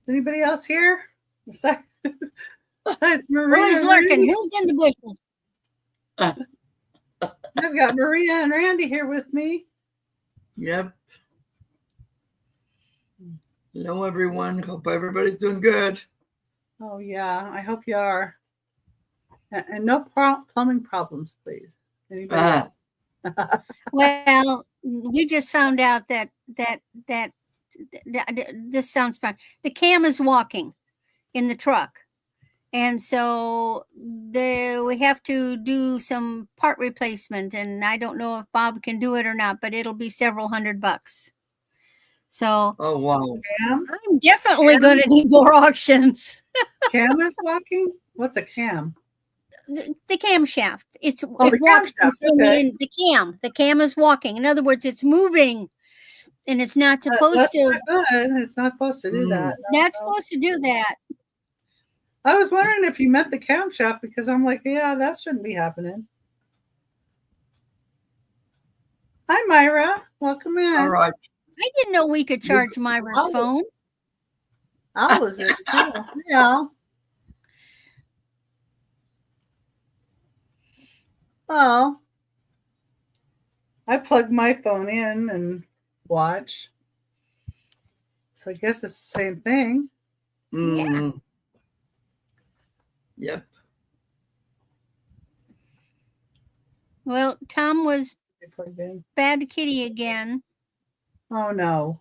Anybody else here? Besides Maria. Who's lurking? Who's in the bushes? I've got Maria and Randy here with me. Yep. Hello, everyone. Hope everybody's doing good. Oh, yeah. I hope you are. And no plumbing problems, please. Anybody else? Well, we just found out that this sounds fun. The cam is walking in the truck. And so we have to do some part replacement, and I don't know if Bob can do it or not, but it'll be several $100. So, oh wow, Cam? I'm definitely going to need more auctions. Cam is walking? What's a cam? The camshaft. It the walks camshaft, okay. The cam is walking. In other words, it's moving, and it's not supposed to. Not good. It's not supposed to do that. Not supposed to do that. I was wondering if you meant the camshaft, because I'm like, yeah, that shouldn't be happening. Hi, Myra. Welcome in. all right. I didn't know we could charge Myra's phone. I was it. Yeah. Oh. I plug my phone in and watch. So I guess it's the same thing. Yeah. Yep. Well, Tom was bad kitty again. Oh no.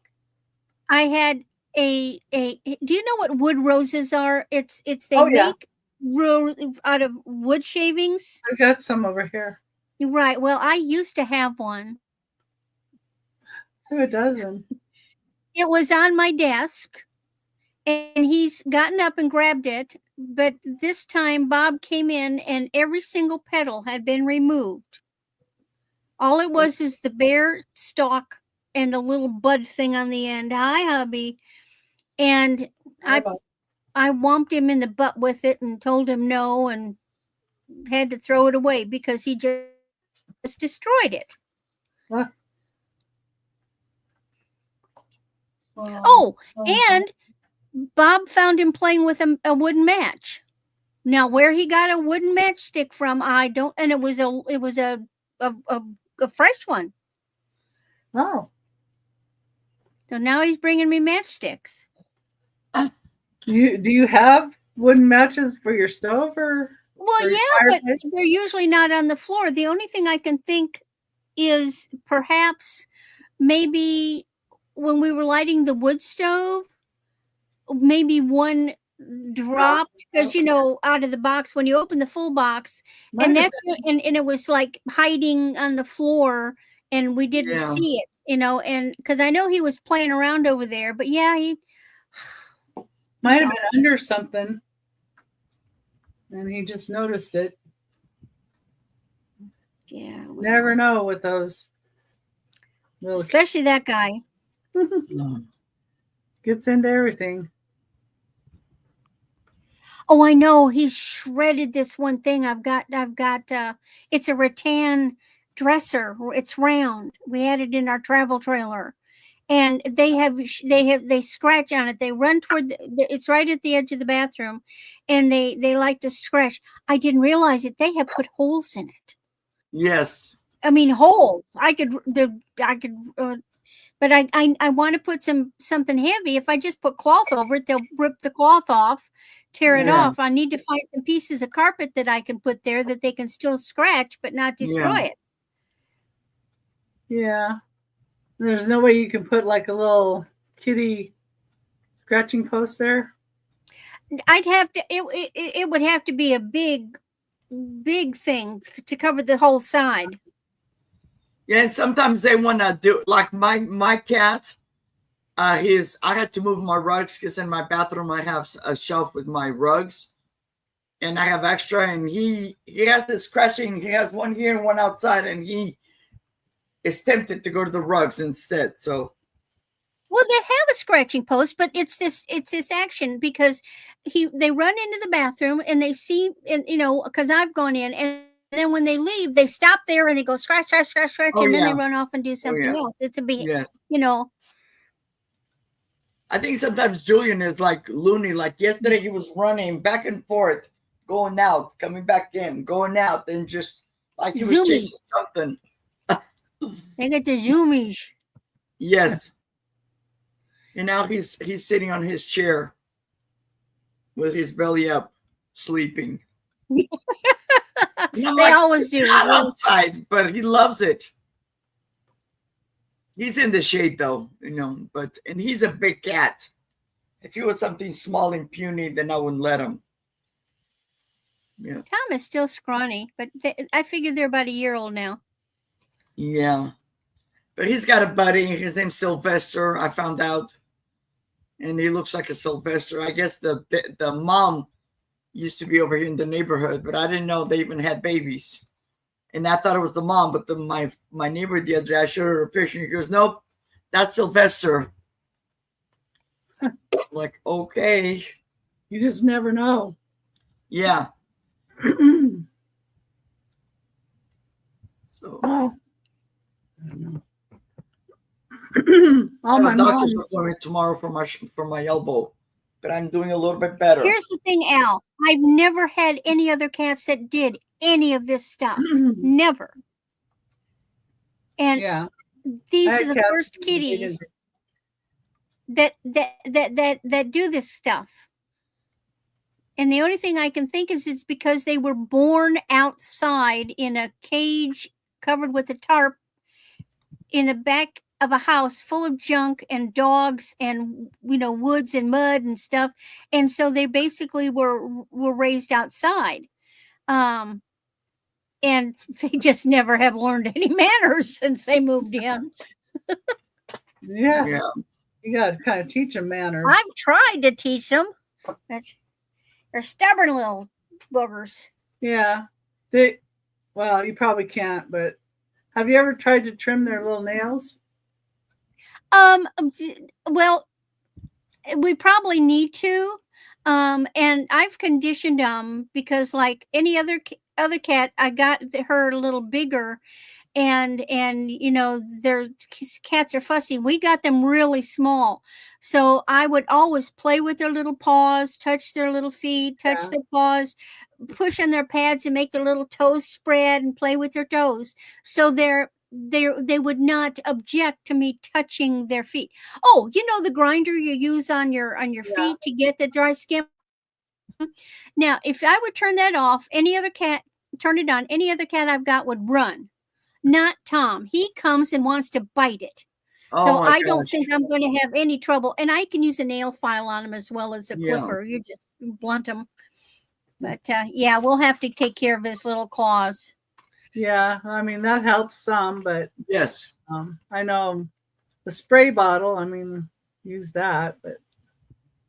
I had a do you know what wood roses are? It's they make out of wood shavings. I got some over here. Right. Well, I used to have one. I have a dozen. It was on my desk, and he's gotten up and grabbed it. But this time, Bob came in, and every single petal had been removed. All it was is the bare stalk and the little bud thing on the end. Hi, hubby. And I whomped him in the butt with it and told him no, and had to throw it away because he just destroyed it. What? And Bob found him playing with a wooden match. Now, where he got a wooden matchstick from, I don't. And it was a fresh one. Oh. So now he's bringing me matchsticks. Do you have wooden matches for your stove or? Well, yeah, but they're usually not on the floor. The only thing I can think is perhaps maybe when we were lighting the wood stove, maybe one dropped because out of the box when you open the full box, and it was like hiding on the floor, and we didn't see it, and because I know he was playing around over there, but yeah, he might have been under something, and he just noticed it. Yeah, never know with those, especially that guy. Gets into everything. Oh, I know. He shredded this one thing. I've got it's a rattan dresser. It's round. We had it in our travel trailer, and they scratch on it. They run toward it's right at the edge of the bathroom, and they like to scratch. I didn't realize it. They have put holes in it. Yes. I mean, holes. But I want to put something heavy. If I just put cloth over it, they'll rip the cloth off, tear it off. I need to find some pieces of carpet that I can put there that they can still scratch but not destroy it. Yeah. There's no way you can put like a little kitty scratching post there? I'd have to, it would have to be a big thing to cover the whole side. Yeah, and sometimes they want to do like my cat. I had to move my rugs because in my bathroom I have a shelf with my rugs, and I have extra. And he has this scratching. He has one here and one outside, and he is tempted to go to the rugs instead. So, well, they have a scratching post, but it's this action because they run into the bathroom and they see, and because I've gone in and. And then when they leave, they stop there and they go scratch, and then they run off and do something else. It's a big, I think sometimes Julian is like loony. Like yesterday, he was running back and forth, going out, coming back in, going out, and just like he was chasing Zoomies. something. They get the zoomies. Yes. And now he's sitting on his chair with his belly up, sleeping. They always do. Not outside, but he loves it. He's in the shade though, and he's a big cat. If he was something small and puny, then I wouldn't let him. Yeah. Tom is still scrawny, but I figured they're about a year old now. Yeah. But he's got a buddy. His name's Sylvester, I found out. And he looks like a Sylvester. I guess the mom used to be over here in the neighborhood, but I didn't know they even had babies. And I thought it was the mom, but my neighbor the other day, I showed her a picture, and he goes, nope, that's Sylvester. Like, okay. You just never know. Yeah. So, Well, I don't know. I All have my a doctor's mom's. appointment tomorrow for my elbow, but I'm doing a little bit better. Here's the thing, Al. I've never had any other cats that did any of this stuff. Never. And Yeah. these I are had the cats first that didn't. kitties that do this stuff. And the only thing I can think is it's because they were born outside in a cage covered with a tarp in the back of a house full of junk and dogs and woods and mud and stuff. And so they basically were raised outside. And they just never have learned any manners since they moved in. Yeah. You got to kind of teach them manners. I've tried to teach them. They're stubborn little boogers. Yeah. Well, you probably can't, but have you ever tried to trim their little nails? Well, we probably need to. And I've conditioned them because, like any other cat, I got her a little bigger, and their cats are fussy. We got them really small, so I would always play with their little paws, touch their little feet, touch their paws, push on their pads and make their little toes spread and play with their toes. So they would not object to me touching their feet. Oh, the grinder you use on your feet to get the dry skin. Now, if I would turn that off, turn it on, any other cat I've got would run. Not Tom. He comes and wants to bite it. So I don't think I'm going to have any trouble. And I can use a nail file on them as well as a clipper. You just blunt them. But we'll have to take care of his little claws. Yeah, I mean, that helps some, but yes, I know the spray bottle, use that, but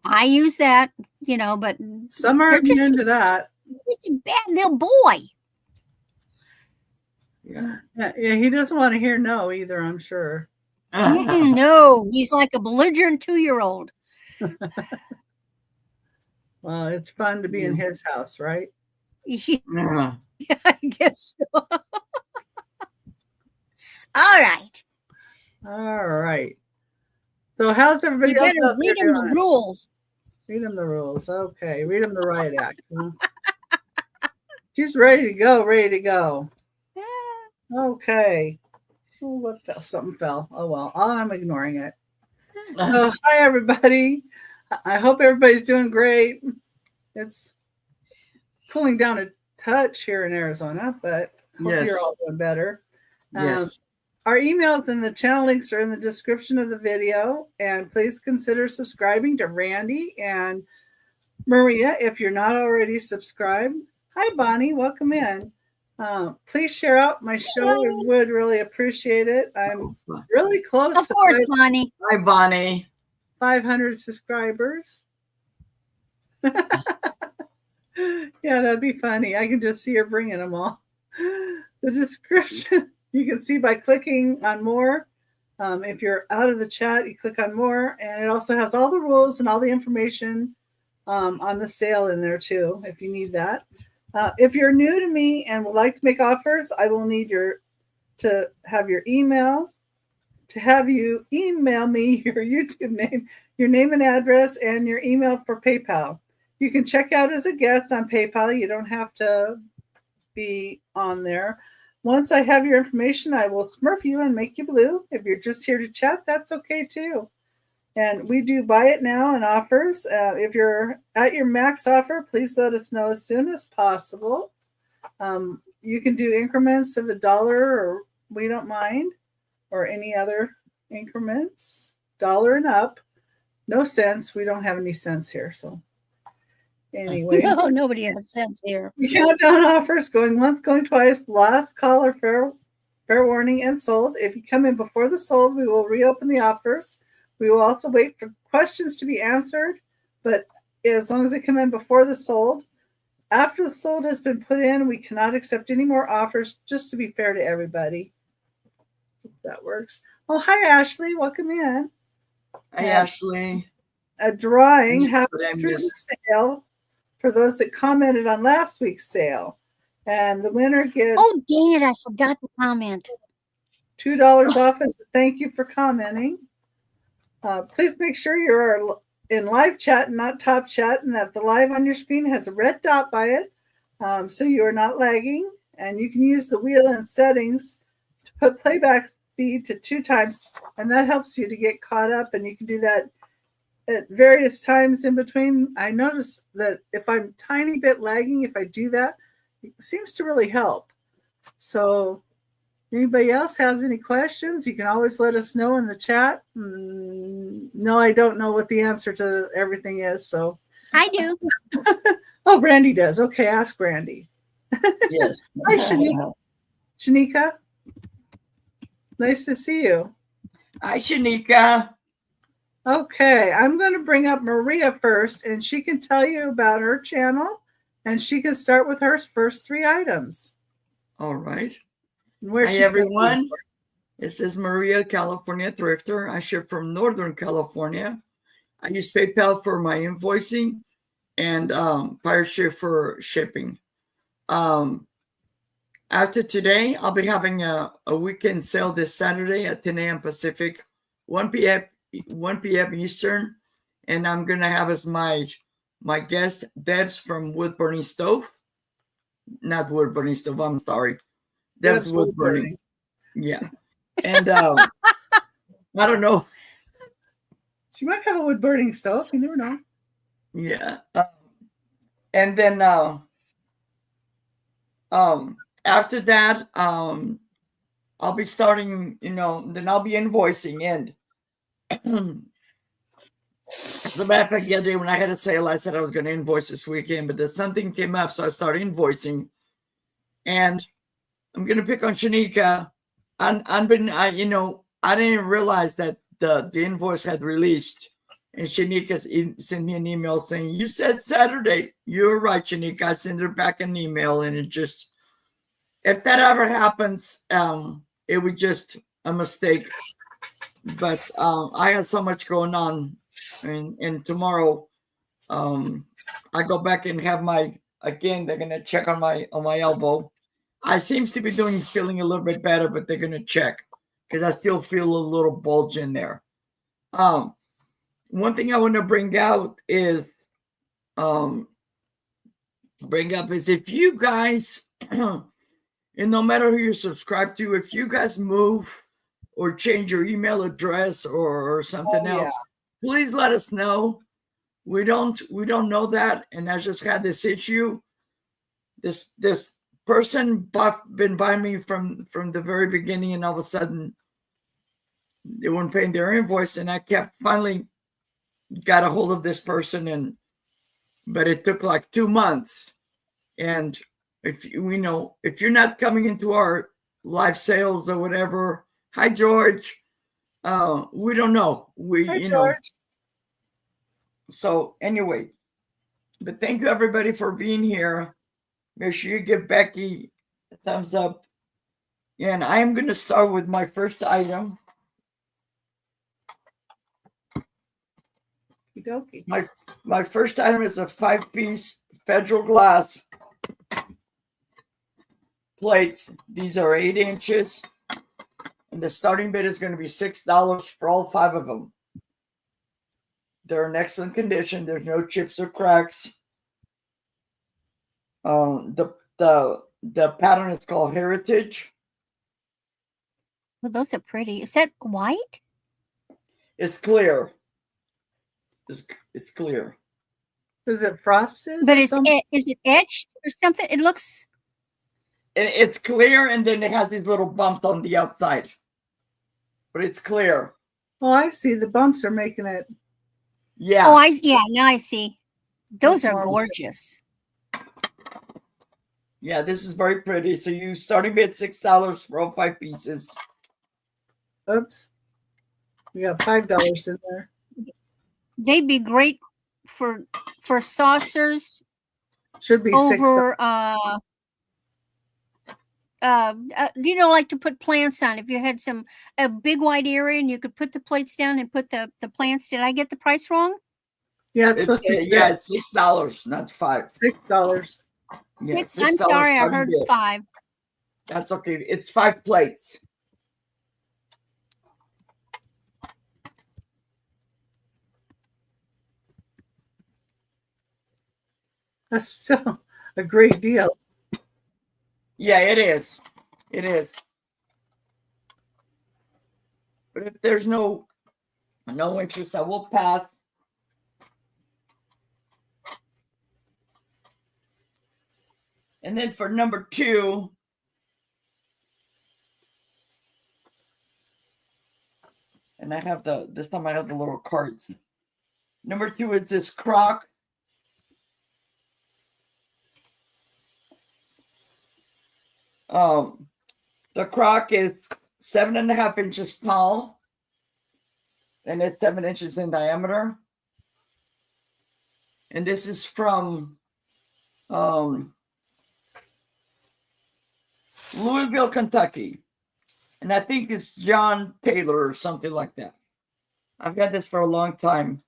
I use that, but some are immune to that. He's a bad little boy. Yeah, he doesn't want to hear no either, I'm sure. No, he's like a belligerent 2-year-old. Well, it's fun to be in his house, right? Yeah, I guess so. All right. So how's everybody else out read there him the rules. Read him the rules. Okay, read him the riot act. She's ready to go. Okay. Oh, what fell? Something fell. Oh, well, I'm ignoring it. So, hi, everybody. I hope everybody's doing great. It's cooling down a touch here in Arizona, but I hope you're all doing better. Yes. Our emails and the channel links are in the description of the video. And please consider subscribing to Randy and Maria if you're not already subscribed. Hi, Bonnie. Welcome in. Please share out my show. I would really appreciate it. I'm really close. Of course, Bonnie. Hi, Bonnie. 500 subscribers. Yeah, that'd be funny. I can just see her bringing them all. The description you can see by clicking on more. If you're out of the chat, you click on more, and it also has all the rules and all the information on the sale in there too, if you need that. If you're new to me and would like to make offers, I will need to have your email, to have you email me your YouTube name, your name and address, and your email for PayPal. You can check out as a guest on PayPal. You don't have to be on there. Once I have your information, I will smurf you and make you blue. If you're just here to chat, that's okay too. And we do buy it now and offers. If you're at your max offer, please let us know as soon as possible. You can do increments of $1, or we don't mind, or any other increments, $1 and up. No cents. We don't have any cents here. So anyway. No, nobody has sense here. Countdown offers going once, going twice. Last call or fair warning and sold. If you come in before the sold, we will reopen the offers. We will also wait for questions to be answered, but as long as they come in before the sold. After the sold has been put in, we cannot accept any more offers, just to be fair to everybody. If that works. Oh, hi, Ashley. Welcome in. Hi, Ashley. A drawing happened through the sale for those that commented on last week's sale. And the winner gets... Oh, dang it. I forgot to comment. $2 off as a thank you for commenting. Please make sure you're in live chat and not top chat, and that the live on your screen has a red dot by it, so you are not lagging. And you can use the wheel in settings to put playback speed to 2 times, and that helps you to get caught up. And you can do that at various times in between. I notice that if I'm tiny bit lagging, if I do that, it seems to really help. So anybody else has any questions, you can always let us know in the chat. No, I don't know what the answer to everything is. So I do. Oh, Randy does. Okay, ask Randy. Yes. Hi, Shanika. Shanika, nice to see you. Hi, Shanika. Okay, I'm going to bring up Maria first, and she can tell you about her channel, and she can start with her first 3 items. All right. Where Hi, everyone. This is Maria, California Thrifter. I ship from Northern California. I use PayPal for my invoicing and Pirate Ship for shipping. After today, I'll be having a weekend sale this Saturday at 10 a.m. Pacific, 1 p.m. Eastern. And I'm going to have as my guest, Debs from Wood Burning Stove. Not Wood Burning Stove, I'm sorry. Debs Wood Burning. Yeah. And I don't know. She might have a wood burning stove. You never know. Yeah. And then after that, I'll be starting, then I'll be invoicing. And as a matter of fact, the other day when I had a sale, I said I was going to invoice this weekend, but then something came up, so I started invoicing. And I'm going to pick on Shanika. I didn't realize that the invoice had released. And Shanika sent me an email saying, you said Saturday. You're right, Shanika. I sent her back an email, and it just, if that ever happens, it was just a mistake. But I had so much going on. And tomorrow, I go back and have they're going to check on my elbow. I seems to be feeling a little bit better, but they're going to check because I still feel a little bulge in there. One thing I want to bring up is if you guys, and no matter who you subscribe to, if you guys move or change your email address or something else, please let us know. We don't know that, and I just had this issue. This person been buying me from the very beginning, and all of a sudden they weren't paying their invoice, and I finally got a hold of this person, but it took like 2 months. And if you're not coming into our live sales or whatever, hi George, we don't know. Hi, George. So anyway, but thank you everybody for being here. Make sure you give Becky a thumbs up. And I am going to start with my first item. My first item is a 5-piece Federal glass plates. These are 8 inches. And the starting bid is going to be $6 for all 5 of them. They're in excellent condition. There's no chips or cracks. The pattern is called Heritage. Well, those are pretty. Is that white? It's clear. It's clear. Is it frosted? But or is something? it etched or something? It looks. And it's clear, and then it has these little bumps on the outside. But it's clear. Oh, I see. The bumps are making it. Yeah. Oh, now I see. Those are more- gorgeous. Yeah, this is very pretty. So you starting at $6 for all 5 pieces. Oops. We got $5 in there. They'd be great for saucers Should be $6. over like to put plants on. If you had a big wide area and you could put the plates down and put the plants. Did I get the price wrong? Yeah, it's supposed to be it's $6, not $5. $6. Yeah, I'm sorry, I heard bid. 5. That's okay. It's 5 plates. That's still a great deal. Yeah, it is. It is. But if there's no interest, I will pass. And then for number 2, and I have this time I have the little cards. Number 2 is this crock. The crock is 7.5 inches tall, and it's 7 inches in diameter. And this is from Louisville, Kentucky. And I think it's John Taylor or something like that. I've had this for a long time.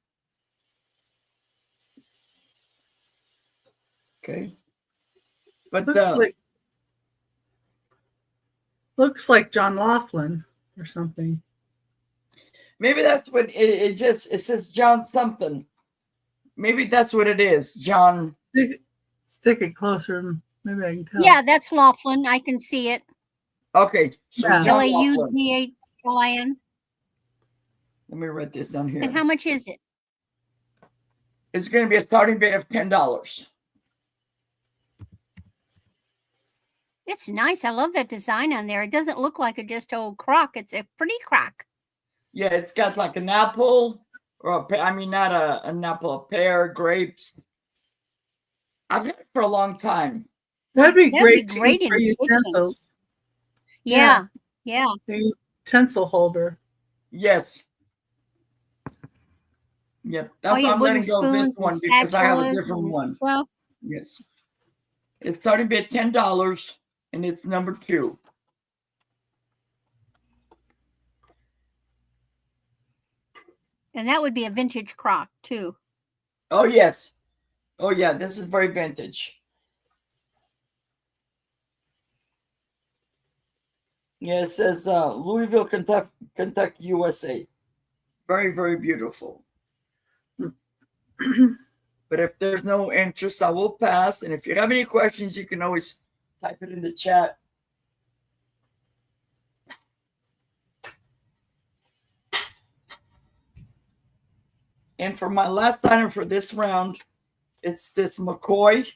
Okay. But looks like John Laughlin or something. Maybe that's what it says John something. Maybe that's what it is. John. Stick it closer. Maybe I can tell. Yeah, that's Laughlin. I can see it. Okay. So Yeah. John Laughlin. Laughlin. Let me write this down here. And how much is it? It's going to be a starting bid of $10. It's nice. I love that design on there. It doesn't look like just old crock. It's a pretty crock. Yeah, it's got like an apple, or not an apple, a pear, grapes. I've had it for a long time. That'd be great in for the kitchen. utensils. Yeah. The utensil holder. Yes. Yep. That's why I'm letting go of this one because I have a different one. Well, yes. It's starting bid $10, and it's number 2. and that would be a vintage crock too. Oh, yes. Oh, yeah. This is very vintage. Yeah, it says Louisville, Kentucky, USA. Very, very beautiful. But if there's no interest, I will pass. And if you have any questions, you can always type it in the chat. And for my last item for this round, it's this McCoy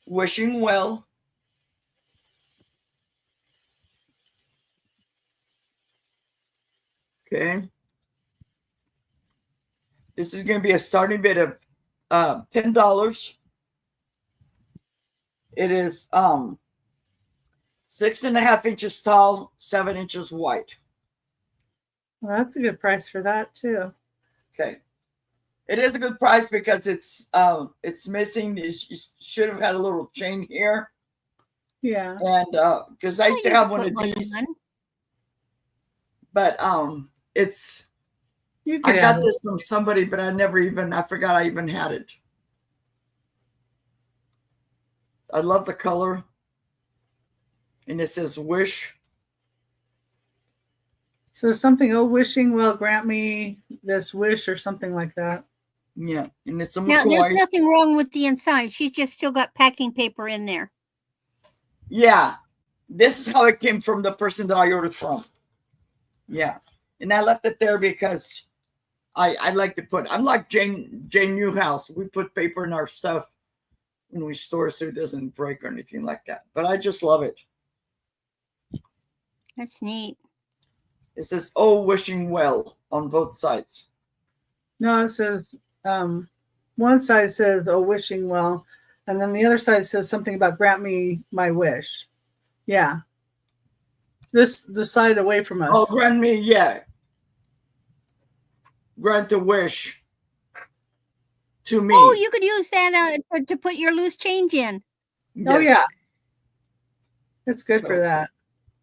Wishing Well. Okay. This is going to be a starting bid of $10. It is 6.5 inches tall, 7 inches wide. Well, that's a good price for that too. Okay. It is a good price because it's missing. You should have had a little chain here. Yeah. And because I used to have one of these, but it's. I got this from somebody, but I forgot I even had it. I love the color. And it says wish. So something, oh, wishing well, grant me this wish or something like that. Yeah, and it's a Now, there's McCoy. nothing wrong with the inside. She's just still got packing paper in there. Yeah, this is how it came from the person that I ordered from. Yeah, and I left it there because I like to put. I'm like Jane Newhouse. We put paper in our stuff when we store so it doesn't break or anything like that. But I just love it. That's neat. It says, "Oh, wishing well" on both sides. No, it says one side says, oh, wishing well, and then the other side says something about grant me my wish. Yeah. The side away from us. Oh, grant me, yeah. Grant a wish to me. Oh, you could use that to put your loose change in. Yes. Oh, yeah. It's good for that.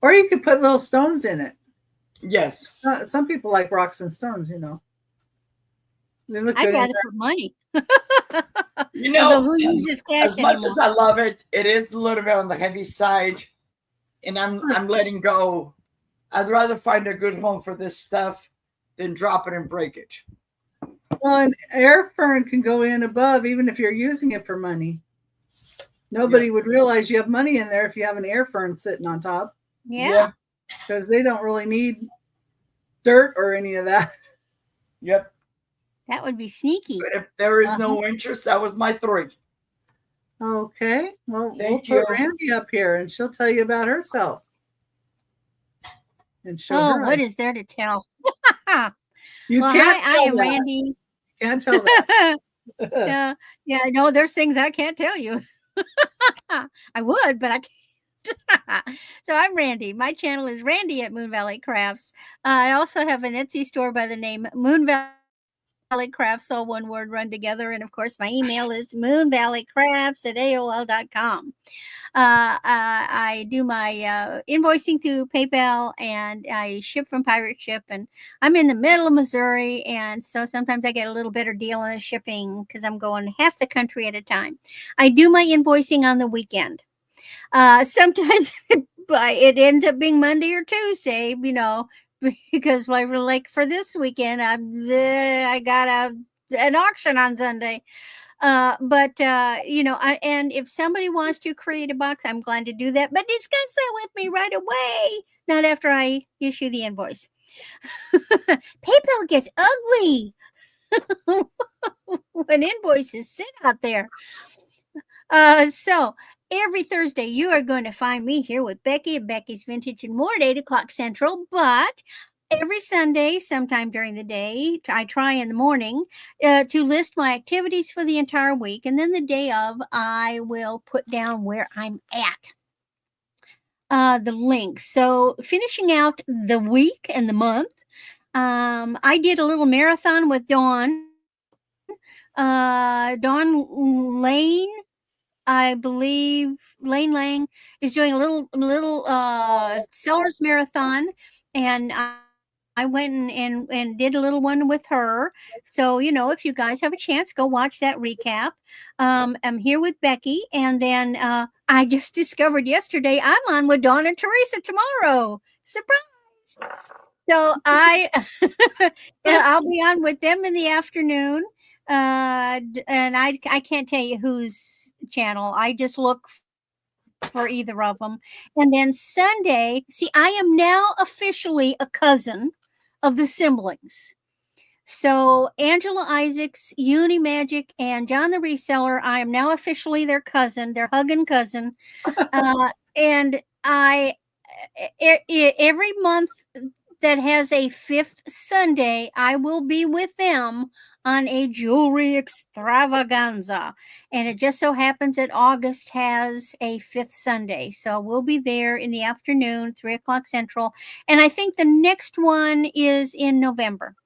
Or you could put little stones in it. Yes. Some people like rocks and stones, you know. They look good. I'd rather put money. You know, although who uses cash as much anymore? as I love it, it is a little bit on the heavy side, and I'm letting go. I'd rather find a good home for this stuff than drop it and break it. Well, an air fern can go in above, even if you're using it for money. Nobody would realize you have money in there if you have an air fern sitting on top. Yeah. Because they don't really need dirt or any of that. Yep. That would be sneaky. But if there is no interest, that was my 3. Okay. Well, Thank we'll you. put Randy up here and she'll tell you about herself. And show her. What is there to tell? You can't tell I am that. Randy. You can't tell that. Yeah, no, there's things I can't tell you. I would, but I can't. So I'm Randy. My channel is RandyatMoonValleyCrafts. I also have an Etsy store by the name MoonValleyCrafts, all one word run together. And of course, my email is moonvalleycrafts@aol.com. I do my invoicing through PayPal, and I ship from Pirate Ship. And I'm in the middle of Missouri, and so sometimes I get a little better deal on the shipping because I'm going half the country at a time. I do my invoicing on the weekend. Sometimes it ends up being Monday or Tuesday, you know, because like for this weekend, I got an auction on Sunday. But you know, and if somebody wants to create a box, I'm glad to do that. But discuss that with me right away, not after I issue the invoice. PayPal gets ugly when invoices sit out there. So every Thursday, you are going to find me here with Becky at Becky's Vintage and More at 8 o'clock Central. But every Sunday, sometime during the day, I try in the morning to list my activities for the entire week. And then the day of, I will put down where I'm at. The link. So finishing out the week and the month, I did a little marathon with Dawn. Dawn Lane. I believe Lane Lang is doing a little sellers marathon, and I went and did a little one with her. So, you know, if you guys have a chance, go watch that recap. I'm here with Becky, and then I just discovered yesterday I'm on with Dawn and Teresa tomorrow. Surprise! So I'll be on with them in the afternoon. And I can't tell you whose channel. I just look for either of them. And then Sunday, see, I am now officially a cousin of the siblings. So Angela Isaacs, Uni Magic, and John the Reseller, I am now officially their cousin, their hugging cousin. And every month that has a 5th Sunday, I will be with them on a jewelry extravaganza. And it just so happens that August has a 5th Sunday. So we'll be there in the afternoon, 3 o'clock Central. And I think the next one is in November.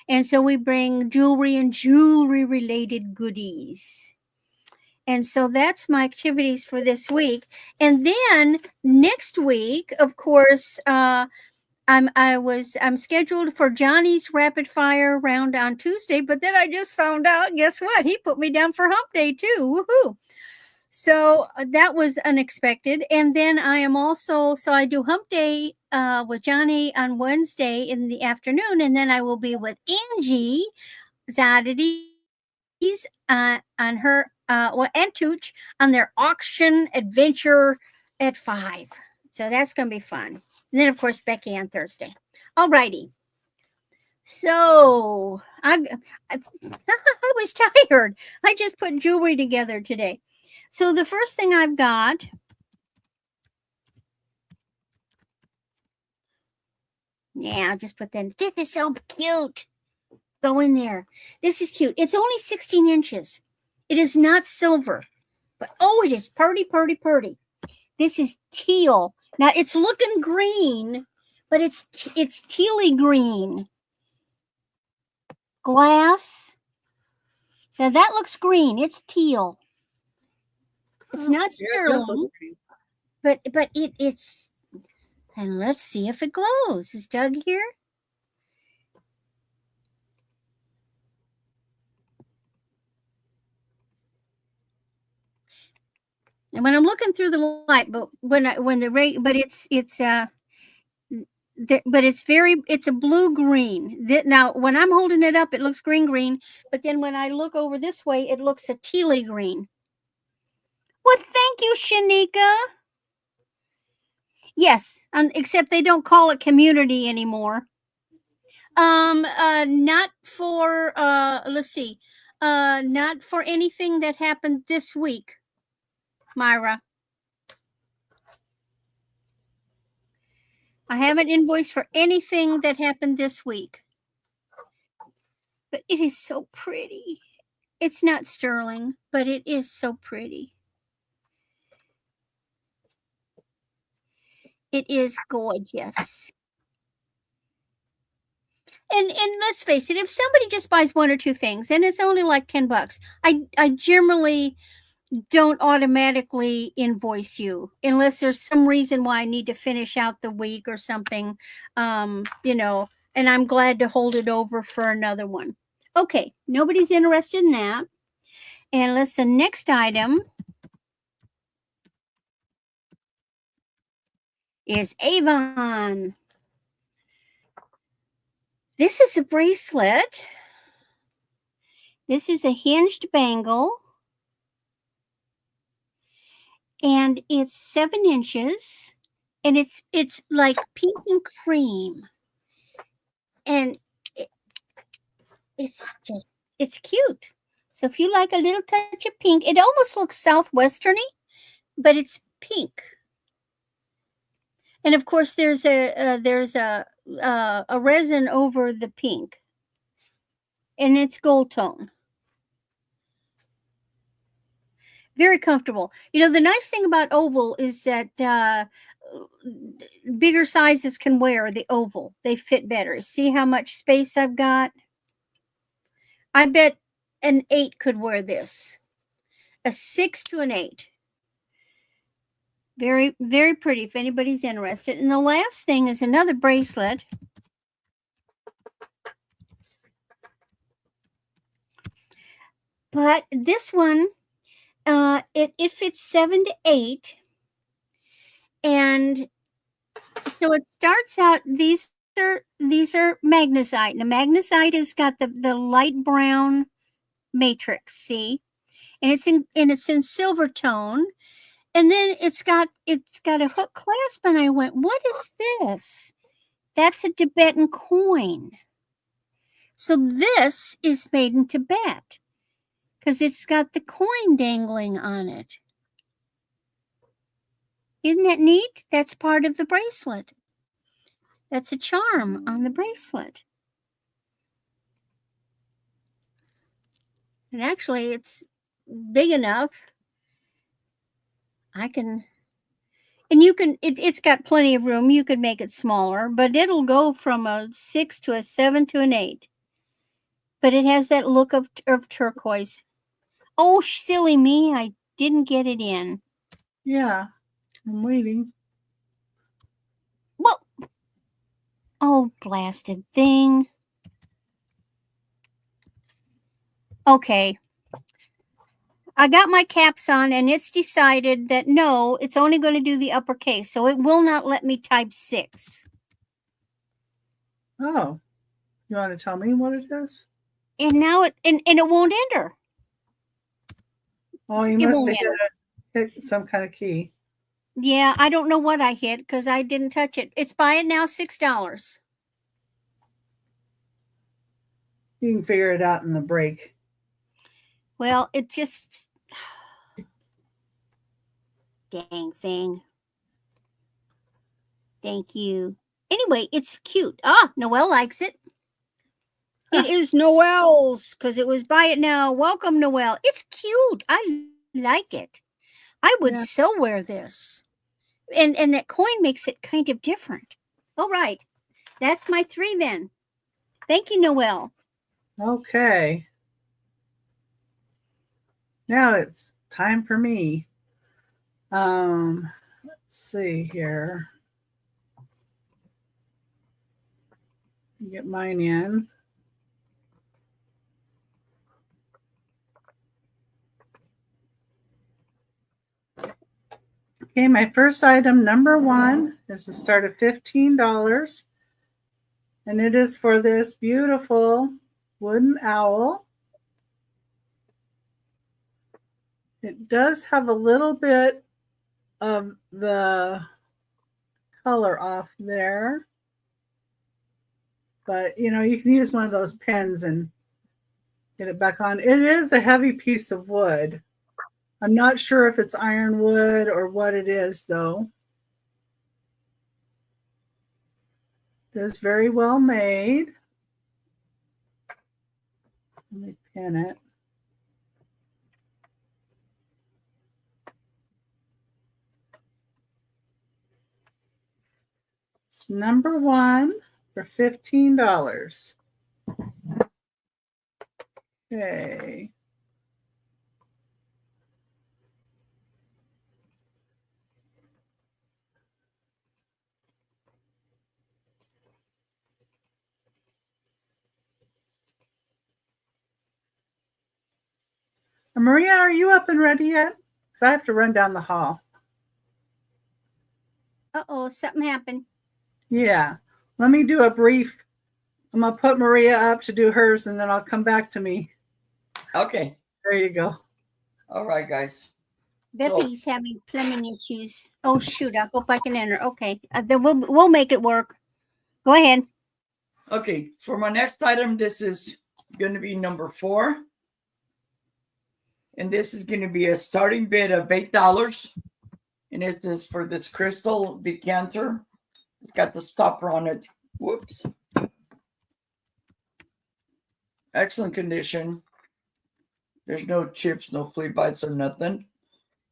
And so we bring jewelry and jewelry related goodies. And so that's my activities for this week. And then next week, of course, I'm scheduled for Johnny's rapid fire round on Tuesday, but then I just found out, guess what? He put me down for hump day too. Woohoo. So that was unexpected. And then I am also, so I do hump day with Johnny on Wednesday in the afternoon. And then I will be with Angie Zadidis on her, and Tooch on their auction adventure at 5. So that's going to be fun. And then, of course, Becky on Thursday. All righty. So I was tired. I just put jewelry together today. So the first thing I've got, yeah, I'll just put that. This is so cute. Go in there. This is cute. It's only 16 inches. It is not silver, but oh, it is purty, purty, purty. This is teal. Now it's looking green, but it's tealy green. Glass. Now that looks green. It's teal. It's not sterling, but it's. And let's see if it glows. Is Doug here? And when I'm looking through the light, but it's a blue green. Now when I'm holding it up, it looks green, but then when I look over this way, it looks a tealy green. Well, thank you, Shanika. Yes, except they don't call it community anymore. Not for let's see, not for anything that happened this week, Myra. I haven't invoiced for anything that happened this week. But it is so pretty. It's not sterling, but it is so pretty. It is gorgeous. And let's face it, if somebody just buys 1 or 2 things and it's only like $10, I generally don't automatically invoice you unless there's some reason why I need to finish out the week or something, and I'm glad to hold it over for another one. Okay, nobody's interested in that. And the next item is Avon. This is a bracelet. This is a hinged bangle. And it's 7 inches. And it's like pink and cream. And it's cute. So if you like a little touch of pink, it almost looks southwesterny, but it's pink. And of course, there's a resin over the pink, and it's gold tone. Very comfortable. The nice thing about oval is that bigger sizes can wear the oval. They fit better. See how much space I've got? I bet an 8 could wear this. A 6 to an 8. Very, very pretty if anybody's interested. And the last thing is another bracelet. But this one, it fits 7 to 8. And so it starts out, these are magnesite. Now magnesite has got the light brown matrix, see? And it's in silver tone. And then it's got a hook clasp, and I went, what is this? That's a Tibetan coin. So this is made in Tibet because it's got the coin dangling on it. Isn't that neat? That's part of the bracelet. That's a charm on the bracelet. And actually, it's big enough. It's got plenty of room. You could make it smaller, but it'll go from a 6 to a 7 to an 8. But it has that look of turquoise. Oh, silly me. I didn't get it in. Yeah, I'm waiting. Well, oh, blasted thing. Okay. I got my caps on, and it's decided that no, it's only going to do the uppercase, so it will not let me type 6. Oh, you want to tell me what it is? And now it won't enter. Oh, you It must won't have enter. hit some kind of key. Yeah, I don't know what I hit because I didn't touch it. It's buy it now $6. You can figure it out in the break. Well, it just dang thing. Thank you. Anyway, it's cute. Ah, Noelle likes it. It is Noelle's because it was buy it now. Welcome, Noelle. It's cute. I like it. I would Yeah. so wear this. And that coin makes it kind of different. All right. That's my 3 then. Thank you, Noelle. Okay. Now it's time for me. Let's see here. Get mine in. Okay, my first item, number 1, is to start at $15. And it is for this beautiful wooden owl. It does have a little bit of the color off there. But, you know, you can use one of those pens and get it back on. It is a heavy piece of wood. I'm not sure if it's ironwood or what it is, though. It is very well made. Let me pin it. It's number 1 for $15. Okay. Maria, are you up and ready yet? Because I have to run down the hall. Uh-oh, something happened. Yeah. Let me do a brief. I'm going to put Maria up to do hers, and then I'll come back to me. Okay. There you go. All right, guys. Beppy's having plumbing issues. Oh, shoot. I hope I can enter. Okay. Then we'll make it work. Go ahead. Okay. For my next item, this is going to be number 4. And this is going to be a starting bid of $8. And this is for this crystal decanter. It's got the stopper on it. Whoops. Excellent condition. There's no chips, no flea bites or nothing.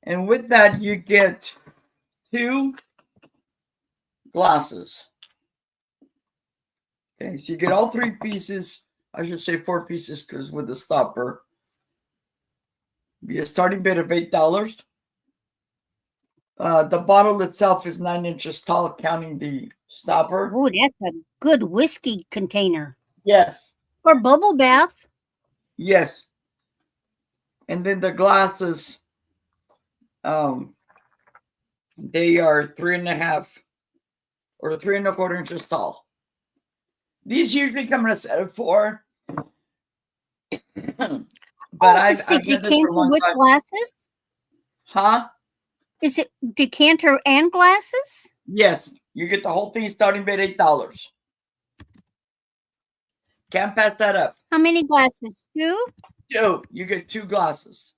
And with that, you get 2 glasses. Okay, so you get all 3 pieces. I should say 4 pieces because with the stopper. Be a starting bid of $8. The bottle itself is 9 inches tall, counting the stopper. Oh, that's a good whiskey container. Yes. Or bubble bath. Yes. And then the glasses, they are 3.5 or 3.25 inches tall. These usually come in a set of 4. But is the decanter with glasses? Huh? Is it decanter and glasses? Yes. You get the whole thing starting bid $8. Can't pass that up. How many glasses? 2? 2. You get 2 glasses.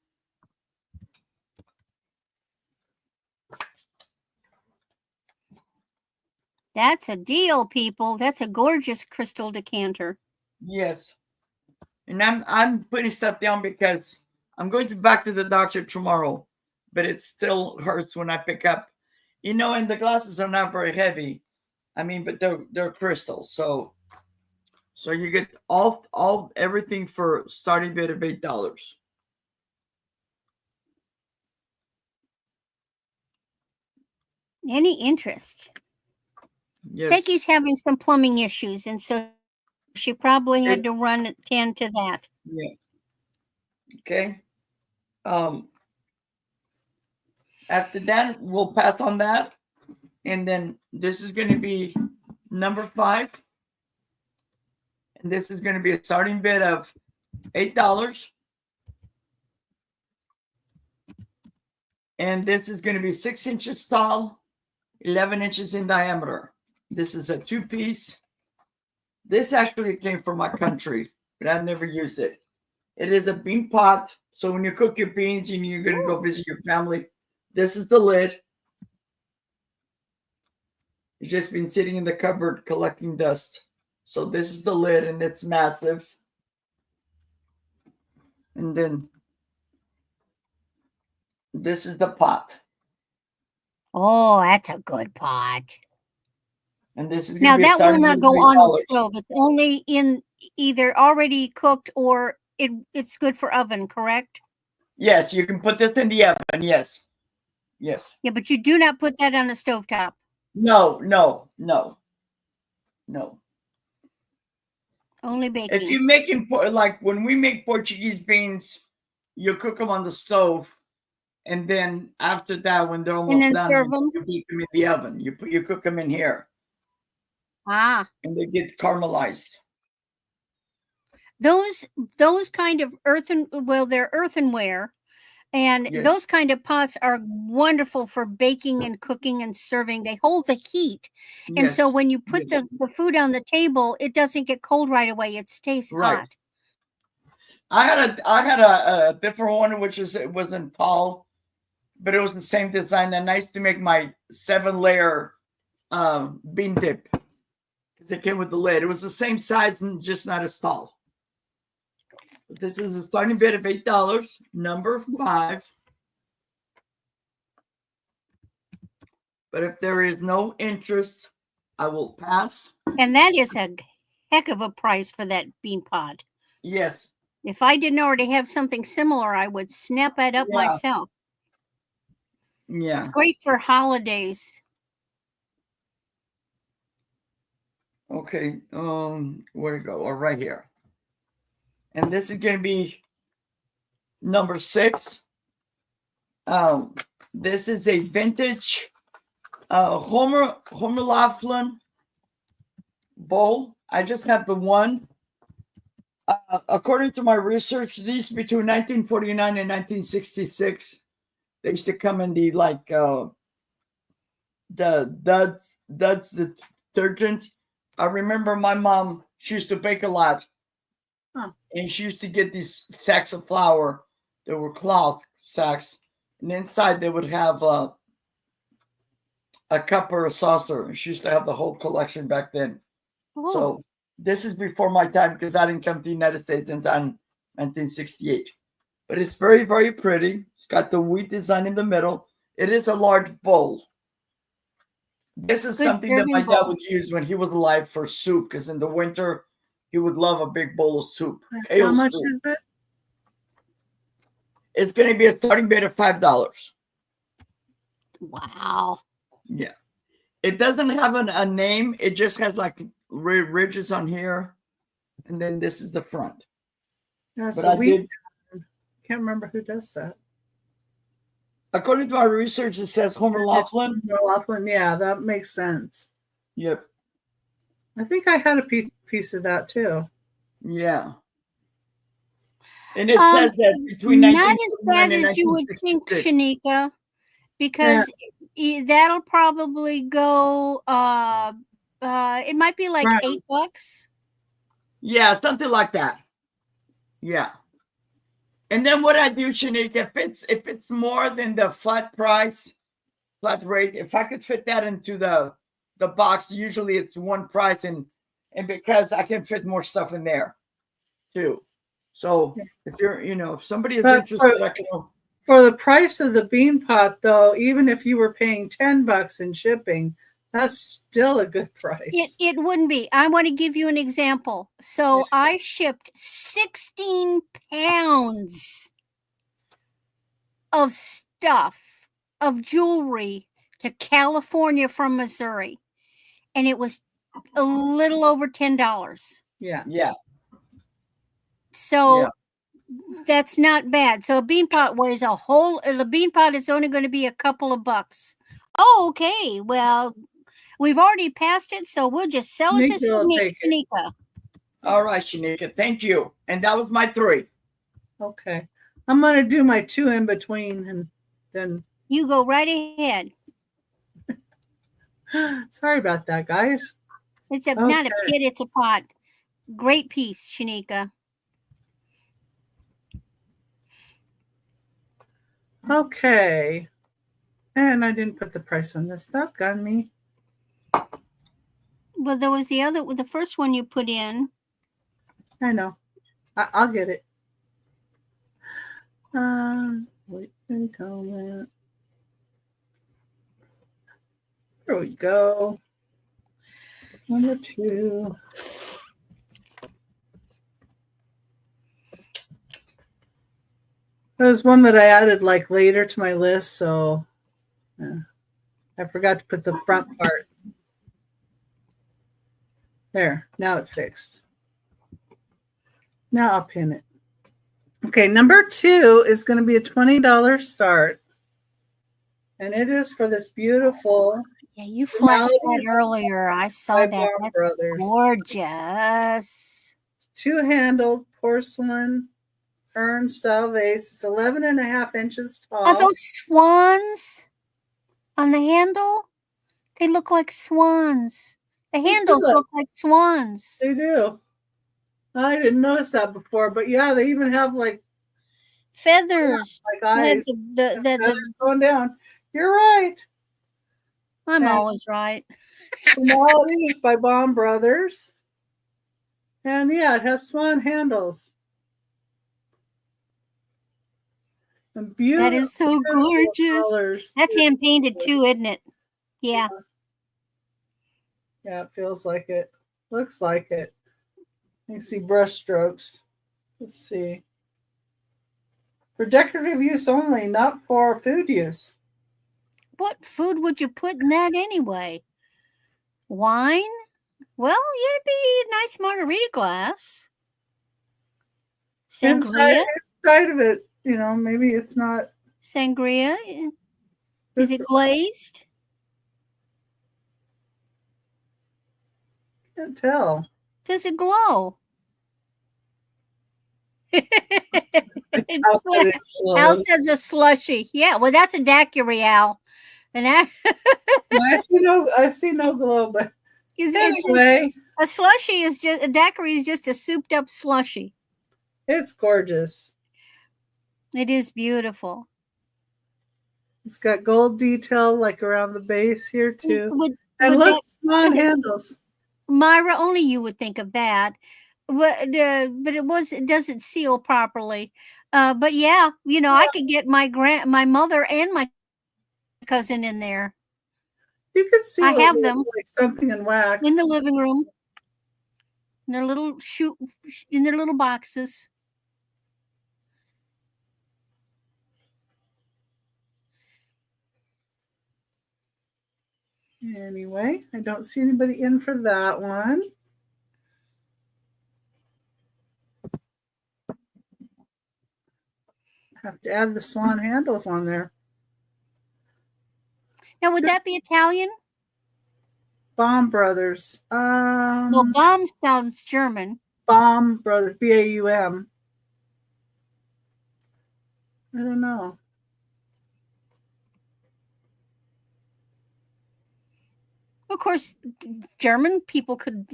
That's a deal, people. That's a gorgeous crystal decanter. Yes. And I'm putting stuff down because I'm going back to the doctor tomorrow, but it still hurts when I pick up. You know, and the glasses are not very heavy. I mean, but they're crystals. So you get all everything for starting bid of $8. Any interest? Yes. Peggy's having some plumbing issues, and so she probably had to tend to that. Yeah. Okay. After that, we'll pass on that. And then this is going to be number 5. And this is going to be a starting bid of $8. And this is going to be 6 inches tall, 11 inches in diameter. This is a 2-piece. This actually came from my country, but I've never used it. It is a bean pot. So when you cook your beans and you're going to go visit your family, this is the lid. It's just been sitting in the cupboard collecting dust. So this is the lid, and it's massive. And then this is the pot. Oh, that's a good pot. And this is Now be that will not go on the $3. stove. It's only in either already cooked or it's good for oven, correct? Yes, you can put this in the oven. Yes. Yes. Yeah, but you do not put that on the stovetop. No. Only baking. If you're making, like when we make Portuguese beans, you cook them on the stove. And then after that, when they're almost done, serve them? you bake them in the oven. You cook them in here. Ah. And they get caramelized. Those kind of they're earthenware, and Yes. those kind of pots are wonderful for baking and cooking and serving. They hold the heat, and so Yes. when you put Yes. the food on the table, it doesn't get cold right away. It stays Right. hot. I had a different one, which it wasn't tall, but it was the same design. And I used to make my 7-layer bean dip because it came with the lid. It was the same size and just not as tall. But this is a starting bid of $8, number 5. But if there is no interest, I will pass. And that is a heck of a price for that bean pot. Yes. If I didn't already have something similar, I would snap that up myself. Yeah. It's great for holidays. Okay. Where to go? Oh, right here. And this is going to be number 6. This is a vintage Homer Laughlin bowl. I just have the one. According to my research, these between 1949 and 1966, they used to come in the the Duds detergent. I remember my mom, she used to bake a lot. Huh. And she used to get these sacks of flour that were cloth sacks. And inside they would have a cup or a saucer. And she used to have the whole collection back then. Oh. So this is before my time because I didn't come to the United States until 1968. But it's very, very pretty. It's got the wheat design in the middle. It is a large bowl. This is something that my dad would use when he was alive for soup, because in the winter, he would love a big bowl of soup. How much is it? It's going to be a starting bid of $5. Wow. Yeah. It doesn't have a name. It just has like ridges on here. And then this is the front. Yeah, But so I can't remember who does that. According to our research, it says Homer Laughlin. Laughlin, yeah, that makes sense. Yep. I think I had a piece of that too. Yeah. And it says that between not as bad as you would think, Shanika, because that'll probably go. It might be like $8. Yeah, something like that. Yeah. And then what I do, Shanika, if it's more than the flat rate, if I could fit that into the box, usually it's one price, and because I can fit more stuff in there too. So if you're, if somebody is interested, I can. For the price of the bean pot, though, even if you were paying $10 in shipping, that's still a good price. It wouldn't be. I want to give you an example. So I shipped 16 pounds of stuff, of jewelry to California from Missouri. And it was a little over $10. Yeah. Yeah. So That's not bad. So a bean pot weighs a whole. The bean pot is only going to be a couple of bucks. Oh, okay. Well, we've already passed it, so we'll just sell it to Shanika will take it. Shanika. All right, Shanika, thank you. And that was my 3. Okay. I'm going to do my 2 in between and then. You go right ahead. Sorry about that, guys. It's not a pit, it's a pot. Great piece, Shanika. Okay. And I didn't put the price on this. Doggone me. Well, there was the first one you put in. I know. I'll get it. Wait until that. There we go. Number 2. There was one that I added like later to my list, so I forgot to put the front part. There, now it's fixed. Now I'll pin it. Okay, number 2 is going to be a $20 start. And it is for this beautiful. Yeah, you flashed that earlier. I saw that. That's gorgeous. 2-handled porcelain urn style vase. It's 11.5 inches tall. Are those swans on the handle? They look like swans. The handles look like swans. They do. I didn't notice that before, but yeah, they even have like feathers. Like eyes. The feathers going down. You're right. I'm always right. Formalities by Baum Brothers. And yeah, it has swan handles. And beautiful. That is so gorgeous. Colors. That's hand painted too, isn't it? Yeah. Yeah, it feels like it. Looks like it. You can see brush strokes. Let's see. For decorative use only, not for food use. What food would you put in that anyway? Wine? Well, it'd be a nice margarita glass. Sangria? Inside of it, you know, maybe it's not. Sangria? Is it glazed? Can't tell. Does it glow? Al says a slushy. Yeah, well, that's a daiquiri, Al. And that I see no glow, but anyway, a slushy is just a daiquiri is just a souped up slushy. It's gorgeous. It is beautiful. It's got gold detail like around the base here too. And look, swan handles. Myra, only you would think of that. But it doesn't seal properly. But yeah, you know, I could get my mother and my cousin in there. You could see I have them like something in wax in the living room. In their little in their little boxes. Anyway, I don't see anybody in for that one. Have to add the swan handles on there. Now, would that be Italian? Baum Brothers. No, Baum sounds German. Baum Brothers, B-A-U-M. I don't know. Of course, German people could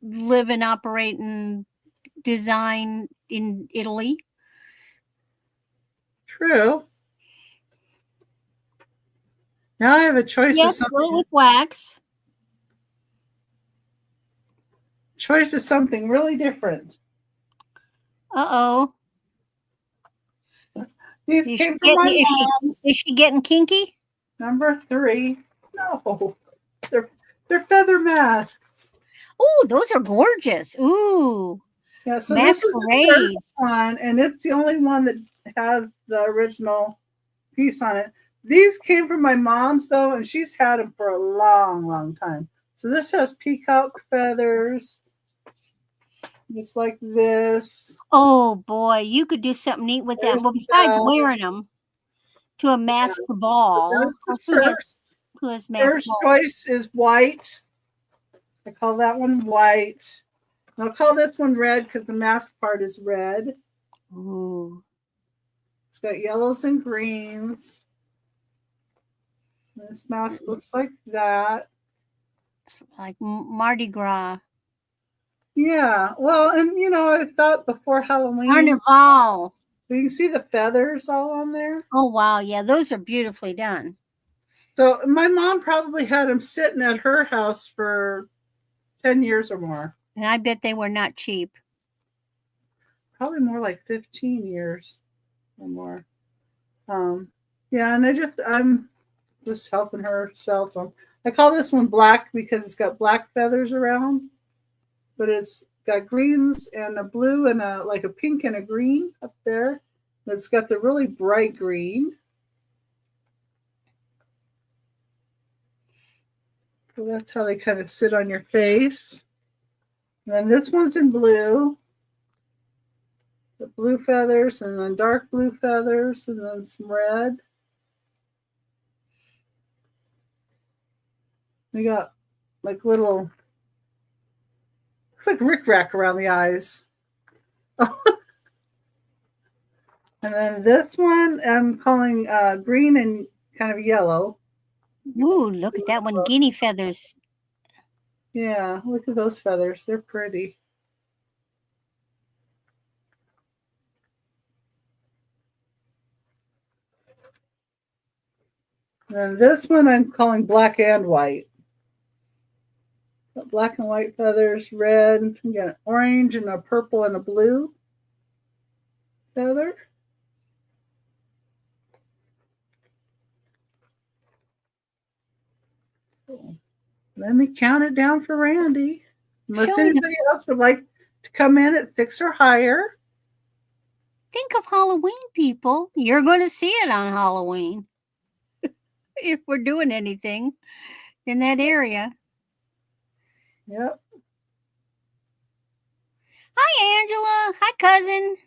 live and operate and design in Italy. True. Now I have a choice of something with wax. Choice of something really different. Uh-oh. These came from my mom's. Is she getting kinky? Number 3. No. They're feather masks. Oh, those are gorgeous. Ooh. Yeah, so this is the first one, and it's the only one that has the original piece on it. These came from my mom's, though, and she's had them for a long, long time. So this has peacock feathers. just like this. Oh boy, you could do something neat with that. There's Well, besides that. wearing them to a masked So ball, that's the who has masked first balls? choice is white. I call that one white. And I'll call this one red because the mask part is red. Ooh. It's got yellows and greens. This mask looks like that. It's like Mardi Gras. Yeah. Well, and I thought before Halloween, Carnival. you can see the feathers all on there. Oh wow, yeah, those are beautifully done. So my mom probably had them sitting at her house for 10 years or more. And I bet they were not cheap. Probably more like 15 years or more. Yeah, and I'm just helping her sell some. I call this one black because it's got black feathers around, but it's got greens and a blue and like a pink and a green up there. It's got the really bright green. So that's how they kind of sit on your face. And then this one's in blue. The blue feathers and then dark blue feathers and then some red. We got like little, looks like rickrack around the eyes. And then this one I'm calling green and kind of yellow. Ooh, look at that one. Guinea feathers. Yeah, look at those feathers. They're pretty. And this one I'm calling black and white. Got black and white feathers, red, you got an orange and a purple and a blue feather. So let me count it down for Randy. Unless anybody else would like to come in at 6 or higher. Think of Halloween, people. You're going to see it on Halloween. If we're doing anything in that area. Yep. Hi, Angela. Hi, cousin.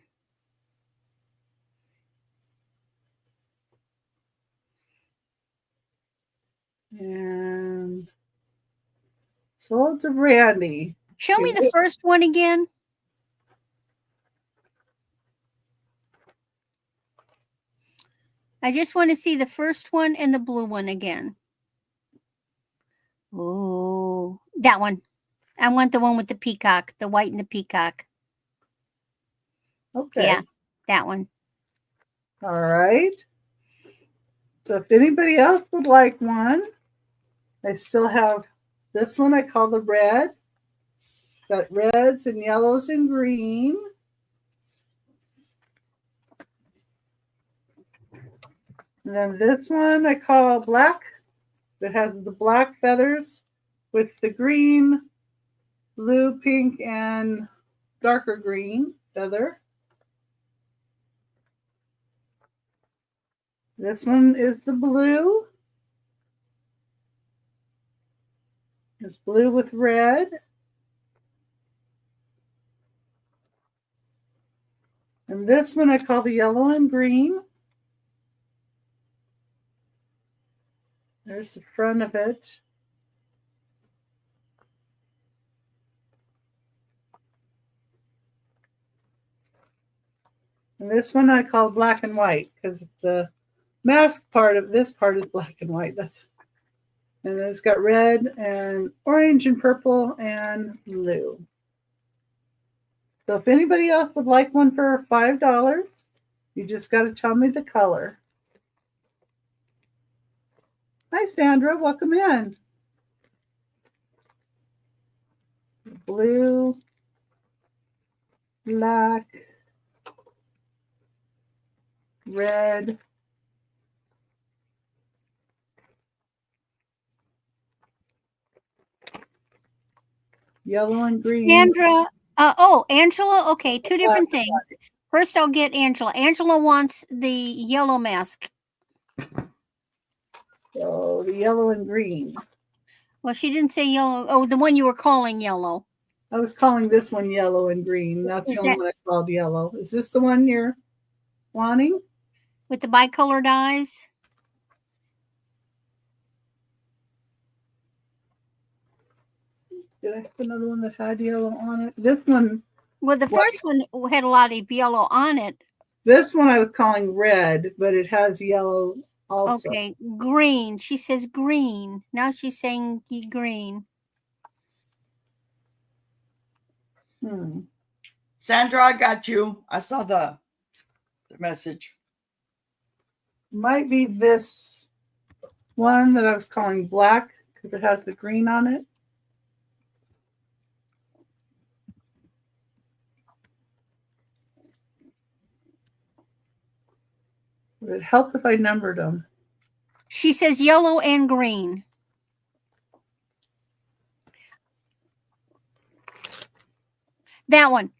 And sold to Randy. Show me the first one again. I just want to see the first one and the blue one again. Oh, that one. I want the one with the peacock, the white and the peacock. Okay. Yeah, that one. All right. So if anybody else would like one, I still have this one I call the red. Got reds and yellows and green. And then this one I call black. It has the black feathers with the green, blue, pink, and darker green feather. This one is the blue. It's blue with red. And this one I call the yellow and green. There's the front of it. And this one I call black and white because the mask part of this part is black and white. And it's got red and orange and purple and blue. So if anybody else would like one for $5, you just got to tell me the color. Hi, Sandra. Welcome in. Blue, black, red, yellow and green. Sandra, Angela. Okay, two different things. First, I'll get Angela. Angela wants the yellow mask. So the yellow and green. Well, she didn't say yellow. Oh, the one you were calling yellow. I was calling this one yellow and green. That's the only one I called yellow. Is this the one you're wanting? With the bicolored eyes? Did I have another one that had yellow on it? This one. Well, the first one had a lot of yellow on it. This one I was calling red, but it has yellow also. Okay, green. She says green. Now she's saying green. Sandra, I got you. I saw the message. Might be this one that I was calling black because it has the green on it. Would it help if I numbered them? She says yellow and green. That one.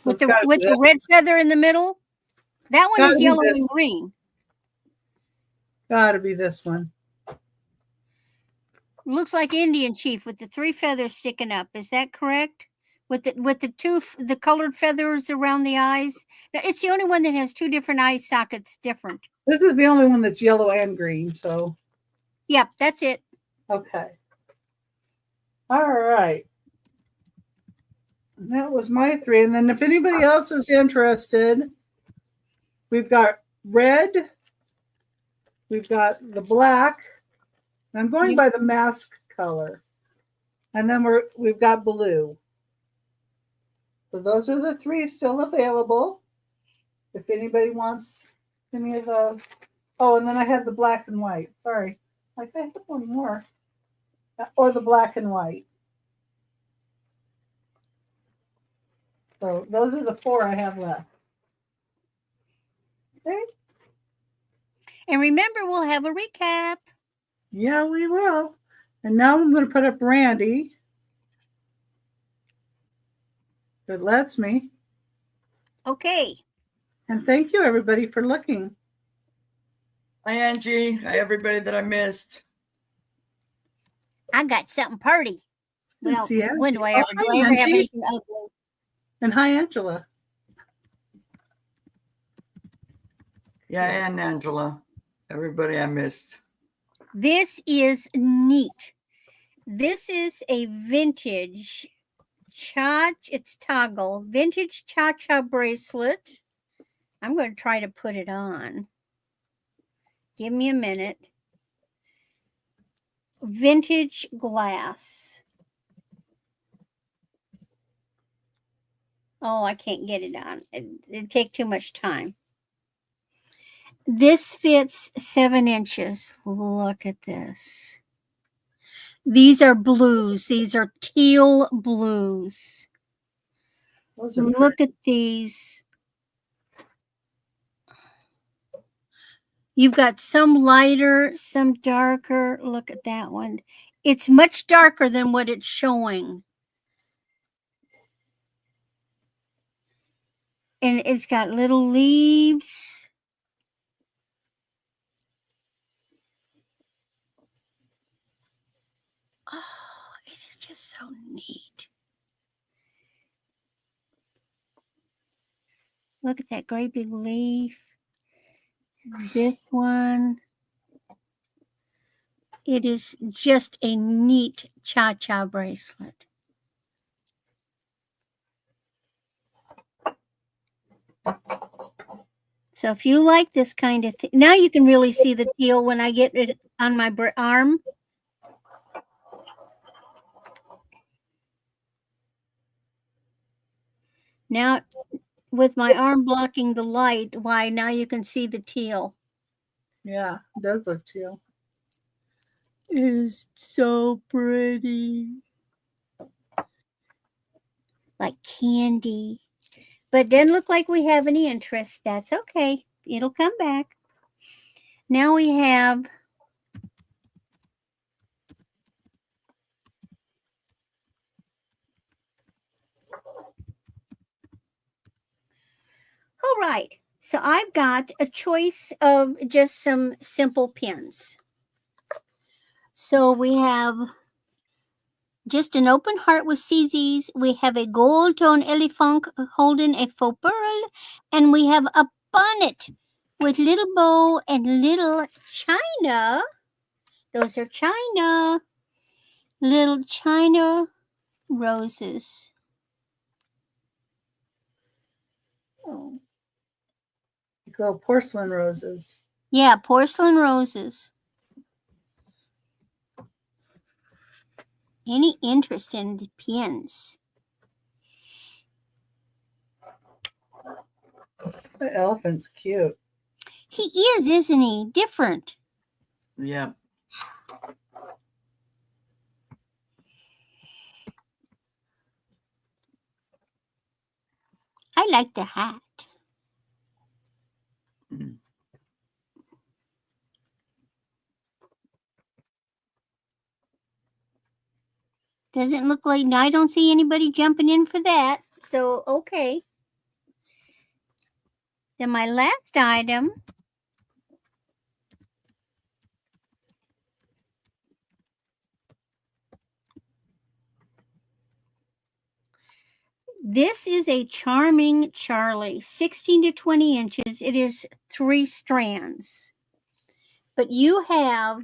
With the red feather in the middle. That one is yellow and green. Gotta be this one. Looks like Indian Chief with the 3 feathers sticking up. Is that correct? With the colored feathers around the eyes. Now, it's the only one that has 2 different eye sockets different. This is the only one that's yellow and green, so. Yep, that's it. Okay. All right. And that was my 3. And then if anybody else is interested, we've got red. We've got the black. And I'm going by the mask color. And then we've got blue. So those are the 3 still available. If anybody wants any of those. Oh, and then I had the black and white. Sorry. Like I had one more. Or the black and white. So those are the 4 I have left. Okay. And remember, we'll have a recap. Yeah, we will. And now I'm going to put up Randy. It lets me. Okay. And thank you, everybody, for looking. Hi, Angie. Hi, everybody that I missed. I got something pretty. Well, when do I ever have anything ugly? And hi, Angela. Yeah, and Angela. Everybody I missed. This is neat. This is a vintage it's toggle, vintage cha-cha bracelet. I'm going to try to put it on. Give me a minute. Vintage glass. Oh, I can't get it on. It'd take too much time. This fits 7 inches. Look at this. These are blues. These are teal blues. Look at these. You've got some lighter, some darker. Look at that one. It's much darker than what it's showing. And it's got little leaves. Oh, it is just so neat. Look at that great big leaf. This one. It is just a neat cha-cha bracelet. So if you like this kind of thing, now you can really see the teal when I get it on my arm. Now, with my arm blocking the light, why, now you can see the teal. Yeah, it does look teal. It is so pretty. Like candy. But it doesn't look like we have any interest. That's okay. It'll come back. Now we have all right. So I've got a choice of just some simple pins. So we have just an open heart with CZs. We have a gold tone elephant holding a faux pearl, and we have a bonnet with little bow and little china. Those are china, little china roses. Oh. Little porcelain roses. Yeah, porcelain roses. Any interest in the pins? The elephant's cute. He is, isn't he? Different. Yeah. I like the hat. Mm. Doesn't look like, I don't see anybody jumping in for that. So, okay. Then my last item this is a Charming Charlie, 16 to 20 inches. It is 3 strands. But you have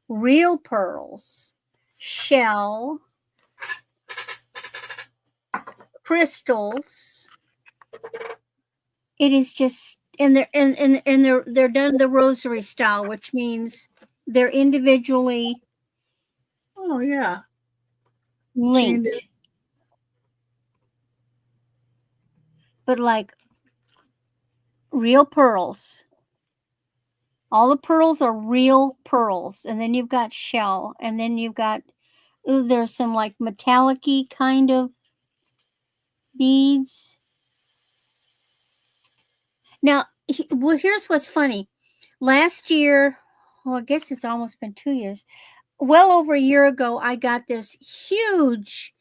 real pearls, shell, crystals. It is just, and they're done the rosary style, which means they're individually Oh, yeah. linked. But like real pearls. All the pearls are real pearls. And then you've got shell. And then you've got, there's some like metallic-y kind of beads. Now, well, here's what's funny. Last year, well, I guess it's almost been 2 years. Well over a year ago, I got this huge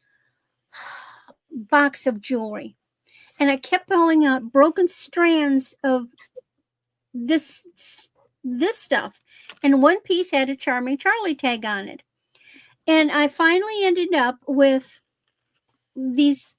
box of jewelry. And I kept pulling out broken strands of this stuff. And one piece had a Charming Charlie tag on it. And I finally ended up with these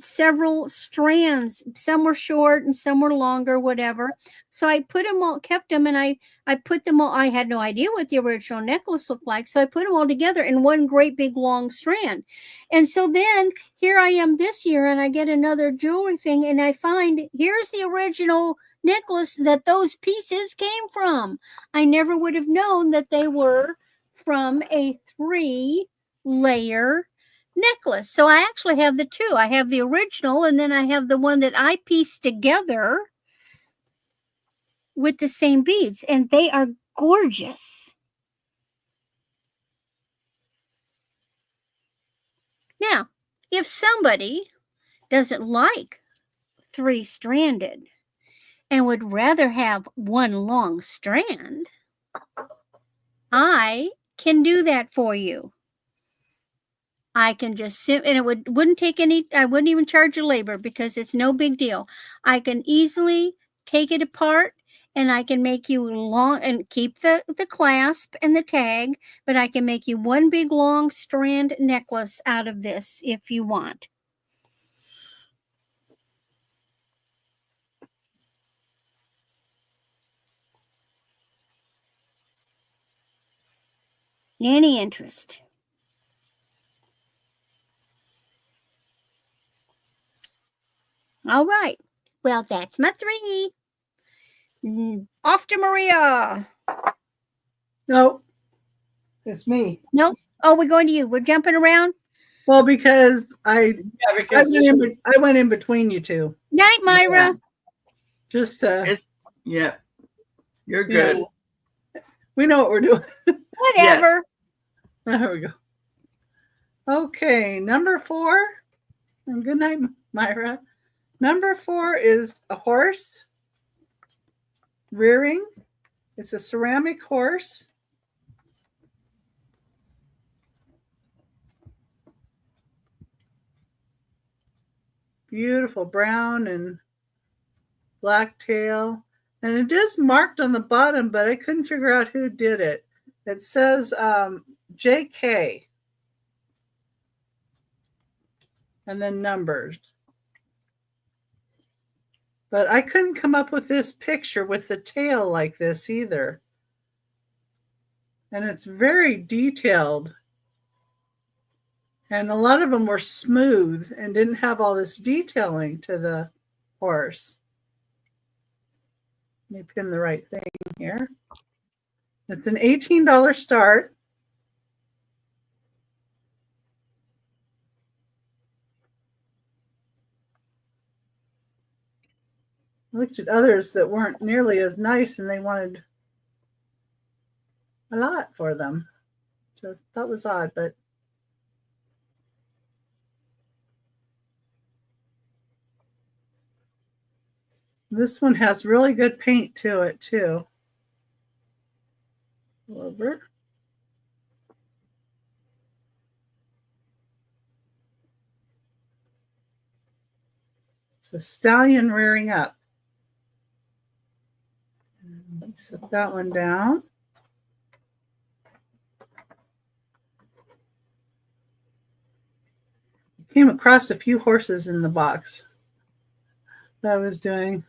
several strands. Some were short and some were longer, whatever. So I put them all, kept them, and I put them all. I had no idea what the original necklace looked like. So I put them all together in one great big long strand. And so then here I am this year, and I get another jewelry thing, and I find here's the original necklace that those pieces came from. I never would have known that they were from a 3-layer necklace. So I actually have the two. I have the original, and then I have the one that I pieced together with the same beads, and they are gorgeous. Now, if somebody doesn't like 3-stranded and would rather have one long strand, I can do that for you. I can just and it wouldn't take any, I wouldn't even charge you labor because it's no big deal. I can easily take it apart and I can make you long and keep the clasp and the tag, but I can make you one big long strand necklace out of this if you want. Any interest? All right. Well, that's my 3. Off to Maria. Nope. It's me. Nope. Oh, we're going to you. We're jumping around. Well, because I went in between you two. Night, Myra. Yeah. Just yeah. You're good. Yeah. We know what we're doing. Whatever. Yes. There we go. Okay, number 4. And good night, Myra. Number 4 is a horse rearing. It's a ceramic horse. Beautiful brown and black tail. And it is marked on the bottom, but I couldn't figure out who did it. It says JK. and then numbers. But I couldn't come up with this picture with the tail like this either. And it's very detailed. And a lot of them were smooth and didn't have all this detailing to the horse. Let me pin the right thing here. It's an $18 start. I looked at others that weren't nearly as nice and they wanted a lot for them. So that was odd, but this one has really good paint to it too. Over. It's a stallion rearing up. Let's set that one down. Came across a few horses in the box that I was doing.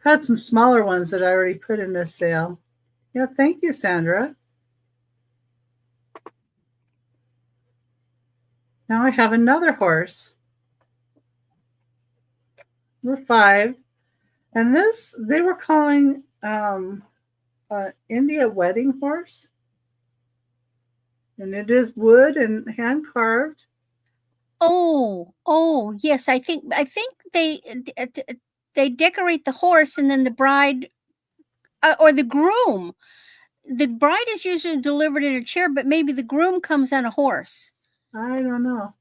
Had some smaller ones that I already put in this sale. Yeah, thank you, Sandra. Now I have another horse. Number 5. And this, they were calling India wedding horse. And it is wood and hand carved. Oh, yes. I think they decorate the horse, and then the bride or the groom. The bride is usually delivered in a chair, but maybe the groom comes on a horse. I don't know.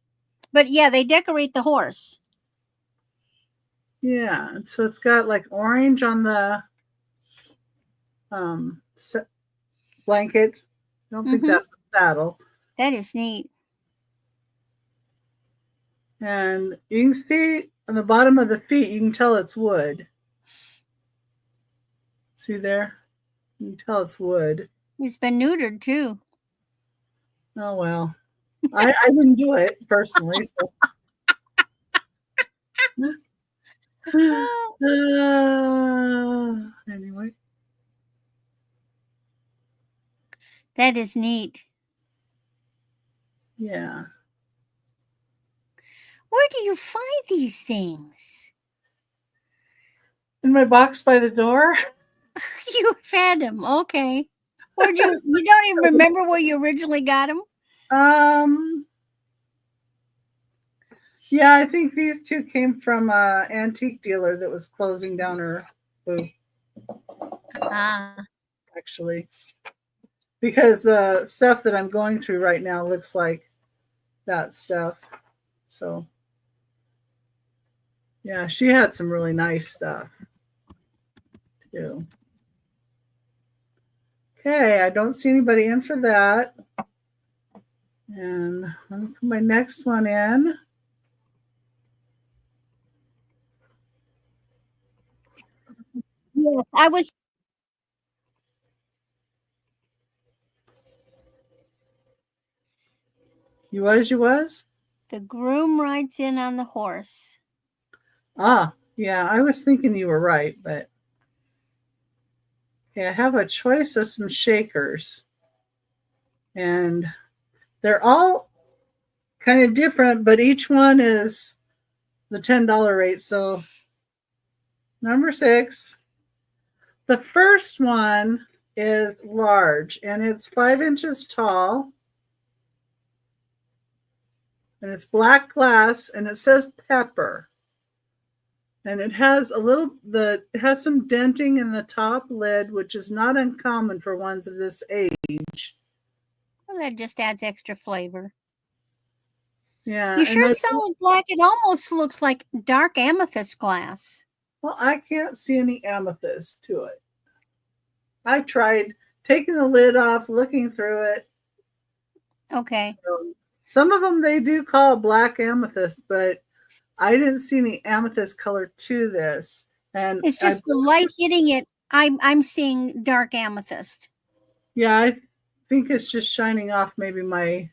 But yeah, they decorate the horse. Yeah, and so it's got like orange on the blanket. I don't think that's a saddle. That is neat. And you can see on the bottom of the feet, you can tell it's wood. See there? You can tell it's wood. He's been neutered too. Oh, well. I didn't do it personally. So. Anyway. That is neat. Yeah. Where do you find these things? In my box by the door. You found them. Okay. Where'd you don't even remember where you originally got them? Yeah, I think these two came from an antique dealer that was closing down her booth. Actually. Because the stuff that I'm going through right now looks like that stuff. So, yeah, she had some really nice stuff too. Okay, I don't see anybody in for that. And let me put my next one in. Yes, I was. You was? The groom rides in on the horse. Ah, yeah, I was thinking you were right, but okay, I have a choice of some shakers. And they're all kind of different, but each one is the $10 rate. So number 6. The first one is large, and it's 5 inches tall. And it's black glass, and it says pepper. And it has it has some denting in the top lid, which is not uncommon for ones of this age. Well, that just adds extra flavor. Yeah. You sure it's solid black? It almost looks like dark amethyst glass. Well, I can't see any amethyst to it. I tried taking the lid off, looking through it. Okay. So, some of them they do call black amethyst, but I didn't see any amethyst color to this. And it's just the light hitting it. I'm seeing dark amethyst. Yeah, I think it's just shining off maybe my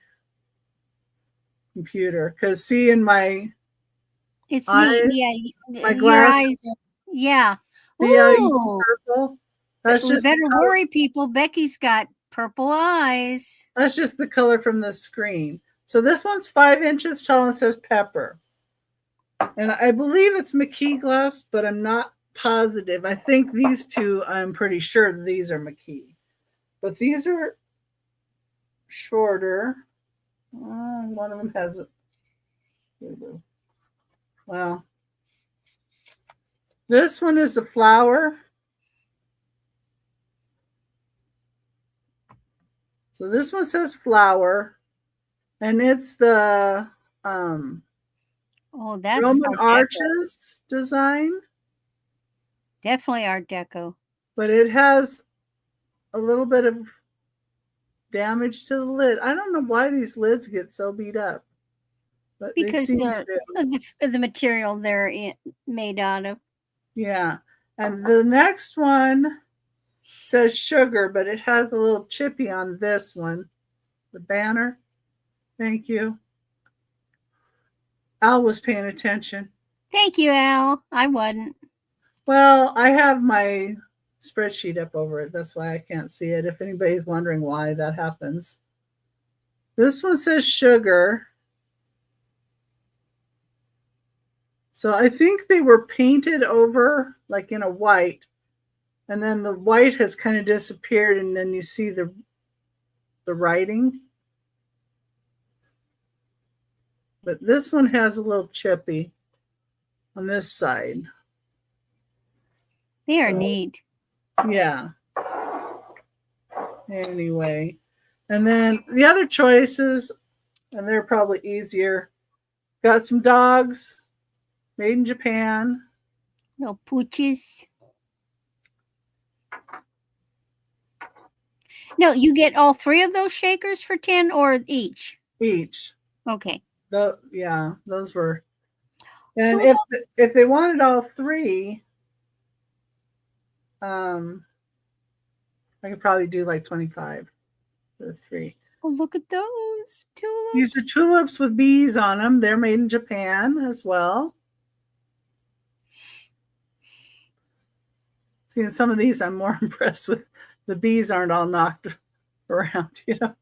computer. Because see, in my It's neat. eyes, Yeah, my your glass. eyes are, yeah. See how you see Ooh, purple? That's we just the better color. worry, people. Becky's got purple eyes. That's just the color from the screen. So this one's 5 inches tall and says pepper. And I believe it's McKee glass, but I'm not positive. I think these two, I'm pretty sure these are McKee. But these are shorter. One of them has, well, this one is a flower. So this one says flower, and it's the Oh, that's Roman Art Deco. arches design, Definitely Art Deco. but it has a little bit of damage to the lid. I don't know why these lids get so beat up, but Because they seem they're to. the material they're made out of. Yeah. And the next one says sugar, but it has a little chippy on this one. The banner. Thank you. Al was paying attention. Thank you, Al. I wasn't. Well, I have my spreadsheet up over it. That's why I can't see it. If anybody's wondering why that happens. This one says sugar. So I think they were painted over like in a white, and then the white has kind of disappeared, and then you see the writing. But this one has a little chippy on this side. They are neat. Yeah. Anyway. And then the other choices, and they're probably easier. Got some dogs made in Japan. Little pooches. No, you get all 3 of those shakers for 10 or each? Each. Okay. Yeah, those were. And if they wanted all 3, I could probably do like 25 for the 3. Oh, look at those tulips. These are tulips with bees on them. They're made in Japan as well. See, in some of these, I'm more impressed with the bees aren't all knocked around, you know.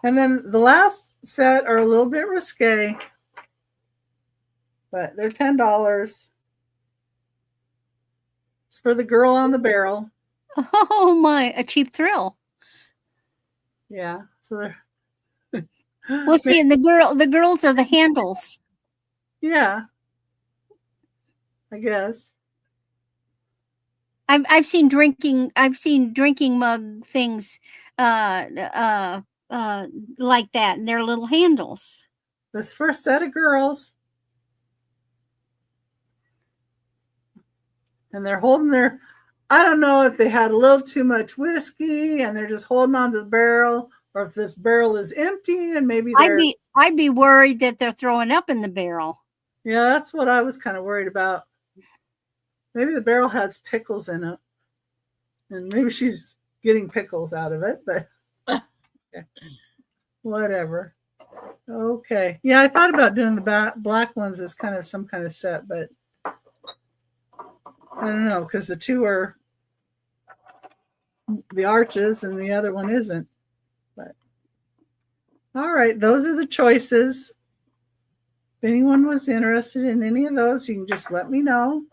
And then the last set are a little bit risque, but they're $10. It's for the girl on the barrel. Oh my, a cheap thrill. Yeah. So they're Well, see, and the girls are the handles. Yeah. I guess. I've seen drinking mug things like that, and they're little handles. This first set of girls. And they're holding their, I don't know if they had a little too much whiskey and they're just holding on to the barrel, or if this barrel is empty and maybe they're. I'd be worried that they're throwing up in the barrel. Yeah, that's what I was kind of worried about. Maybe the barrel has pickles in it. And maybe she's getting pickles out of it, but okay. Whatever. Okay. Yeah, I thought about doing the black ones as kind of some kind of set, but I don't know, because the 2 are the arches and the other one isn't. But all right, those are the choices. If anyone was interested in any of those, you can just let me know.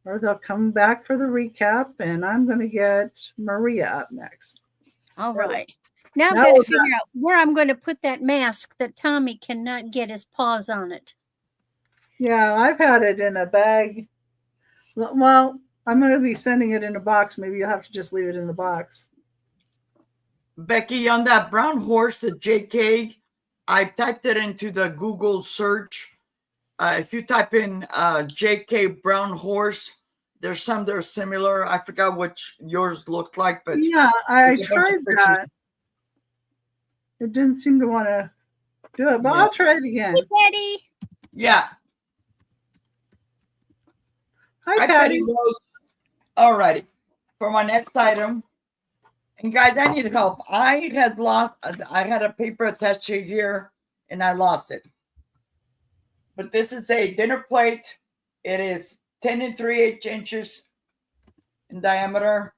Or they'll come back for the recap, and I'm going to get Maria up next. All right. Now I've got to figure out where I'm going to put that mask that Tommy cannot get his paws on it. Yeah, I've had it in a bag. Well, I'm going to be sending it in a box. Maybe you'll have to just leave it in the box. Becky, on that brown horse, the JK, I typed it into the Google search. If you type in JK brown horse, there's some that are similar. I forgot which yours looked like, but yeah, I tried that. It didn't seem to want to do it, but yeah. I'll try it again. Hey, Patty. Yeah. Hi, Patty. All righty. For my next item, and guys, I need help. I had a paper attaché here, and I lost it. But this is a dinner plate. It is 10 3/8 inches in diameter.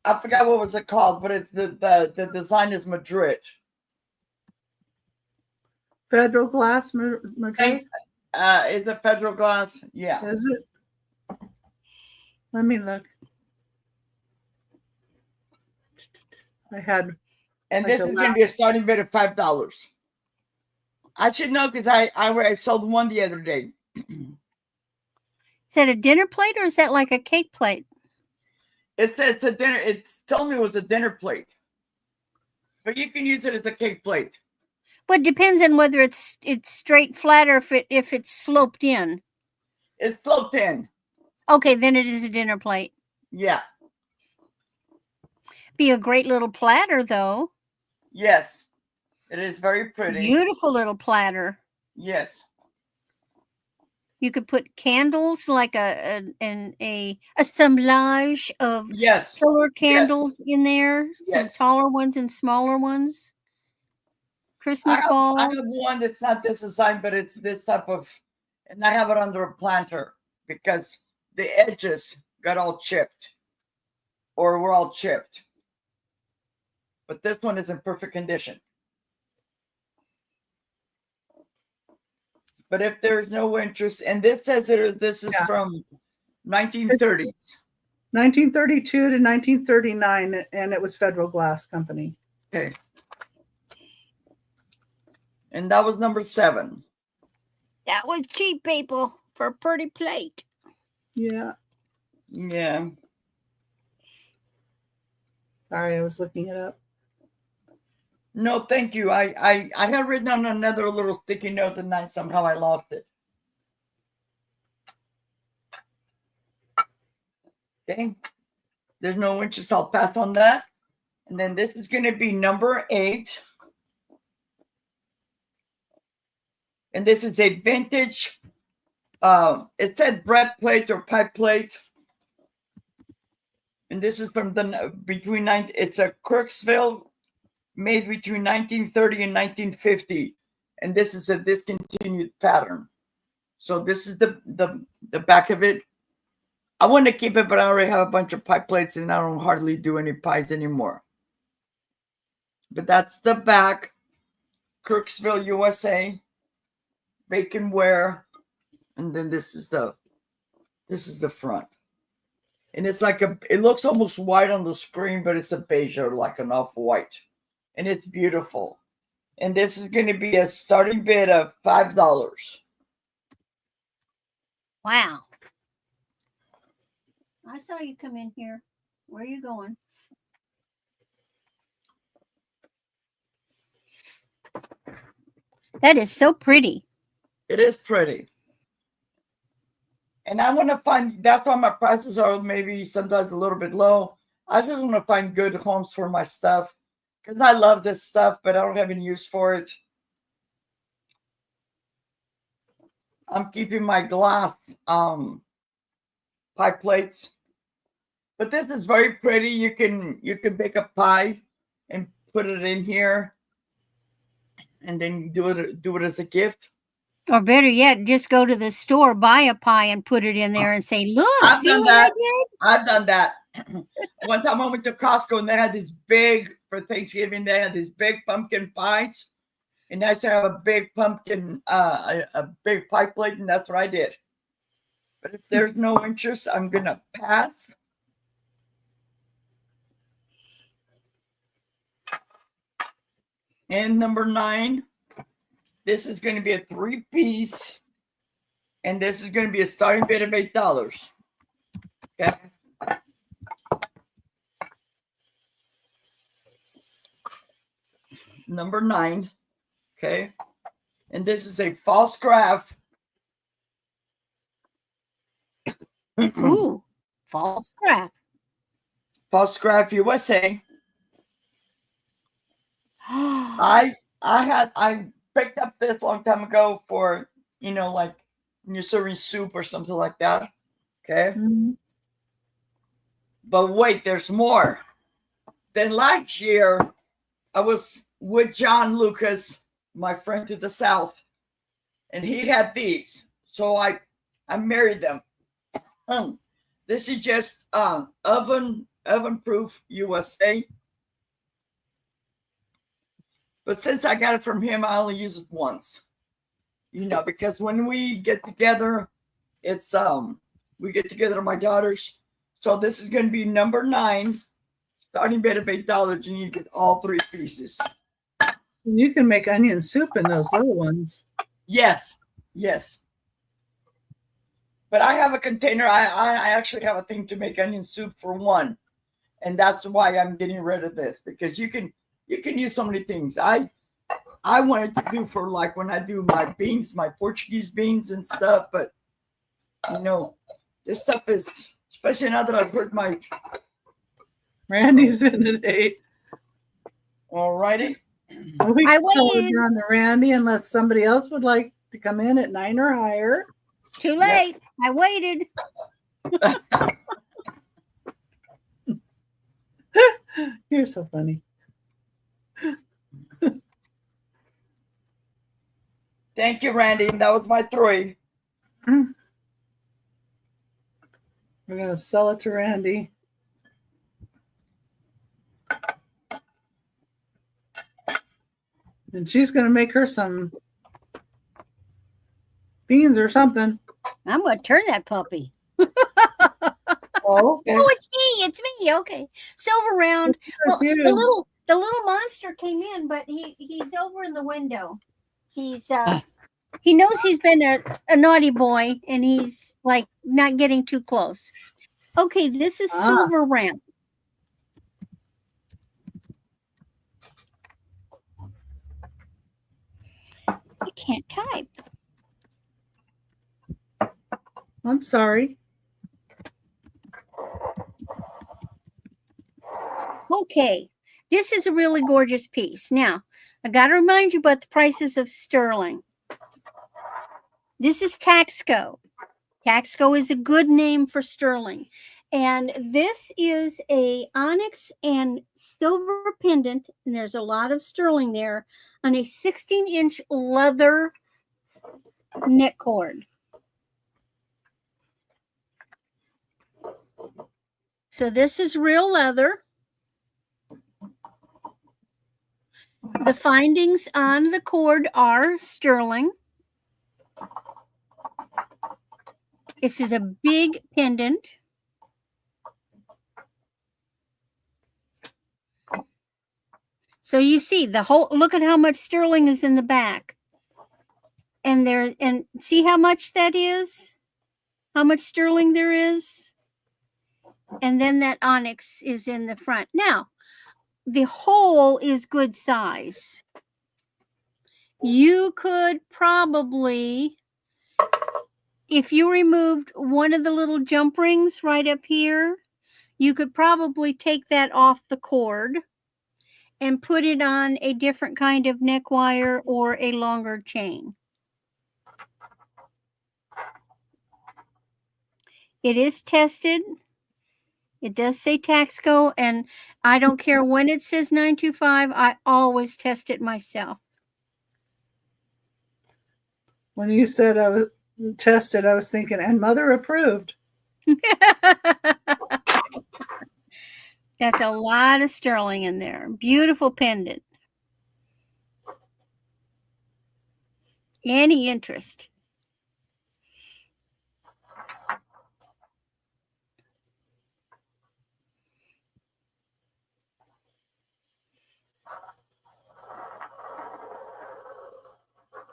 I forgot what was it called, but it's the design is Madrid. Federal Glass Madrid? Is it Federal Glass? Yeah. Is it? Let me look. I had. And like this is going to be a starting bid of $5. I should know because I sold one the other day. Is that a dinner plate or is that like a cake plate? It's a dinner. It's told me it was a dinner plate, but you can use it as a cake plate. But it depends on whether it's straight flat or if it's sloped in. It's sloped in. Okay, then it is a dinner plate. Yeah. Be a great little platter, though. Yes, it is very pretty. Beautiful little platter. Yes. You could put candles, like a assemblage of solar candles in there. Some taller ones and smaller ones. Christmas balls. I have one that's not this design, but it's this type of, and I have it under a planter because the edges got all chipped, or were all chipped. But this one is in perfect condition. But if there's no interest, and this says this is from 1930s. 1932 to 1939, and it was Federal Glass Company. Okay. And that was number 7. That was cheap, people, for a pretty plate. Yeah. Yeah. Sorry, I was looking it up. No, thank you. I had written down another little sticky note tonight. Somehow I lost it. Okay. There's no interest. I'll pass on that. And then this is going to be number 8. And this is a vintage, it said bread plate or pipe plate. And this is from it's a Kirksville, made between 1930 and 1950. And this is a discontinued pattern. So this is the back of it. I want to keep it, but I already have a bunch of pie plates and I don't hardly do any pies anymore. But that's the back. Kirksville, USA. Baconware. And then this is the front. And it's like it looks almost white on the screen, but it's a beige or like an off-white. And it's beautiful. And this is going to be a starting bid of $5. Wow. I saw you come in here. Where are you going? That is so pretty. It is pretty. And I want to find, that's why my prices are maybe sometimes a little bit low. I just want to find good homes for my stuff. Because I love this stuff, but I don't have any use for it. I'm keeping my glass pie plates. But this is very pretty. You can bake a pie and put it in here. And then do it as a gift. Or better yet, just go to the store, buy a pie and put it in there and say, look, I've see done what that. I did? I've done that. One time I went to Costco and they had this big, for Thanksgiving, they had these big pumpkin pies. And I used to have a big pumpkin, a big pie plate, and that's what I did. But if there's no interest, I'm going to pass. And number 9, this is going to be a 3-piece. And this is going to be a starting bid of $8. Okay. Number 9. Okay. And this is a false graph. Ooh, false graph. False graph USA. I picked up this a long time ago for, like when you're serving soup or something like that. Okay. Mm-hmm. But wait, there's more. Then last year, I was with John Lucas, my friend to the south. and he had these, so I married them. This is just oven proof USA. But since I got it from him, I only use it once. Because when we get together, it's we get together, my daughters. So this is going to be number 9, starting bid of $8, and you get all 3 pieces. You can make onion soup in those little ones. Yes. But I have a container. I actually have a thing to make onion soup for one, and that's why I'm getting rid of this, because you can use so many things. I wanted to do for like when I do my beans, my Portuguese beans and stuff, but this stuff is, especially now that I've heard my Randy's in at 8. All righty. Well, we can close on the Randy unless somebody else would like to come in at 9 or higher. Too late. Yep. I waited. You're so funny. Thank you, Randy. That was my 3. We're going to sell it to Randy. And she's going to make her some beans or something. I'm going to turn that puppy. Oh, okay. Oh, it's me. Okay. Silver round. Well, the little monster came in, but he's over in the window. He's he knows he's been a naughty boy, and he's like not getting too close. Okay, this is silver round. I can't type. I'm sorry. Okay, this is a really gorgeous piece. Now, I got to remind you about the prices of sterling. This is Taxco. Taxco is a good name for sterling. And this is a onyx and silver pendant, and there's a lot of sterling there, on a 16-inch leather neck cord. So this is real leather. The findings on the cord are sterling. This is a big pendant. So you see the whole, look at how much sterling is in the back. And see how much that is? How much sterling there is? And then that onyx is in the front. Now, the whole is good size. You could probably, if you removed one of the little jump rings right up here, you could probably take that off the cord and put it on a different kind of neck wire or a longer chain. It is tested. It does say Taxco, and I don't care when it says 925. I always test it myself. When you said I was tested, I was thinking, and mother approved. That's a lot of sterling in there. Beautiful pendant. Any interest?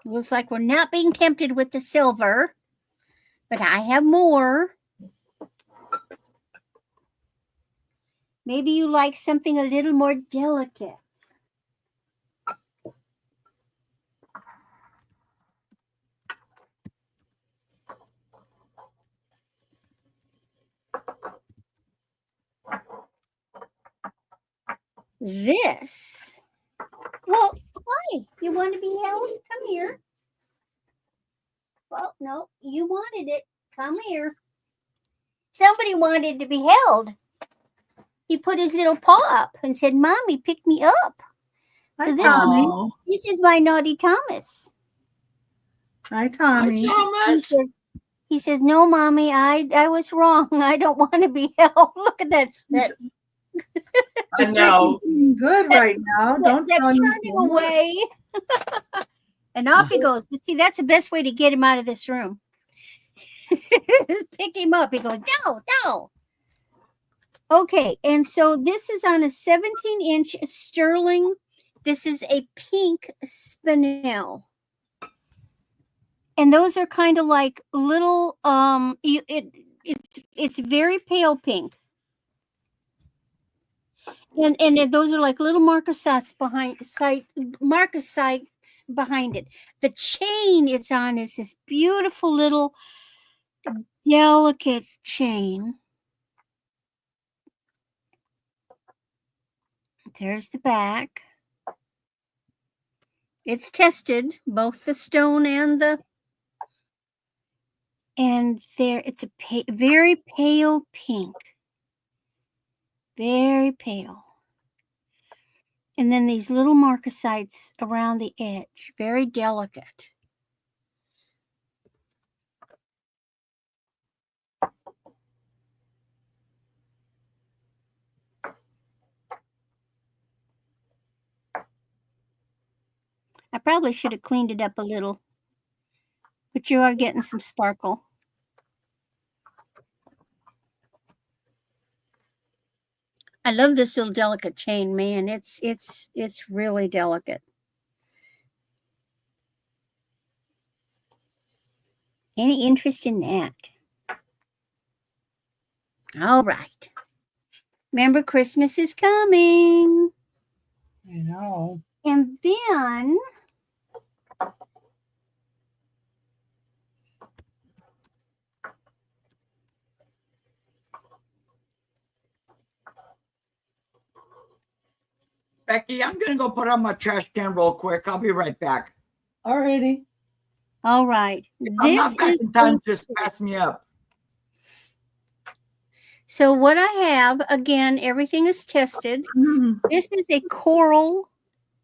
Looks like we're not being tempted with the silver, but I have more. Maybe you like something a little more delicate. This. Well, hi. You want to be held? Come here. Well, no, you wanted it. Come here. Somebody wanted to be held. He put his little paw up and said, Mommy, pick me up. So this is my naughty Thomas. Hi, Hi, Tommy. Thomas. He says, no, Mommy, I was wrong. I don't want to be held. Look at that. I know. Doing good right now. Don't That's tell him turning away. And off he goes. But see, that's the best way to get him out of this room. Pick him up. He goes, no. Okay, and so this is on a 17-inch sterling. This is a pink spinel. And those are kind of like little it's very pale pink. And those are like little marcasites behind it. The chain it's on is this beautiful little delicate chain. There's the back. It's tested, both the stone and there it's a very pale pink. Very pale. And then these little marcasites around the edge, very delicate. I probably should have cleaned it up a little, but you are getting some sparkle. I love this little delicate chain, man. It's really delicate. Any interest in that? All right. Remember, Christmas is coming. I know. And then Becky, I'm going to go put on my trash can real quick. I'll be right back. Alrighty. all right. If I'm not back in time, just pass me up. So what I have, again, everything is tested. This is a coral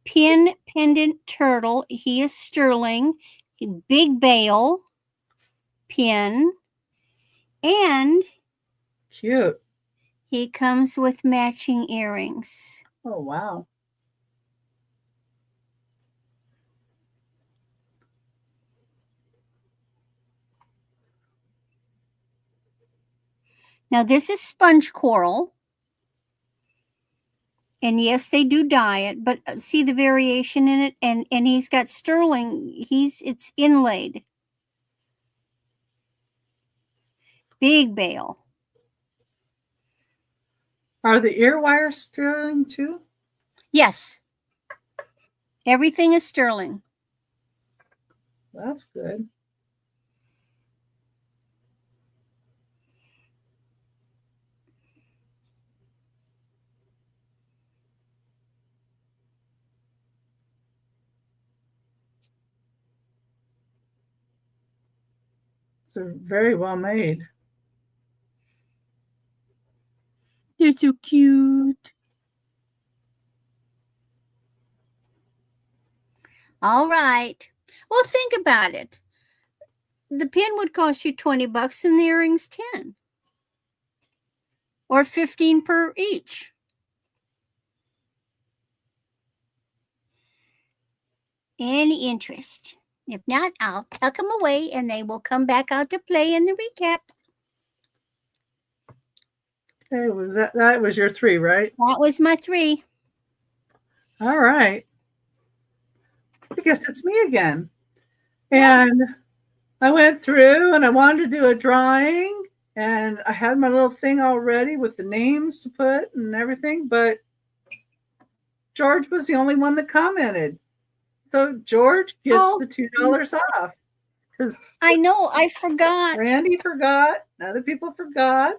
pin pendant turtle. He is sterling, big bale pin, and Cute. he comes with matching earrings. Oh, wow. Now this is sponge coral. And yes, they do dye it, but see the variation in it? And he's got sterling. It's inlaid. Big bale. Are the ear wires sterling too? Yes. Everything is sterling. That's good. It's very well made. They're so cute. All right. Well, think about it. The pin would cost you $20 and the earrings 10. Or 15 per each. Any interest? If not, I'll tuck them away and they will come back out to play in the recap. Okay, that was your 3, right? That was my 3. All right. I guess it's me again. And I went through and I wanted to do a drawing and I had my little thing all ready with the names to put and everything, but George was the only one that commented. So George gets the $2 off. I know, I forgot. Randy forgot. Other people forgot.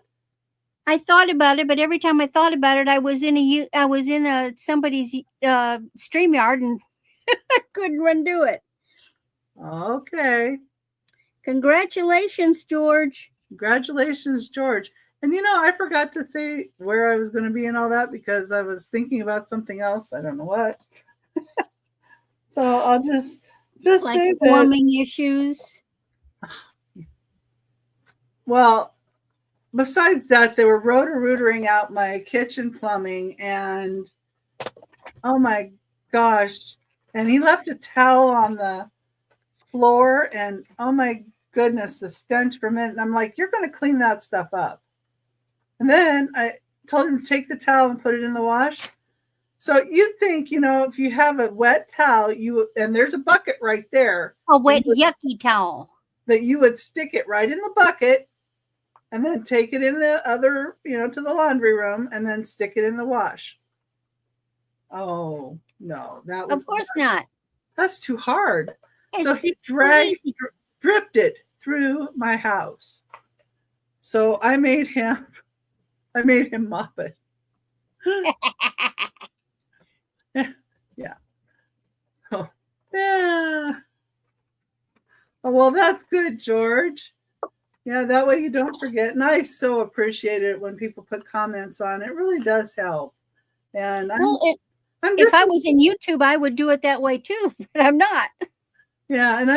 I thought about it, but every time I thought about it, I was in somebody's StreamYard and I couldn't undo it. Okay. Congratulations, George. Congratulations, George. And I forgot to say where I was going to be and all that because I was thinking about something else. I don't know what. So I'll just Just Like say that. plumbing issues. Well, besides that, they were rotor-rootering out my kitchen plumbing, and oh my gosh. And he left a towel on the floor, and oh my goodness, the stench from it. And I'm like, you're going to clean that stuff up. And then I told him to take the towel and put it in the wash. So you think, if you have a wet towel, and there's a bucket right there. A wet, yucky towel. That you would stick it right in the bucket and then take it in the other, to the laundry room and then stick it in the wash. Oh, no. Of course not. That's too hard. So he dripped it through my house. So I made him mop it. Yeah. Oh, yeah. Oh, well, that's good, George. Yeah, that way you don't forget. And I so appreciate it when people put comments on. It really does help. And if I was in YouTube, I would do it that way too, but I'm not. Yeah, and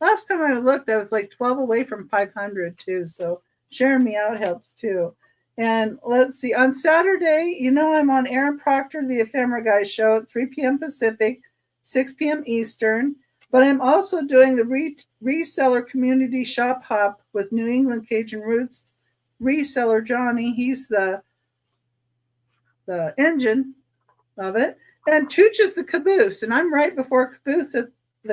last time I looked, I was like 12 away from 500 too. So sharing me out helps too. And let's see, on Saturday, I'm on Aaron Proctor, the Ephemera Guys show at 3 p.m. Pacific, 6 p.m. Eastern. But I'm also doing the reseller community shop hop with New England Cajun Roots reseller Johnny. He's the engine of it. And Tooch is the caboose. And I'm right before the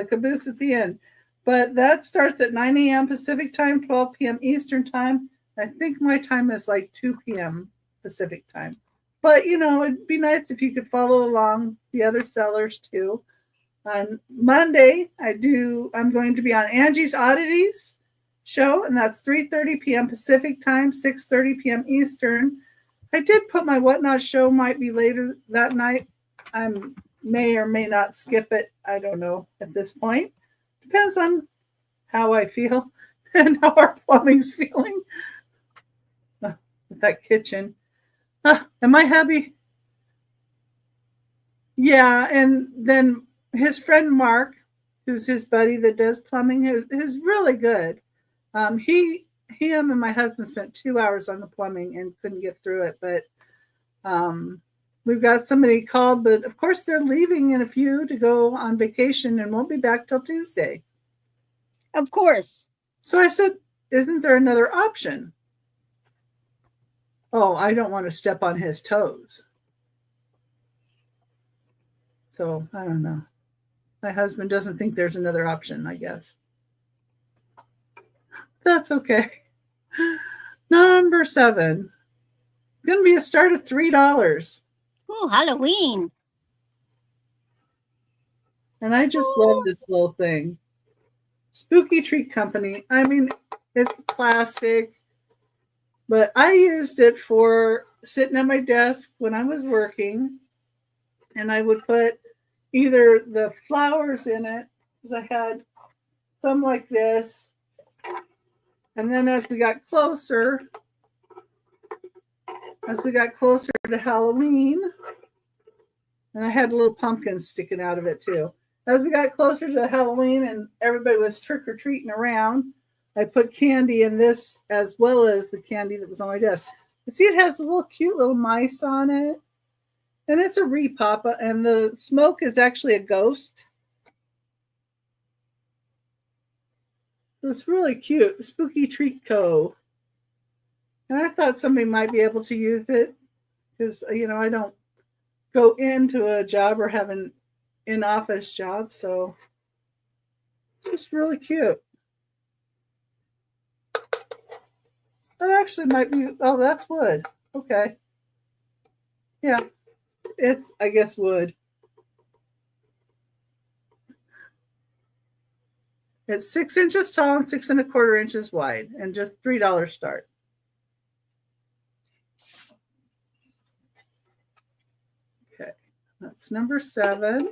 caboose at the end. But that starts at 9 a.m. Pacific time, 12 p.m. Eastern time. I think my time is like 2 p.m. Pacific time. But, it'd be nice if you could follow along the other sellers too. On Monday, I'm going to be on Angie's Oddities show, and that's 3:30 p.m. Pacific time, 6:30 p.m. Eastern. I did put my Whatnot show might be later that night. I may or may not skip it. I don't know at this point. Depends on how I feel and how our plumbing's feeling. With that kitchen. Am I happy? Yeah, and then his friend Mark, who's his buddy that does plumbing, is really good. Him and my husband spent 2 hours on the plumbing and couldn't get through it. But we've got somebody called, but of course they're leaving in a few to go on vacation and won't be back till Tuesday. Of course. So I said, isn't there another option? Oh, I don't want to step on his toes. So I don't know. My husband doesn't think there's another option, I guess. That's okay. Number 7. Going to be a start of $3. Oh, Halloween. And I just love this little thing. Spooky Treat Company. I mean, it's plastic, but I used it for sitting at my desk when I was working, and I would put either the flowers in it, because I had some like this, and then as we got closer to Halloween, and I had little pumpkins sticking out of it too. As we got closer to Halloween and everybody was trick-or-treating around, I put candy in this as well as the candy that was on my desk. You see, it has a little cute little mice on it. And it's a repop, and the smoke is actually a ghost. It's really cute. Spooky Treat Co. And I thought somebody might be able to use it because, I don't go into a job or have an in-office job. So it's just really cute. That actually might be, oh, that's wood. Okay. Yeah. It's, I guess, wood. It's 6 inches tall and 6 1/4 inches wide, and just $3 start. Okay, that's number 7.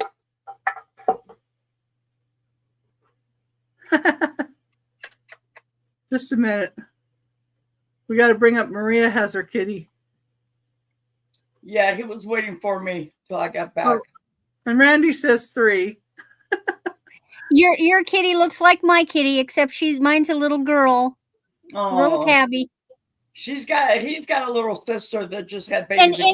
Just a minute. We got to bring up Maria has her kitty. Yeah, he was waiting for me till I got back. Oh, and Randy says 3. Your kitty looks like my kitty, except mine's a little girl, little Oh, tabby. he's got a little sister that just had baby. And she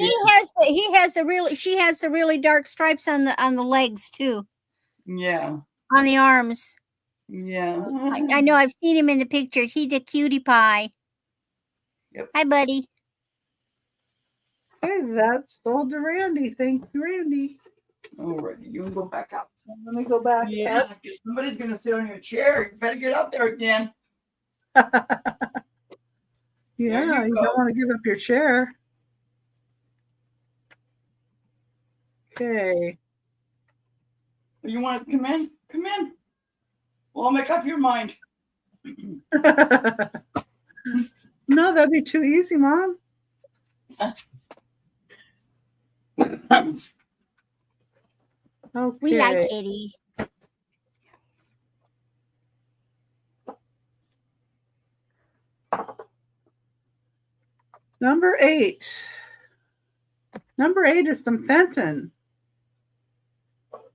has the really dark stripes on the legs too, Yeah. on the arms. Yeah. I know, I've seen him in the pictures. He's a cutie pie. Yep. Hi, buddy. Hey, that's sold to Randy. Thank you, Randy. All right, you can go back up. Let me go back. Yeah, because somebody's gonna sit on your chair. You better get up there again. Yeah, you don't want to give up your chair. Okay. You want to come in? Come in. Well, make up your mind. No, that'd be too easy, Mom. Okay. We like kitties. Number 8. Number 8 is some Fenton.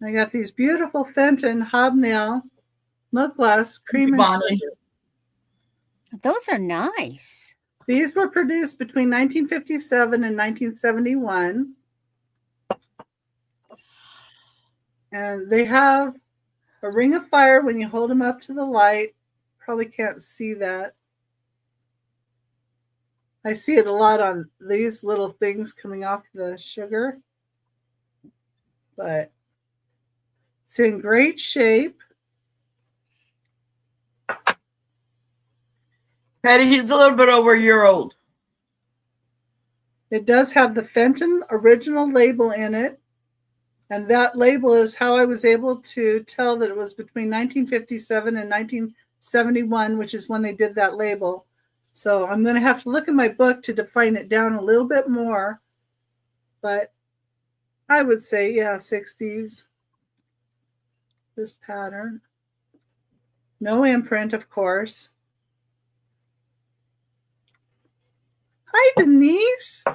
I got these beautiful Fenton hobnail milk glass cream and Bonnie. sugar. Those are nice. These were produced between 1957 and 1971. And they have a ring of fire when you hold them up to the light. Probably can't see that. I see it a lot on these little things coming off the sugar. But it's in great shape. Patty, he's a little bit over a year old. It does have the Fenton original label in it. And that label is how I was able to tell that it was between 1957 and 1971, which is when they did that label. So I'm going to have to look in my book to define it down a little bit more. But I would say, yeah, 60s. This pattern. No imprint, of course. Hi, Denise.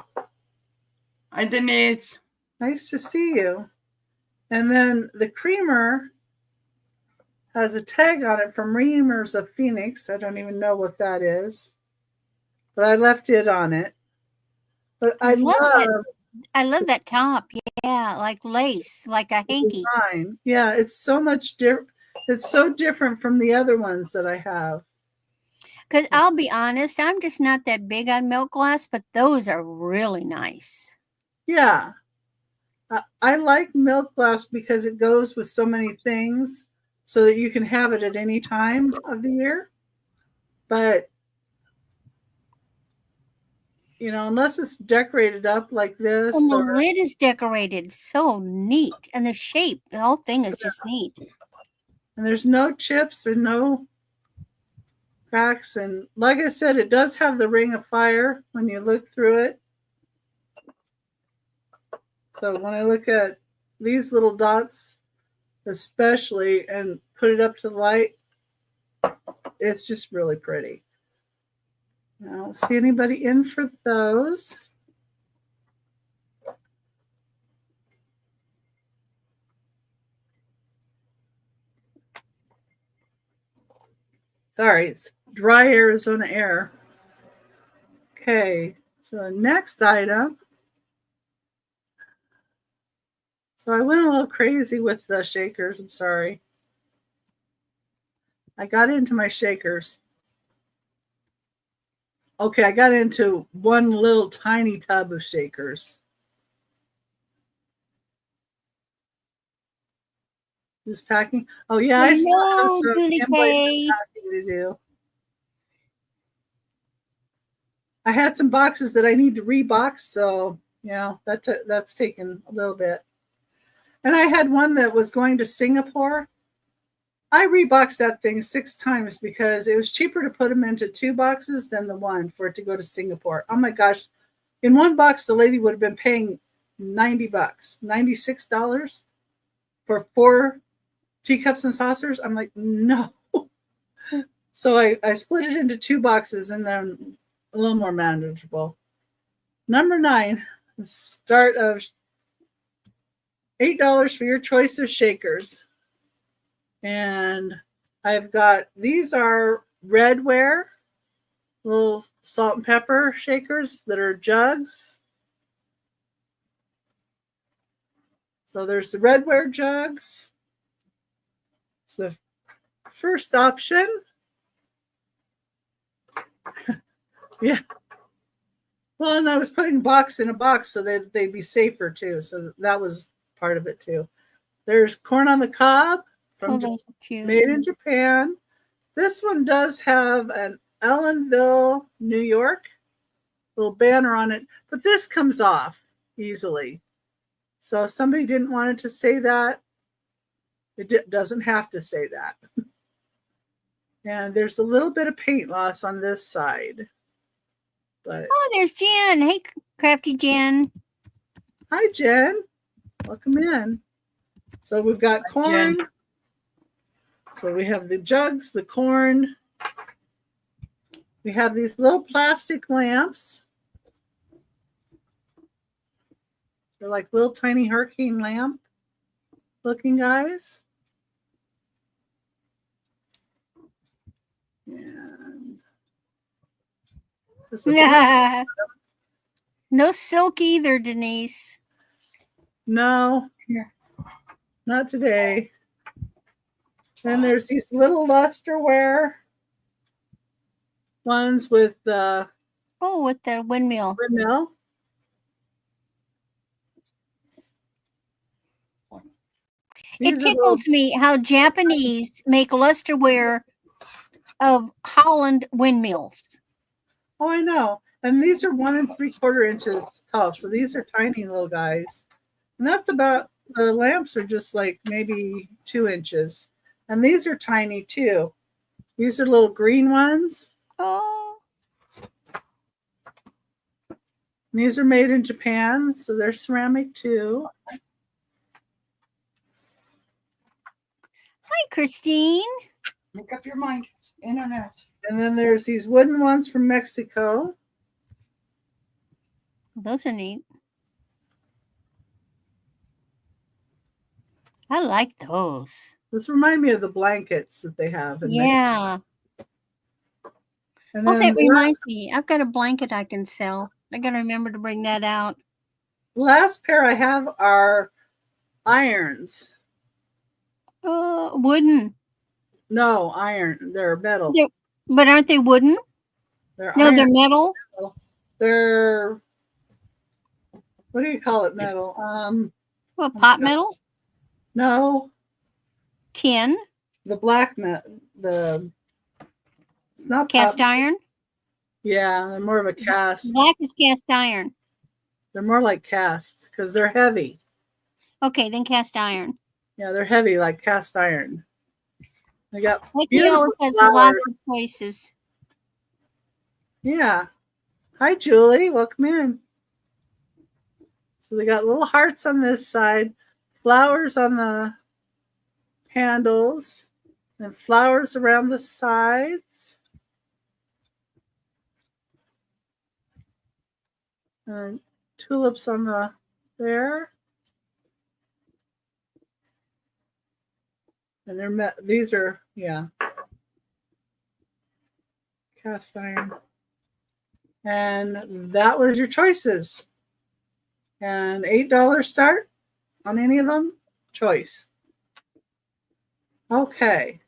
Hi, Denise. Nice to see you. And then the creamer has a tag on it from Reamers of Phoenix. I don't even know what that is, but I left it on it. But I love that top. Yeah, like lace, like a hanky. Design. Yeah, it's so much different. It's so different from the other ones that I have. Because I'll be honest, I'm just not that big on milk glass, but those are really nice. Yeah. I like milk glass because it goes with so many things so that you can have it at any time of the year. But, you know, unless it's decorated up like this. And the lid is decorated so neat. And the shape, the whole thing is just neat. And there's no chips or no cracks. And like I said, it does have the ring of fire when you look through it. So when I look at these little dots, especially, and put it up to the light, it's just really pretty. I don't see anybody in for those. Sorry, it's dry Arizona air. Okay, so next item. So I went a little crazy with the shakers. I'm sorry. I got into my shakers. Okay, I got into one little tiny tub of shakers. Just packing. Oh yeah, I still have some invoice packing to do. I had some boxes that I need to rebox, so yeah, that's taken a little bit. And I had one that was going to Singapore. I reboxed that thing 6 times because it was cheaper to put them into 2 boxes than the one for it to go to Singapore. Oh my gosh. In one box, the lady would have been paying $90, $96 for 4 teacups and saucers. I'm like, no. So I split it into 2 boxes and then a little more manageable. Number 9, the start of $8 for your choice of shakers. And I've got, these are redware, little salt and pepper shakers that are jugs. So there's the redware jugs. So the first option. Yeah. Well, and I was putting box in a box so that they'd be safer too. So that was part of it too. There's corn on the cob from those are cute. made in Japan. This one does have an Ellenville, New York little banner on it, but this comes off easily. So if somebody didn't want it to say that, it doesn't have to say that. And there's a little bit of paint loss on this side. But Oh, there's Jen. Hey, Crafty Jen. hi, Jen. Welcome in. So we've got corn. Jen. So we have the jugs, the corn. We have these little plastic lamps. They're like little tiny hurricane lamp looking guys. And this is No silk either, Denise. no, not today. Then there's these little lusterware ones with the with the windmill. windmill. It tickles me how Japanese make lusterware of Holland windmills. Oh, I know. And these are 1 3/4 inches tall. So these are tiny little guys. And that's about, the lamps are just like maybe 2 inches. And these are tiny too. These are little green ones. Oh. And these are made in Japan. So they're ceramic too. Hi, Christine. Make up your mind. In or out. And then there's these wooden ones from Mexico. Those are neat. I like those. This remind me of the blankets that they have in Mexico. And Oh, then that reminds me. I've got a blanket I can sell. I got to remember to bring that out. Last pair I have are irons. Wooden. No, iron. They're metal. But aren't they wooden? They're No, iron. they're metal. They're, what do you call it? Metal. What, pot metal? No, Tin. the black metal. It's not Cast pop. iron. Yeah, they're more of a cast. Black is cast iron. They're more like cast because they're heavy. Okay, then cast iron. Yeah, they're heavy like cast iron. They got He always has flowers. lots of choices. Yeah. Hi, Julie. Welcome in. So they got little hearts on this side, flowers on the handles, and flowers around the sides. And tulips on the there. And these are, yeah, cast iron. And that was your choices. And $8 start on any of them, choice. Okay.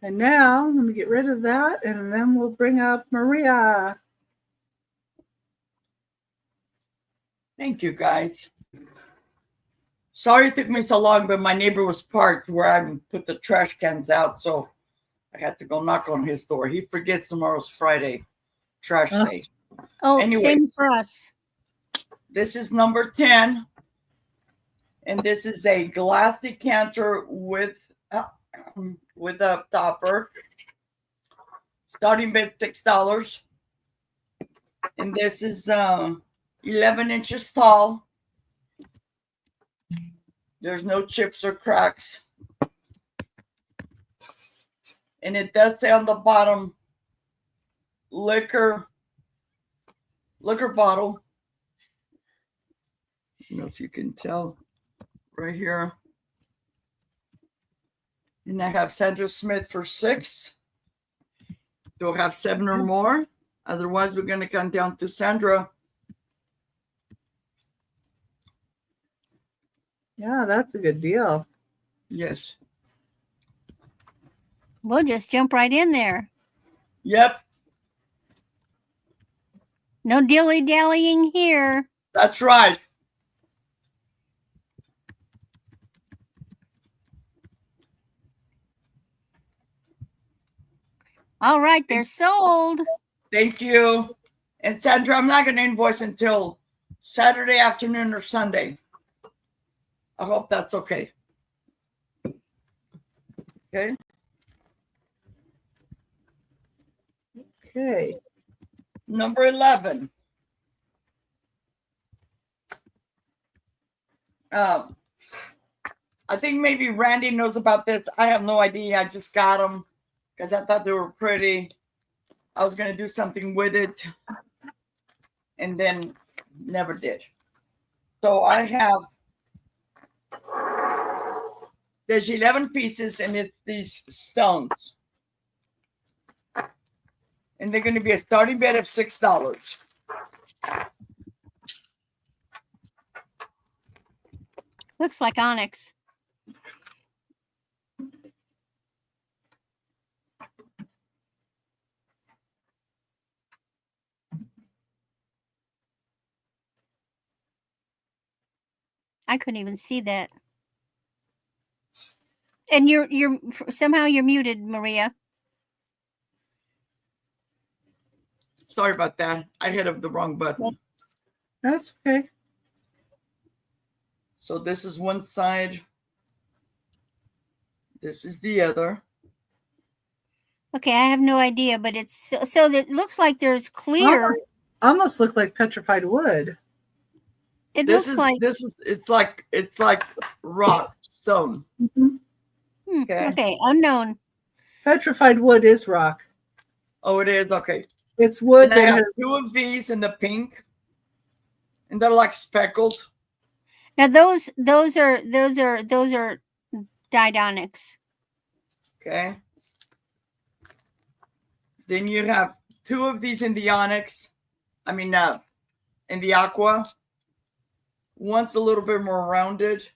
And now let me get rid of that, and then we'll bring up Maria. Thank you, guys. Sorry it took me so long, but my neighbor was parked where I put the trash cans out, so I had to go knock on his door. He forgets tomorrow's Friday, trash day. Oh, Anyway. same for us. This is number 10, and this is a glass decanter with a topper. Starting bid $6, and this is 11 inches tall. There's no chips or cracks, and it does say on the bottom, liquor bottle. I don't know if you can tell right here. And I have Sandra Smith for 6. Do I have 7 or more? Otherwise, we're going to come down to Sandra. Yeah, that's a good deal. Yes. We'll just jump right in there. Yep. No dilly-dallying here. That's right. All right, they're sold. Thank you. And Sandra, I'm not going to invoice until Saturday afternoon or Sunday. I hope that's okay. Okay. Okay. Number 11. I think maybe Randy knows about this. I have no idea. I just got them because I thought they were pretty. I was going to do something with it and then never did. So I have, there's 11 pieces and it's these stones. And they're going to be a starting bid of $6. Looks like onyx. I couldn't even see that. And you're somehow you're muted, Maria. Sorry about that. I hit the wrong button. That's okay. So this is one side. This is the other. Okay, I have no idea, but it's so that it looks like there's clear. Almost look like petrified wood. It looks like it's like rock stone. Mm-hmm. Okay, unknown. Petrified wood is rock. Oh, it is? Okay. It's wood. And I have 2 of these in the pink. And they're like speckled. Now those are dyed onyx. Okay. Then you have 2 of these in the onyx. I mean, in the aqua. One's a little bit more rounded,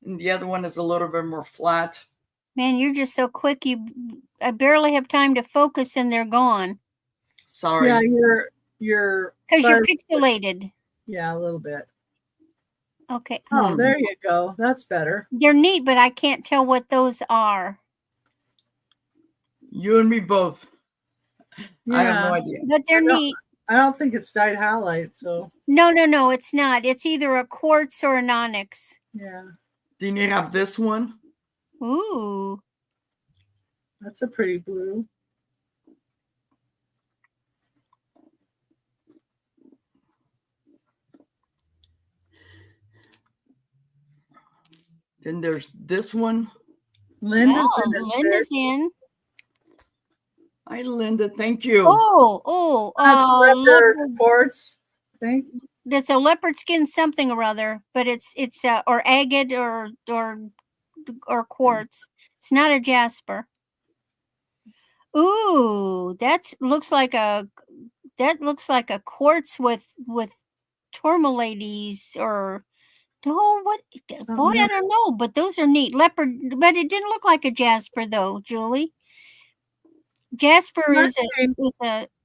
and the other one is a little bit more flat. Man, you're just so quick. I barely have time to focus, and they're gone. Sorry. Yeah, you're because you're pixelated. Yeah, a little bit. Okay. Oh, there you go. That's better. They're neat, but I can't tell what those are. You and me both. Yeah. I have no idea. But they're neat. I don't think it's dyed halite, so. No, it's not. It's either a quartz or an onyx. Yeah. Do you have this one? Ooh. That's a pretty blue. Then there's this one. Linda's in. Hi, Linda. Thank you. That's leopard quartz. That's a leopard skin something or other, but it's or agate or quartz. It's not a jasper. Ooh, that looks like a quartz with tourmalades or what? Boy, I don't know, but those are neat. Leopard, but it didn't look like a jasper though, Julie. Jasper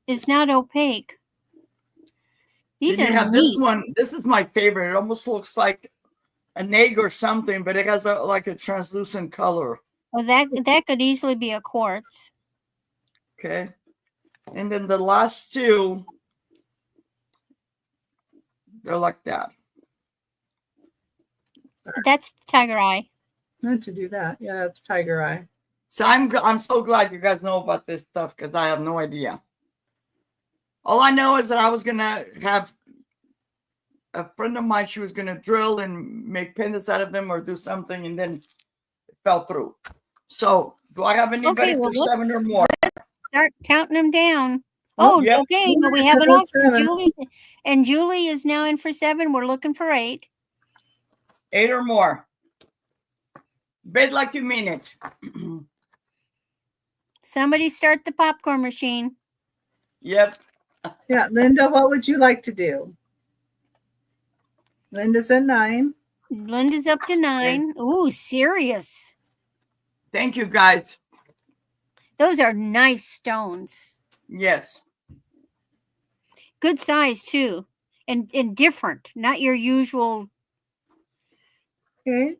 is not opaque. These are have neat. This one. This is my favorite. It almost looks like an egg or something, but it has like a translucent color. Well, that could easily be a quartz. Okay. And then the last 2, they're like that. That's tiger eye. I meant to do that. Yeah, that's tiger eye. So I'm so glad you guys know about this stuff because I have no idea. All I know is that I was gonna have a friend of mine. She was gonna drill and make pendants out of them or do something, and then it fell through. So do I have anybody for 7 or more? Start counting them down. Yep. Okay, but we have an offer. Julie is now in for 7. We're looking for 8. 8 or more. Bet like you mean it. Somebody start the popcorn machine. Yep. Yeah, Linda, what would you like to do? Linda's at 9. Linda's up to 9. Ooh, serious. Thank you, guys. Those are nice stones. Yes. Good size too. And different. Not your usual. Okay.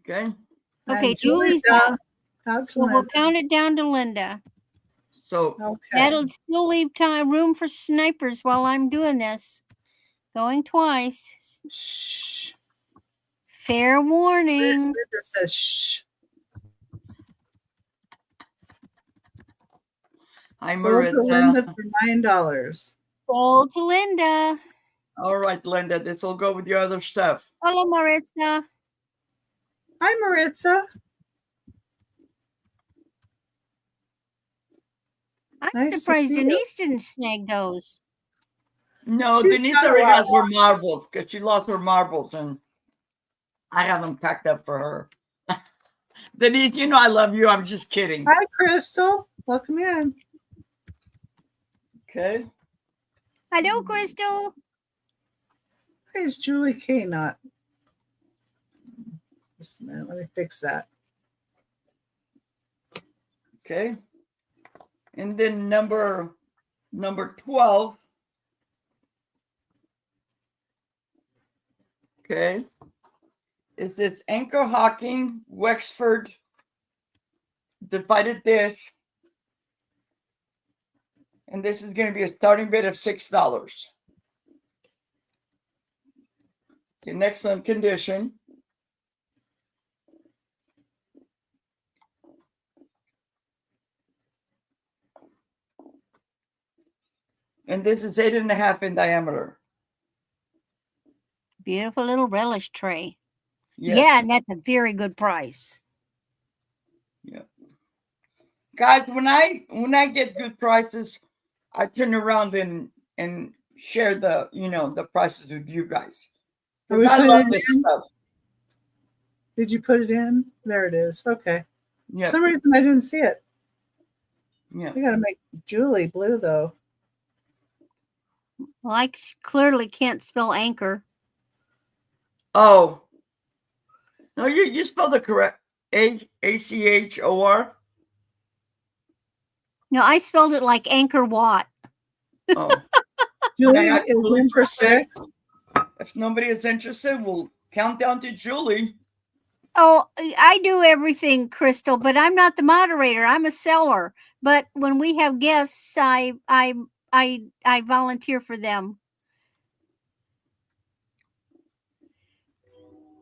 Okay. Okay, And Julie's Julie's out. out to So we'll Linda. count it down to Linda. So Okay. That'll still leave room for snipers while I'm doing this. Going twice. Shh. Fair warning. Linda says shh. hi, Sold to Maritza. Linda for $9. Sold to Linda. All right, Linda. This will go with your other stuff. Hello, Maritza. Hi, Maritza. I'm Nice to surprised see you. Denise didn't snag those. No, She's Denise got a already lot has her marbles because she lost her marbles, and I have them packed up for her. Denise, you know I love you. I'm just kidding. Hi, Crystal. Welcome in. Okay. Hello, Crystal. Why is Julie K not? Just a minute. Let me fix that. Okay. And then number 12. Okay. Is this Anchor Hocking Wexford divided dish. And this is going to be a starting bid of $6. It's in excellent condition. And this is 8.5 in diameter. Beautiful little relish tray. Yes. Yeah, and that's a very good price. Yeah. Guys, when I get good prices, I turn around and share the the prices with you guys. Because I love this stuff. Did you put it in? There it is. Okay. Yeah. For some reason I didn't see it. Yeah. We gotta make Julie blue though. Well, I clearly can't spell anchor. Oh. No, you spelled it correct. ACHOR. No, I spelled it like Anchor Watt. Oh. Julie is in for 6. If nobody is interested, we'll count down to Julie. Oh, I do everything, Crystal, but I'm not the moderator. I'm a seller. But when we have guests, I volunteer for them.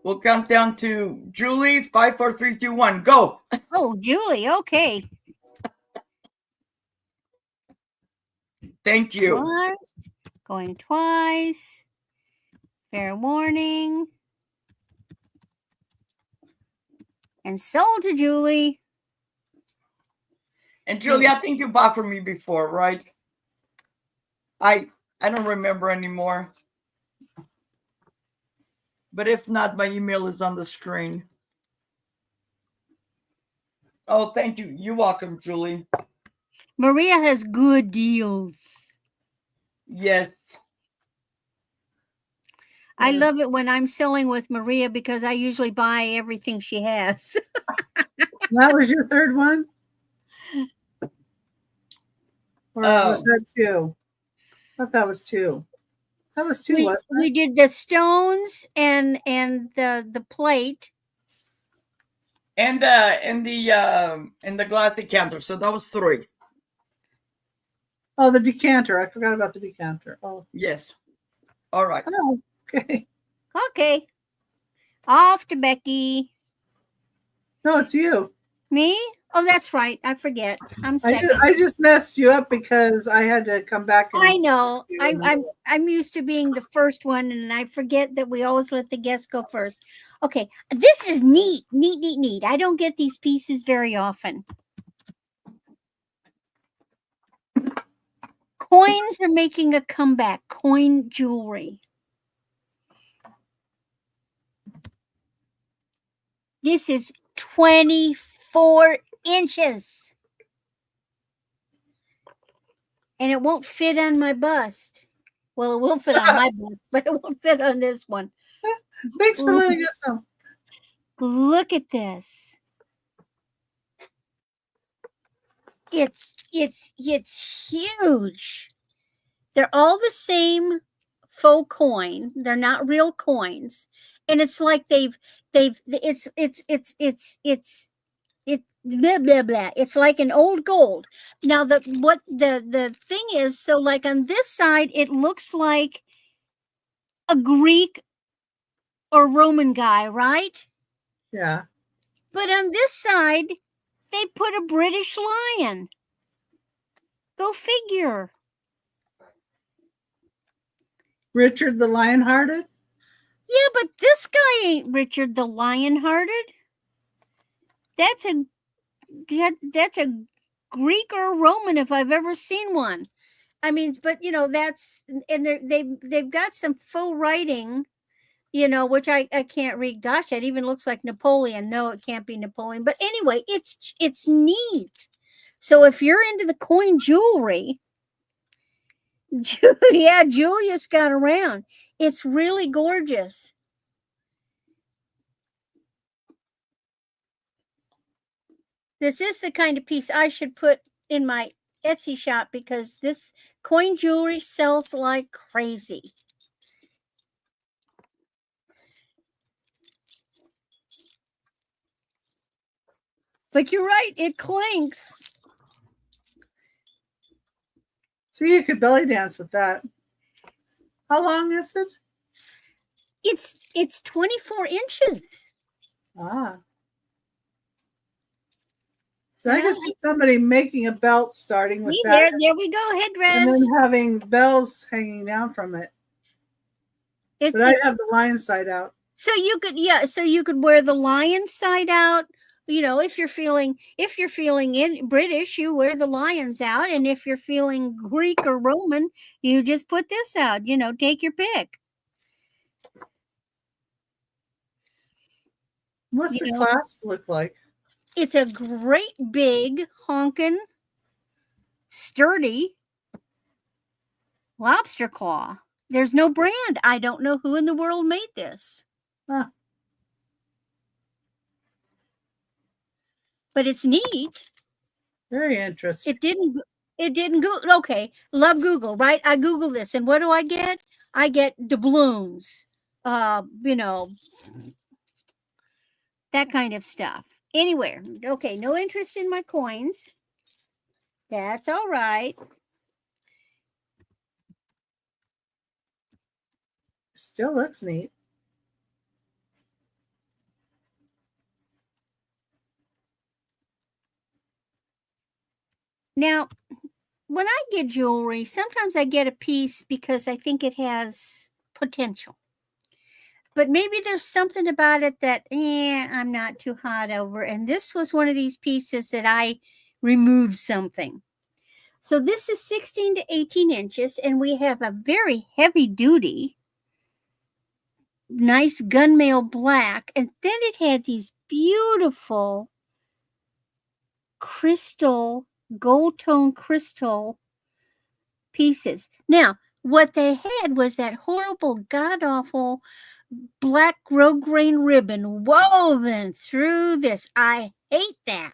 We'll count down to Julie. 5, 4, 3, 2, 1. Go. Oh, Julie. Okay. Thank you. Once, going twice. Fair warning. And sold to Julie. And Julie, I think you bought from me before, right? I don't remember anymore. But if not, my email is on the screen. Oh, thank you. You're welcome, Julie. Maria has good deals. Yes. I love it when I'm selling with Maria because I usually buy everything she has. That was your third one? Or was that 2? I thought that was 2. That was 2, wasn't it? We did the stones and the plate. And the glass decanter. So that was 3. Oh, the decanter. I forgot about the decanter. Oh. Yes. All right. Oh, okay. Okay. Off to Becky. No, it's you. Me? Oh, that's right. I forget. I'm second. I just messed you up because I had to come back. I know. I'm used to being the first one, and I forget that we always let the guests go first. Okay, this is neat. I don't get these pieces very often. Coins are making a comeback. Coin jewelry. This is 24 inches. And it won't fit on my bust. Well, it will fit on my bust, but it won't fit on this one. Thanks for letting us know. Look at this. It's huge. They're all the same faux coin. They're not real coins. And it's like it's blah blah blah. It's like an old gold. Now the thing is, so like on this side, it looks like a Greek or Roman guy, right? Yeah. But on this side, they put a British lion. Go figure. Richard the Lionhearted? Yeah, but this guy ain't Richard the Lionhearted. That's a Greek or Roman if I've ever seen one. I mean, but you know, that's, and they've got some faux writing, you know, which I can't read. Gosh, that even looks like Napoleon. No, it can't be Napoleon. But anyway, it's neat. So if you're into the coin jewelry, yeah, Julius got around. It's really gorgeous. This is the kind of piece I should put in my Etsy shop because this coin jewelry sells like crazy. But you're right, it clinks. So you could belly dance with that. How long is it? It's 24 inches. Ah. So I can see somebody making a belt starting with that. There we go, headdress. And then having bells hanging down from it. But I have the lion side out. So you could, so you could wear the lion side out. You know, if you're feeling in British, you wear the lions out, and if you're feeling Greek or Roman, you just put this out. You know, take your pick. What's the clasp look like? It's a great big honkin' sturdy lobster claw. There's no brand. I don't know who in the world made this. Huh. But it's neat. Very interesting. It didn't go. Okay. Love Google, right? I Google this. And what do I get? I get doubloons, you know, that kind of stuff. Anywhere. Okay. No interest in my coins. That's all right. Still looks neat. Now, when I get jewelry, sometimes I get a piece because I think it has potential. But maybe there's something about it that, I'm not too hot over. And this was one of these pieces that I removed something. So this is 16 to 18 inches, and we have a very heavy duty, nice gunmetal black. And then it had these beautiful crystal, gold tone crystal pieces. Now, what they had was that horrible, god-awful black grosgrain ribbon woven through this. I hate that.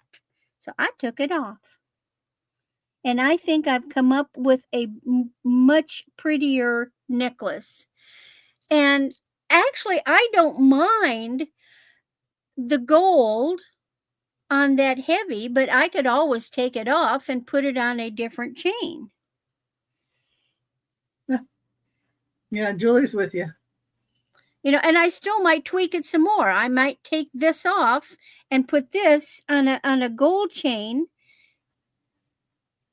So I took it off. And I think I've come up with a much prettier necklace. And actually, I don't mind the gold on that heavy, but I could always take it off and put it on a different chain. Yeah, Julie's with you. You know, and I still might tweak it some more. I might take this off and put this on a gold chain.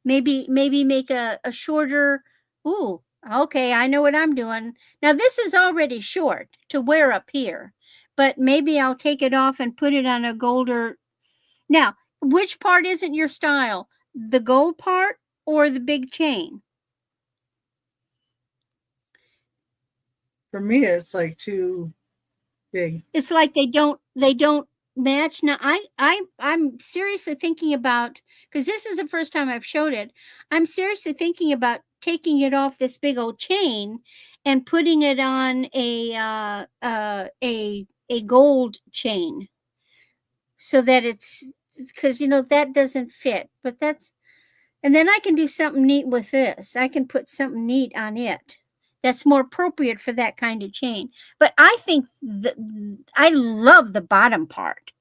Maybe make a shorter. Ooh, okay, I know what I'm doing. Now this is already short to wear up here, but maybe I'll take it off and put it on a golder. Now, which part isn't your style? The gold part or the big chain? For me, it's like too big. It's like they don't match. Now I'm seriously thinking about, because this is the first time I've showed it. I'm seriously thinking about taking it off this big old chain and putting it on a gold chain, so that it's, because that doesn't fit, but that's, and then I can do something neat with this. I can put something neat on it that's more appropriate for that kind of chain. But I think I love the bottom part.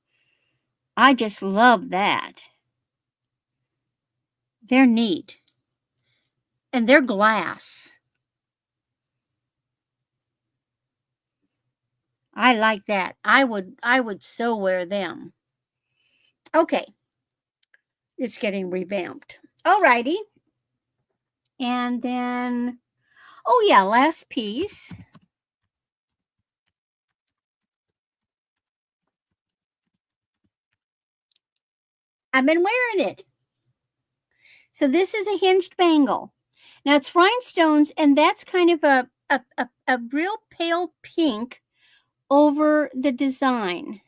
I just love that. They're neat. And they're glass. I like that. I would so wear them. Okay. It's getting revamped. Alrighty. And then, oh yeah, last piece. I've been wearing it. So this is a hinged bangle. Now it's rhinestones, and that's kind of a real pale pink over the design.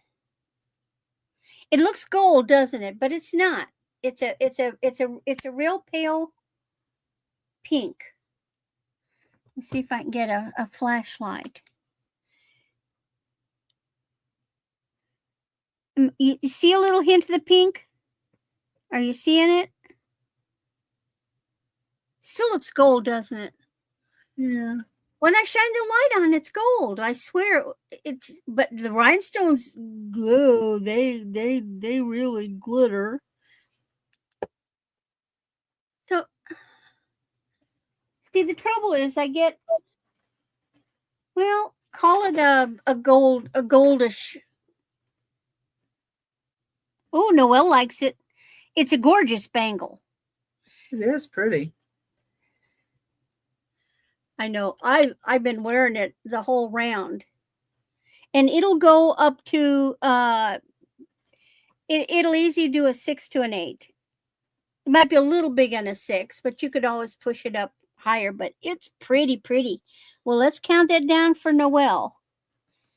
It looks gold, doesn't it? But it's not. It's a real pale pink. Let's see if I can get a flashlight. You see a little hint of the pink? Are you seeing it? Still looks gold, doesn't it? Yeah. When I shine the light on, it's gold. I swear it. But the rhinestones, oh, they really glitter. So, see, the trouble is, I get, well, call it a goldish. Oh, Noelle likes it. It's a gorgeous bangle. It is pretty. I know. I've been wearing it the whole round, and it'll go up to it'll easily do a 6 to an 8. It might be a little big on a 6, but you could always push it up higher. But it's pretty. Well, let's count that down for Noelle.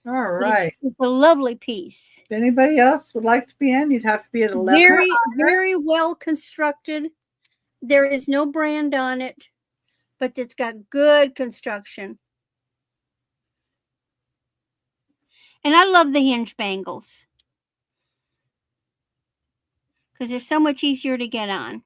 All right. It's a lovely piece. If anybody else would like to be in, you'd have to be at 11. Very well constructed. There is no brand on it, but it's got good construction. And I love the hinge bangles because they're so much easier to get on.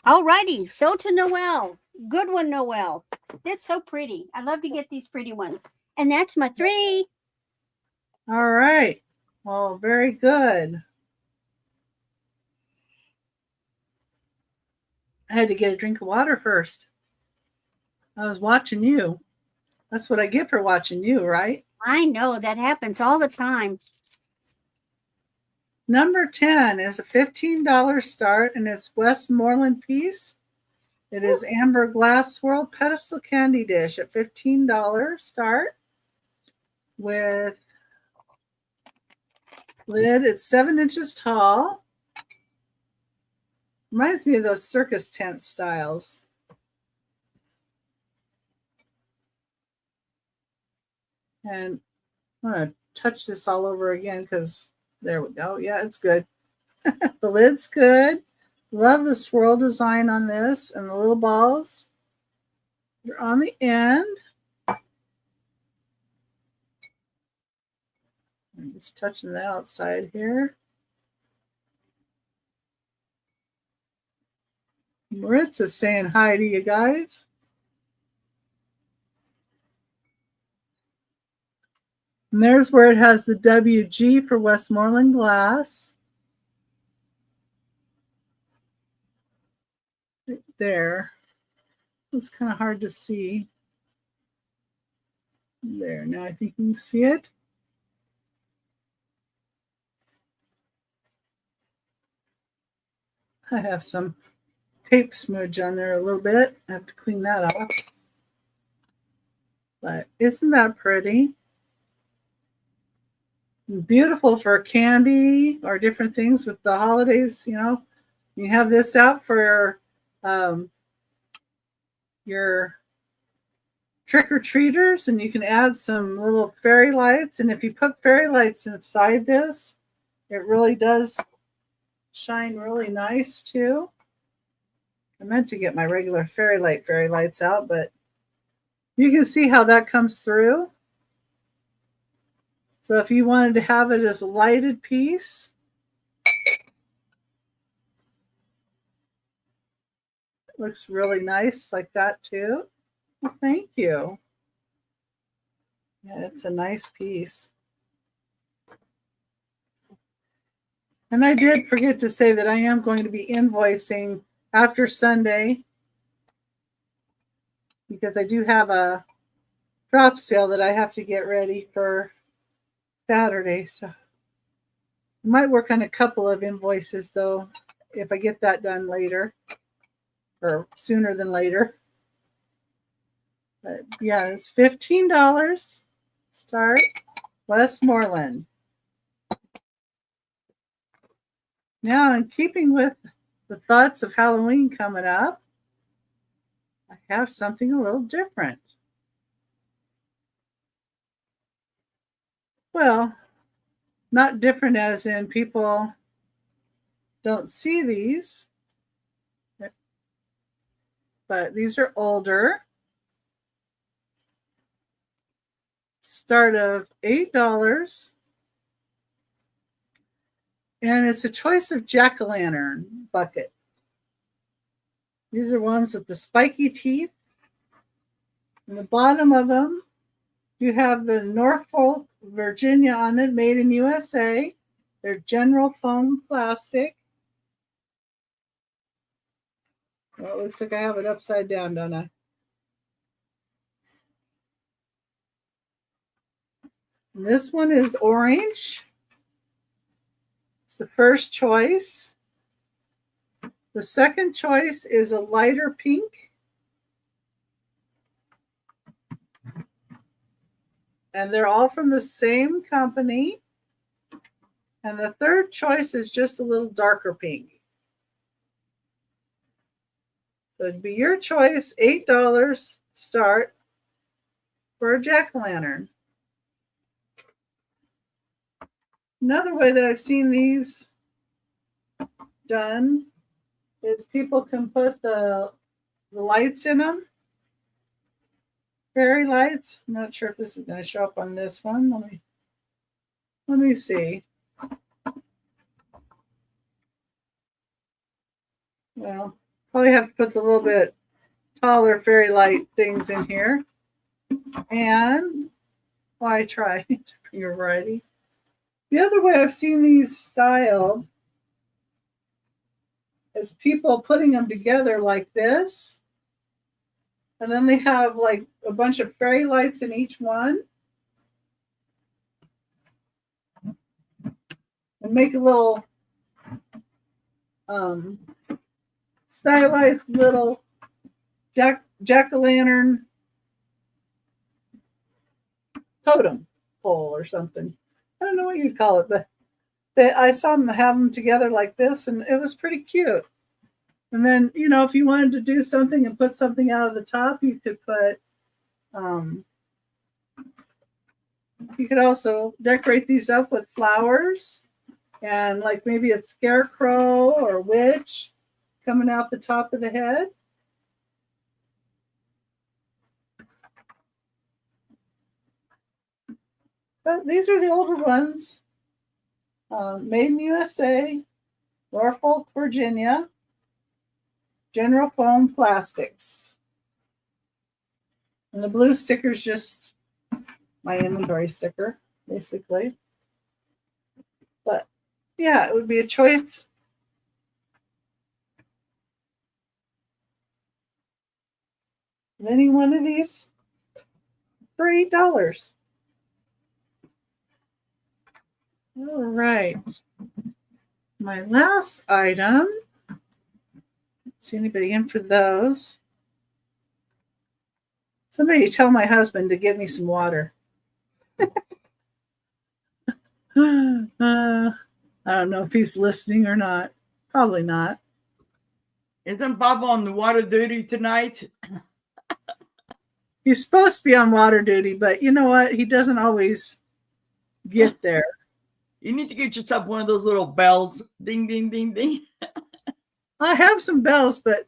Alrighty, so to Noelle. Good one, Noelle. That's so pretty. I love to get these pretty ones. And that's my 3. All right. Well, very good. I had to get a drink of water first. I was watching you. That's what I get for watching you, right? I know, that happens all the time. Number 10 is a $15 start, and it's Westmoreland piece. It is amber glass swirl pedestal candy dish at $15 start with lid. It's 7 inches tall. Reminds me of those circus tent styles. And I'm going to touch this all over again because there we go. Yeah, it's good. The lid's good. Love the swirl design on this, and the little balls are on the end. I'm just touching the outside here. Maritza's saying hi to you guys. And there's where it has the WG for Westmoreland glass. Right there. It's kind of hard to see. There, now I think you can see it. I have some tape smudge on there a little bit. I have to clean that off. But isn't that pretty? Beautiful for candy or different things with the holidays. You know, you have this out for your trick-or-treaters, and you can add some little fairy lights. And if you put fairy lights inside this, it really does shine really nice too. I meant to get my regular fairy lights out, but you can see how that comes through. So if you wanted to have it as a lighted piece, it looks really nice like that too. Well, thank you. Yeah, it's a nice piece. And I did forget to say that I am going to be invoicing after Sunday, because I do have a drop sale that I have to get ready for Saturday. So I might work on a couple of invoices though, if I get that done later or sooner than later. But yeah, it's $15. Start Westmoreland. Now, in keeping with the thoughts of Halloween coming up, I have something a little different. Well, not different as in people don't see these, but these are older. Start of $8. And it's a choice of jack-o'-lantern buckets. These are ones with the spiky teeth. In the bottom of them, you have the Norfolk, Virginia on it, made in USA. They're general foam plastic. Well, it looks like I have it upside down, don't I? And this one is orange. It's the first choice. The second choice is a lighter pink. And they're all from the same company. And the third choice is just a little darker pink. So it'd be your choice, $8 start for a jack-o'-lantern. Another way that I've seen these done is people can put the lights in them. Fairy lights. I'm not sure if this is going to show up on this one. Let me see. Well, probably have to put the little bit taller fairy light things in here. And I try to bring a variety. The other way I've seen these styled is people putting them together like this. And then they have like a bunch of fairy lights in each one. And make a little stylized little jack-o'-lantern totem pole or something. I don't know what you'd call it, but I saw them have them together like this, and it was pretty cute. And then, you know, if you wanted to do something and put something out of the top, you could put, you could also decorate these up with flowers and like maybe a scarecrow or witch coming out the top of the head. But these are the older ones, made in USA, Norfolk, Virginia, general foam plastics. And the blue sticker is just my inventory sticker, basically. But yeah, it would be a choice. of any one of these for $8. All right. My last item. See anybody in for those? Somebody tell my husband to get me some water. I don't know if he's listening or not. Probably not. Isn't Bob on the water duty tonight? He's supposed to be on water duty, but you know what? He doesn't always get there. You need to get yourself one of those little bells. Ding, ding, ding, ding. I have some bells, but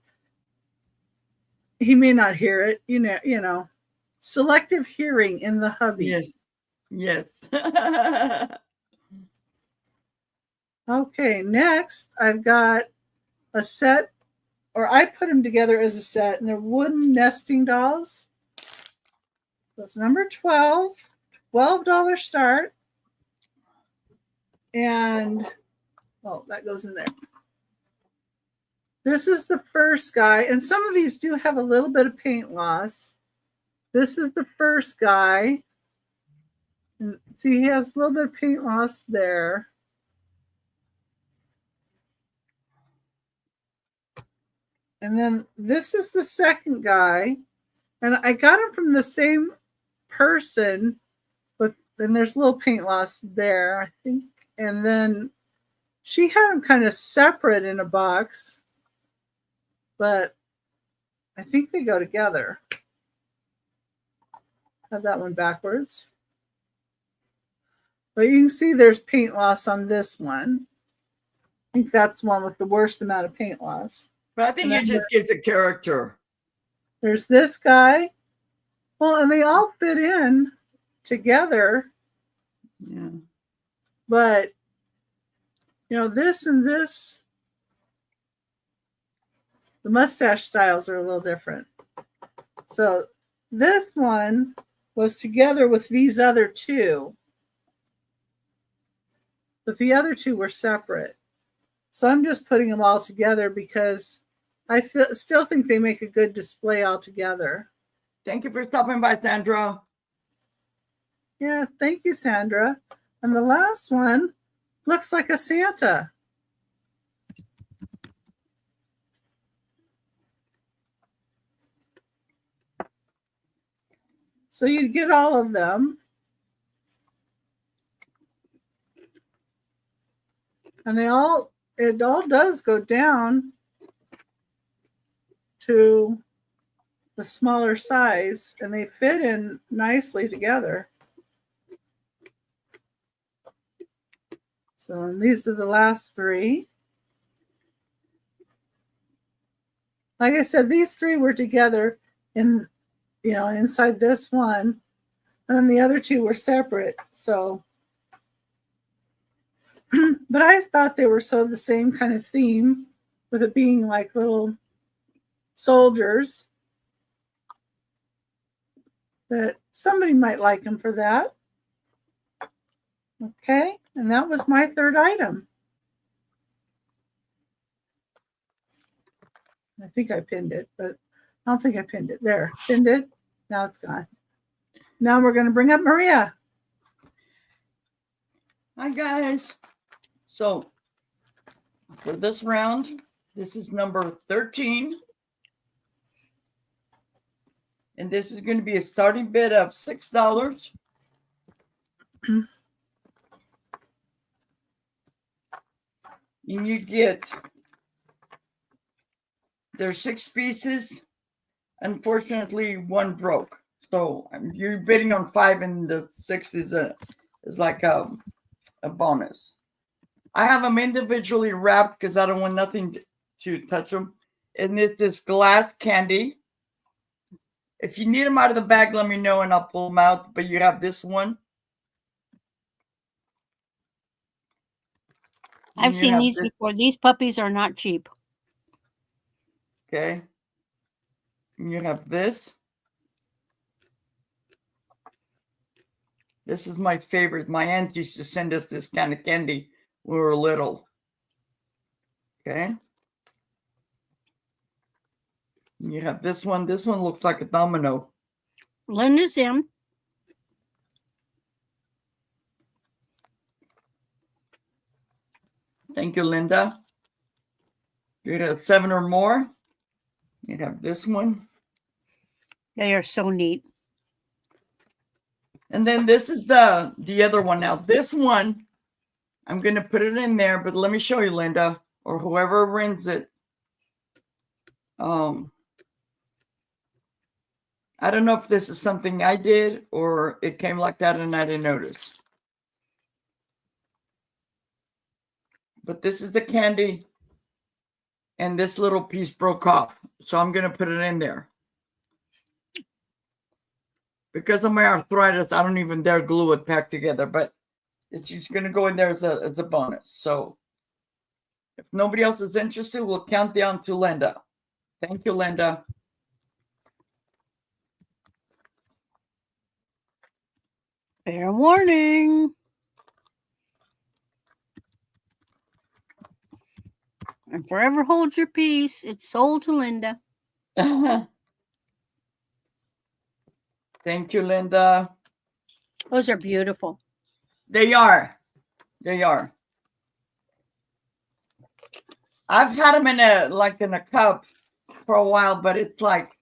he may not hear it. You know, selective hearing in the hubby. Yes. Yes. Okay, next I've got a set, or I put them together as a set, and they're wooden nesting dolls. That's number 12, $12 start. And, oh, that goes in there. This is the first guy, and some of these do have a little bit of paint loss. This is the first guy. And see, he has a little bit of paint loss there. And then this is the second guy. And I got him from the same person, but then there's a little paint loss there, I think. And then she had them kind of separate in a box, but I think they go together. Have that one backwards. But you can see there's paint loss on this one. I think that's the one with the worst amount of paint loss. But I think it just gives a character. There's this guy. Well, and they all fit in together. Yeah. But, you know, this and this, the mustache styles are a little different. So this one was together with these other two. But the other two were separate. So I'm just putting them all together because I still think they make a good display all together. Thank you for stopping by, Sandra. Yeah, thank you, Sandra. And the last one looks like a Santa. So you get all of them. And it all does go down to the smaller size, and they fit in nicely together. So and these are the last three. Like I said, these three were together in, you know, inside this one, and then the other two were separate. So, but I thought they were so the same kind of theme, with it being like little soldiers, that somebody might like them for that. Okay, and that was my third item. I think I pinned it, but I don't think I pinned it. There, pinned it. Now it's gone. Now we're going to bring up Maria. Hi, guys. So for this round, this is number 13. And this is going to be a starting bid of $6. And you get, there's 6 pieces. Unfortunately, one broke. So you're bidding on 5, and the 6 is like a bonus. I have them individually wrapped because I don't want nothing to touch them. And it's this glass candy. If you need them out of the bag, let me know and I'll pull them out. But you have this one. I've seen these before. These puppies are not cheap. Okay. And you have this. This is my favorite. My aunt used to send us this kind of candy when we were little. Okay. And you have this one. This one looks like a domino. Linda's in. Thank you, Linda. You have 7 or more. You have this one. They are so neat. And then this is the other one. Now, this one, I'm going to put it in there, but let me show you, Linda, or whoever wins it. I don't know if this is something I did or it came like that and I didn't notice. But this is the candy. And this little piece broke off. So I'm going to put it in there. Because of my arthritis, I don't even dare glue it back together. But it's just going to go in there as a bonus. So if nobody else is interested, we'll count down to Linda. Thank you, Linda. Fair warning. And forever hold your peace. It's sold to Linda. Thank you, Linda. Those are beautiful. They are. They are. I've had them in a cup for a while, but it's like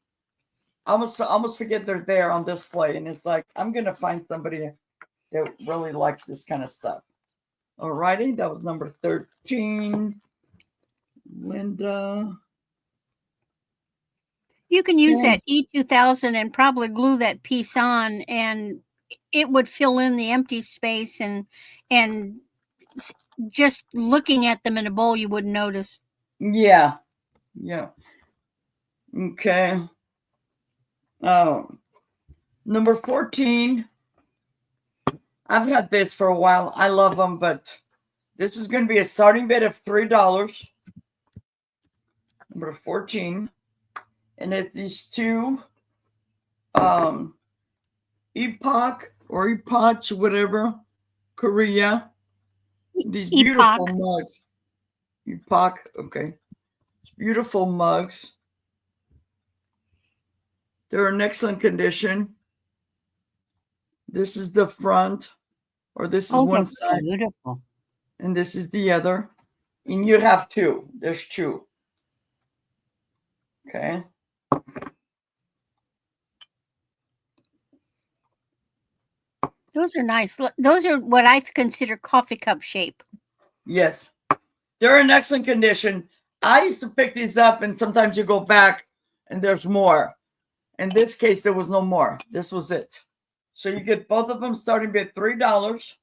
I almost forget they're there on display, and it's like I'm gonna find somebody that really likes this kind of stuff. Alrighty, that was number 13. Linda. You can use that E2000 and probably glue that piece on, and it would fill in the empty space, and just looking at them in a bowl, you wouldn't notice. Yeah. Yeah. Okay. Number 14. I've had this for a while. I love them, but this is going to be a starting bid of $3. Number 14. And it's these two Epoch or Epoch, whatever, Korea. These beautiful mugs. Epoch, okay. Beautiful mugs. They're in excellent condition. This is the front, or this is one side. Beautiful. And this is the other. And you have two. There's two. Okay. Those are nice. Those are what I consider coffee cup shape. Yes. They're in excellent condition. I used to pick these up, and sometimes you go back and there's more. In this case, there was no more. This was it. So you get both of them starting at $3.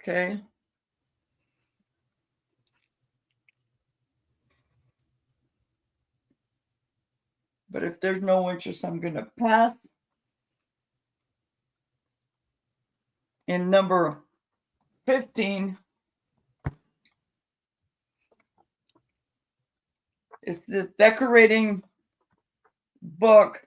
Okay. But if there's no interest, I'm going to pass. In number 15 is this decorating book.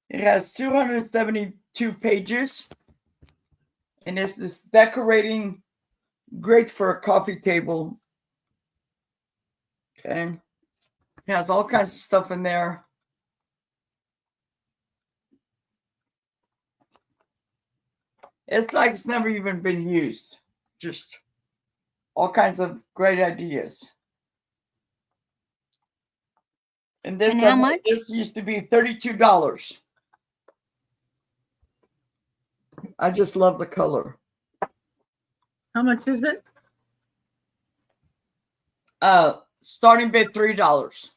It has 272 pages, and it's this decorating, great for a coffee table. Okay. It has all kinds of stuff in there. It's like it's never even been used. Just all kinds of great ideas. And this, how much? This used to be $32. I just love the color. How much is it? Starting bid $3.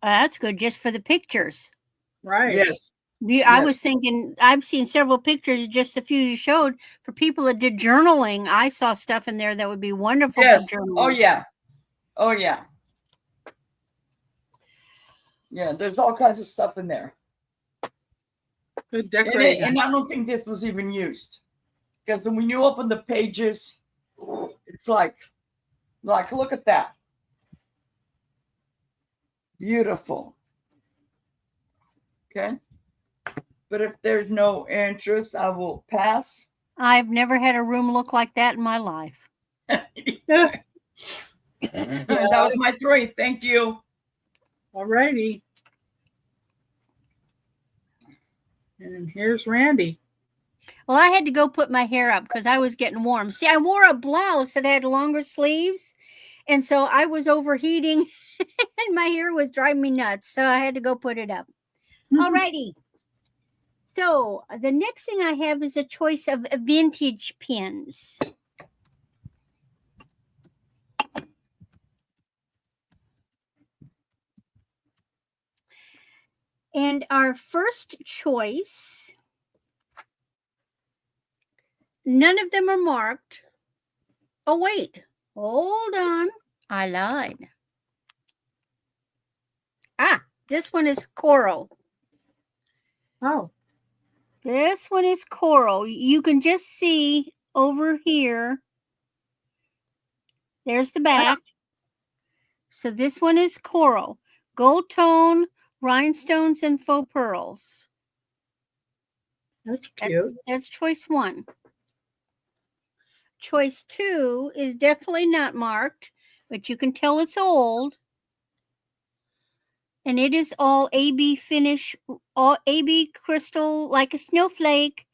That's good, just for the pictures. Right. Yes. I was thinking, I've seen several pictures, just a few you showed, for people that did journaling. I saw stuff in there that would be wonderful for journaling. Oh, yeah. Oh, yeah. Yeah, there's all kinds of stuff in there. Good decorating. And I don't think this was even used. Because when you open the pages, it's like look at that. Beautiful. Okay. But if there's no interest, I will pass. I've never had a room look like that in my life. That was my 3. Thank you. All righty. And here's Randy. Well, I had to go put my hair up because I was getting warm. See, I wore a blouse that had longer sleeves, and so I was overheating, and my hair was driving me nuts. So I had to go put it up. All righty. So the next thing I have is a choice of vintage pins. And our first choice, none of them are marked. Oh, wait, hold on. I lied. Ah, this one is coral. Oh, This one is coral. You can just see over here. There's the back. So this one is coral. Gold tone, rhinestones, and faux pearls. that's cute. That's choice 1. Choice 2 is definitely not marked, but you can tell it's old. And it is all AB finish, all AB crystal, like a snowflake.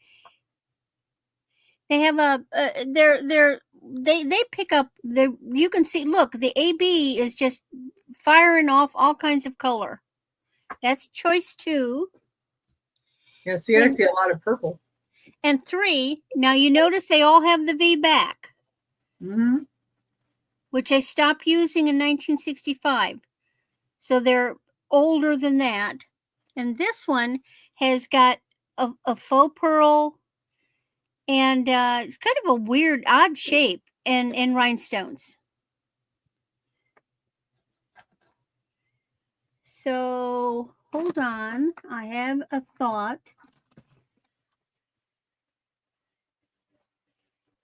They have they pick up you can see, look, the AB is just firing off all kinds of color. That's choice 2. Yeah, see, I see a lot of purple. And 3, now you notice they all have the V back, which I stopped using in 1965. So they're older than that. And this one has got a faux pearl, and it's kind of a weird, odd shape, and rhinestones. So hold on, I have a thought.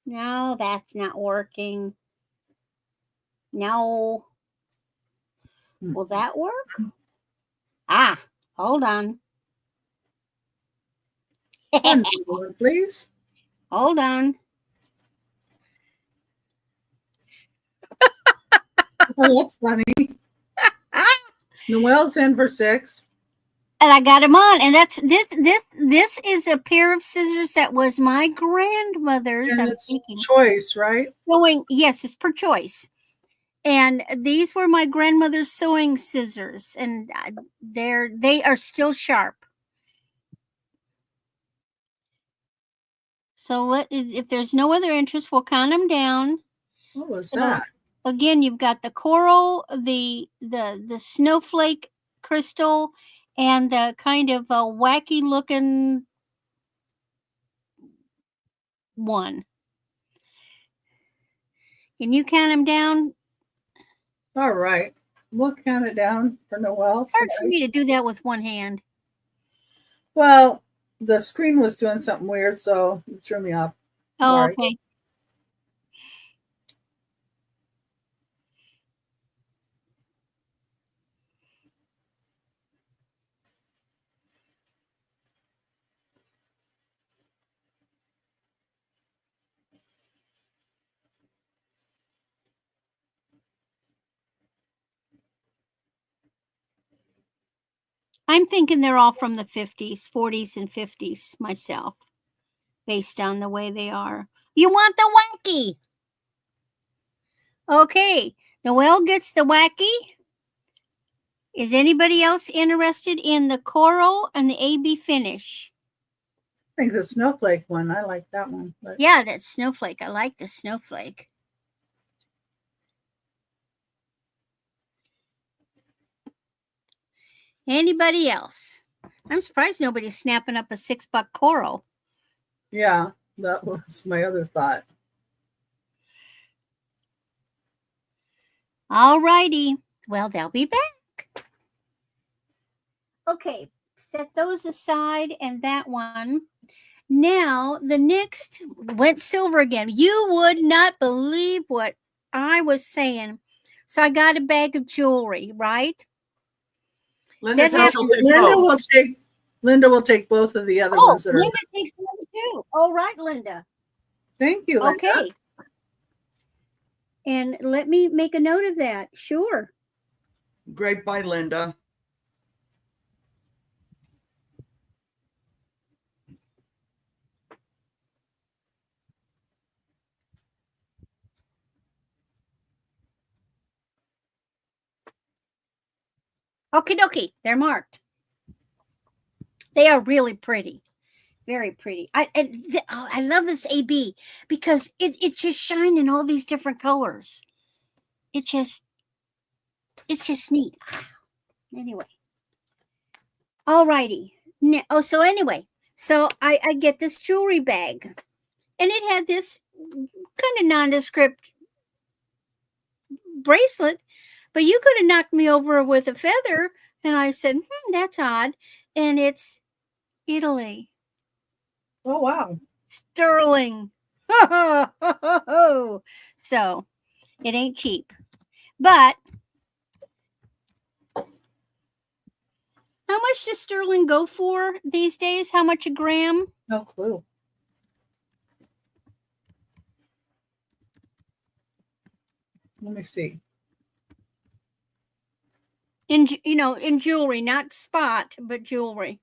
No, that's not working. No. Will that work? Ah, hold on. One more, please. Hold on. Oh, that's funny. Noelle's in for 6. And I got them on, and that's this is a pair of scissors that was my grandmother's. And I'm it's thinking. choice, right? Sewing, yes, it's per choice. And these were my grandmother's sewing scissors, and they are still sharp. So if there's no other interest, we'll count them down. What was that? Again, you've got the coral, the snowflake crystal, and the kind of a wacky looking one. Can you count them down? All right. We'll count it down for Noelle. It's hard for me to do that with one hand. Well, the screen was doing something weird, so it threw me off. Oh, Sorry. okay. I'm thinking they're all from the 50s, 40s, and 50s myself, based on the way they are. You want the wacky? Okay, Noelle gets the wacky. Is anybody else interested in the coral and the AB finish? I think the snowflake one. I like that one. But... yeah, that snowflake. I like the snowflake. Anybody else? I'm surprised nobody's snapping up a $6 coral. Yeah, that was my other thought. All righty. Well, they'll be back. Okay, set those aside and that one. Now, the next went silver again. You would not believe what I was saying. So I got a bag of jewelry, right? Linda will take both of the other ones that Linda takes one too. All right, Linda. Thank you, Linda. Okay. And let me make a note of that. Sure. Great. Bye, Linda. Okie dokie. They're marked. They are really pretty. Very pretty. I love this AB because it's just shining all these different colors. It's just neat. Anyway. Alrighty. So I get this jewelry bag, and it had this kind of nondescript bracelet, but you could have knocked me over with a feather. And I said, that's odd. And it's Italy. Oh, wow. Sterling. So it ain't cheap. But how much does sterling go for these days? How much a gram? No clue. Let me see. In jewelry, not spot, but jewelry.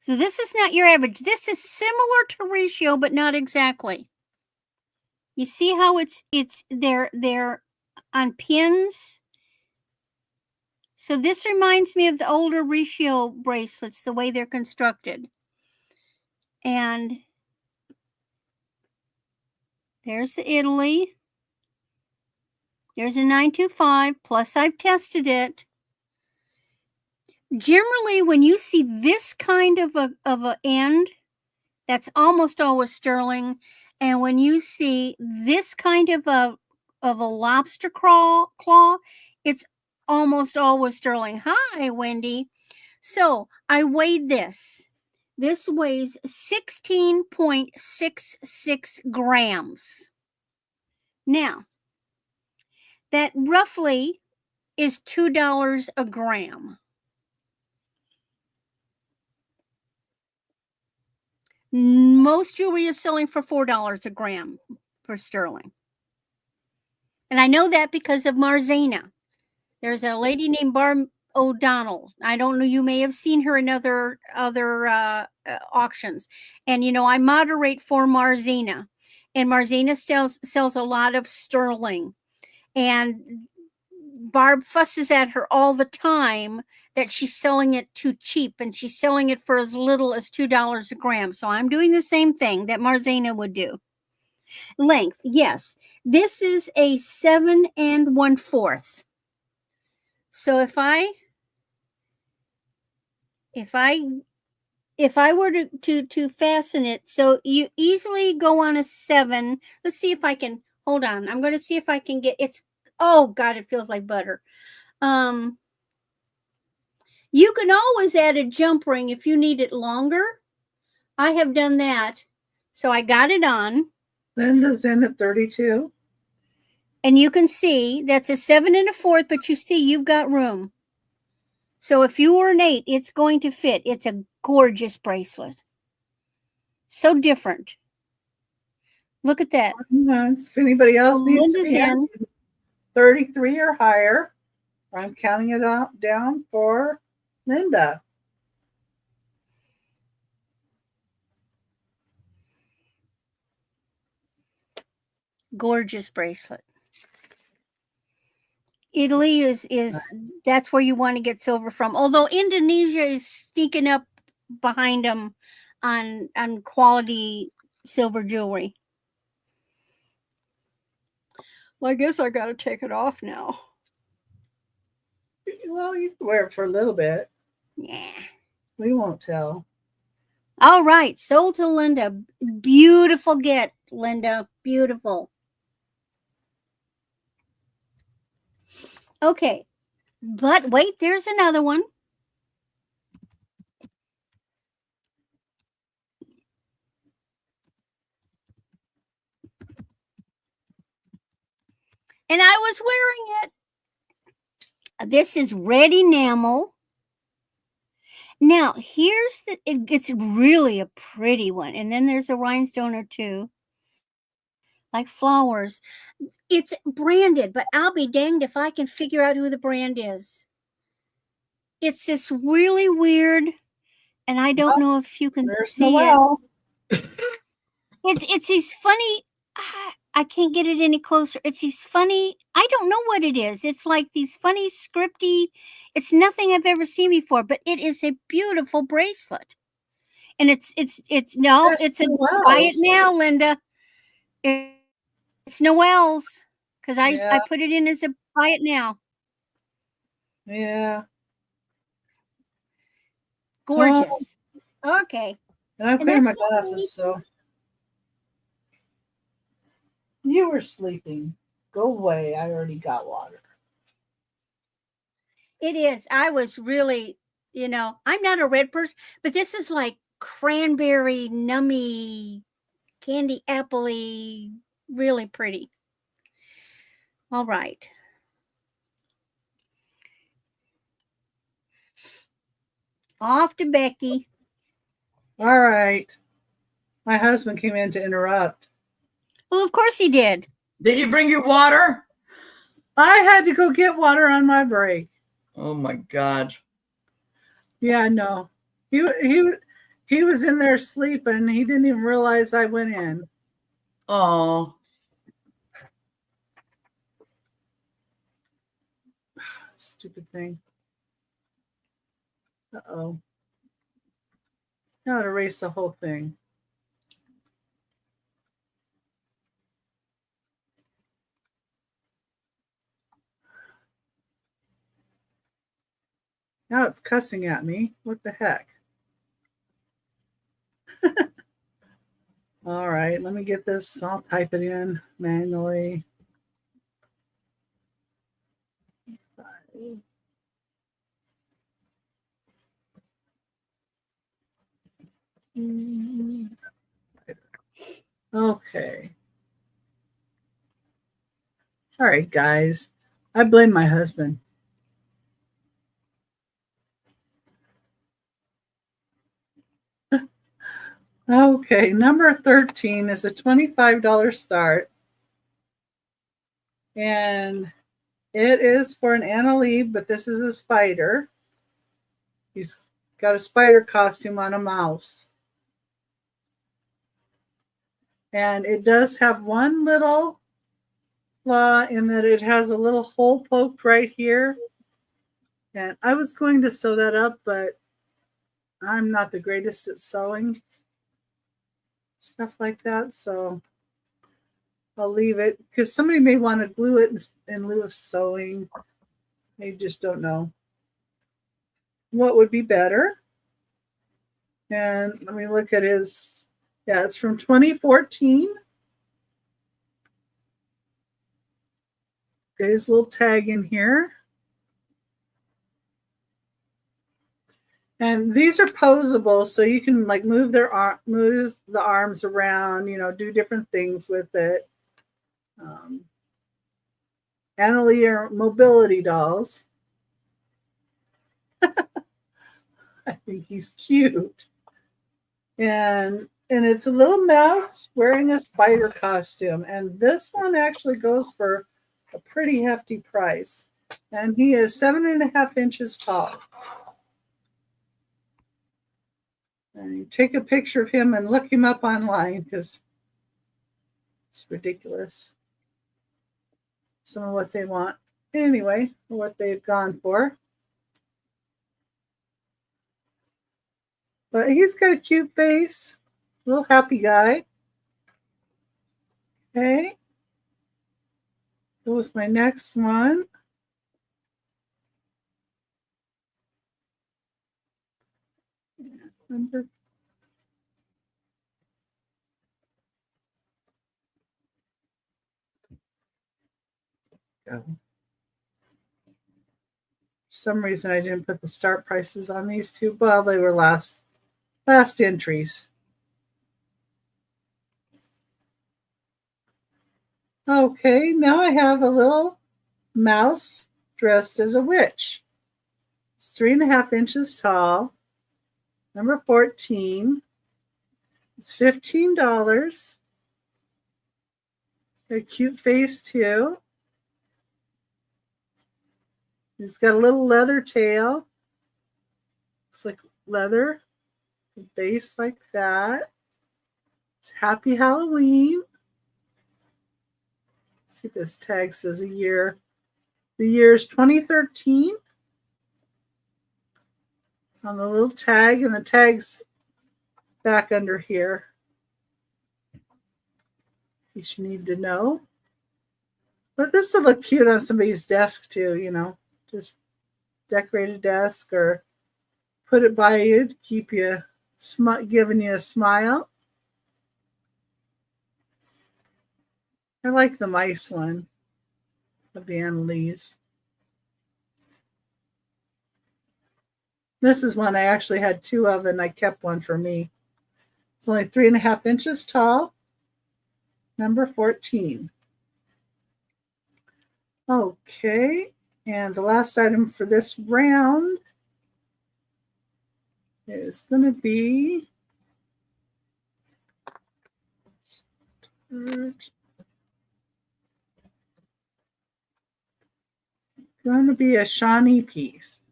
So this is not your average. This is similar to ratio, but not exactly. You see how they're on pins. So this reminds me of the older ratio bracelets, the way they're constructed. And there's the Italy. There's a 925, plus I've tested it. Generally, when you see this kind of a end, that's almost always sterling. And when you see this kind of a lobster claw, it's almost always sterling. Hi, Wendy. So I weighed this. This weighs 16.66 grams. Now, that roughly is $2 a gram. Most jewelry is selling for $4 a gram for sterling. And I know that because of Marzena. There's a lady named Barb O'Donnell. I don't know, you may have seen her in other auctions. And, I moderate for Marzena. And Marzena sells a lot of sterling. And Barb fusses at her all the time that she's selling it too cheap, and she's selling it for as little as $2 a gram. So I'm doing the same thing that Marzena would do. Length, yes. This is a 7 1/4. So if I were to fasten it, so you easily go on a 7. Let's see if I can, hold on. I'm going to see if I can get, oh God, it feels like butter. You can always add a jump ring if you need it longer. I have done that. So I got it on. Linda's in at 32. And you can see that's a 7 1/4, but you see you've got room. So if you were an 8, it's going to fit. It's a gorgeous bracelet. So different. Look at that. If anybody else needs to be in 33 or higher, I'm counting it down for Linda. Gorgeous bracelet. Italy is that's where you want to get silver from. Although Indonesia is sneaking up behind them on quality silver jewelry. Well, I guess I got to take it off now. Well, you can wear it for a little bit. Yeah. We won't tell. All right. Sold to Linda. Beautiful get, Linda. Beautiful. Okay. But wait, there's another one. And I was wearing it. This is red enamel. Now, it's really a pretty one. And then there's a rhinestone or two, like flowers. It's branded, but I'll be danged if I can figure out who the brand is. It's this really weird, and I don't know if you can see it. It's these funny, I can't get it any closer. It's these funny, I don't know what it is. It's like these funny scripty, it's nothing I've ever seen before, but it is a beautiful bracelet. And it's no, There's it's a buy it Noel's. now, Linda. It's Noel's because Yeah. I put it in as a buy it now. Yeah. Gorgeous. Okay. And I'm And clearing my that's what we glasses, so. You were sleeping. Go away. I already got water. It is. I was really, I'm not a red person, but this is like cranberry, nummy, candy apple-y, really pretty. All right. Off to Becky. All right. My husband came in to interrupt. Well, of course he did. Did he bring you water? I had to go get water on my break. Oh my God. Yeah, no. He was in there sleeping. He didn't even realize I went in. Oh. Stupid thing. Uh-oh. Now to erase the whole thing. Now it's cussing at me. What the heck? All right, let me get this. I'll type it in manually. Okay. Sorry, guys. I blame my husband. Okay, number 13 is a $25 start. And it is for an Annalise, but this is a spider. He's got a spider costume on a mouse. And it does have one little flaw in that it has a little hole poked right here. And I was going to sew that up, but I'm not the greatest at sewing stuff like that, so I'll leave it because somebody may want to glue it in lieu of sewing. They just don't know what would be better. And let me look at his, yeah, it's from 2014. Got his little tag in here. And these are posable, so you can like move the arms around, do different things with it. Annalise are mobility dolls. I think he's cute. And it's a little mouse wearing a spider costume. And this one actually goes for a pretty hefty price. And he is 7.5 inches tall. And you take a picture of him and look him up online because it's ridiculous. Some of what they want. Anyway, what they've gone for. But he's got a cute face. Little happy guy. Okay. Go with my next one. Number. Go. For some reason I didn't put the start prices on these two. Well, they were last entries. Okay, now I have a little mouse dressed as a witch. It's 3.5 inches tall. Number 14. It's $15. Got a cute face too. He's got a little leather tail. Looks like leather. A base like that. It's Happy Halloween. See, this tag says a year. The year is 2013 on the little tag, and the tag's back under here. You should need to know. But this would look cute on somebody's desk too, you know, just decorate a desk or put it by you to keep you giving you a smile. I like the mice one of the Annalise. This is one I actually had 2 of, and I kept one for me. It's only 3.5 inches tall. Number 14. Okay, and the last item for this round is going to be a Shawnee piece.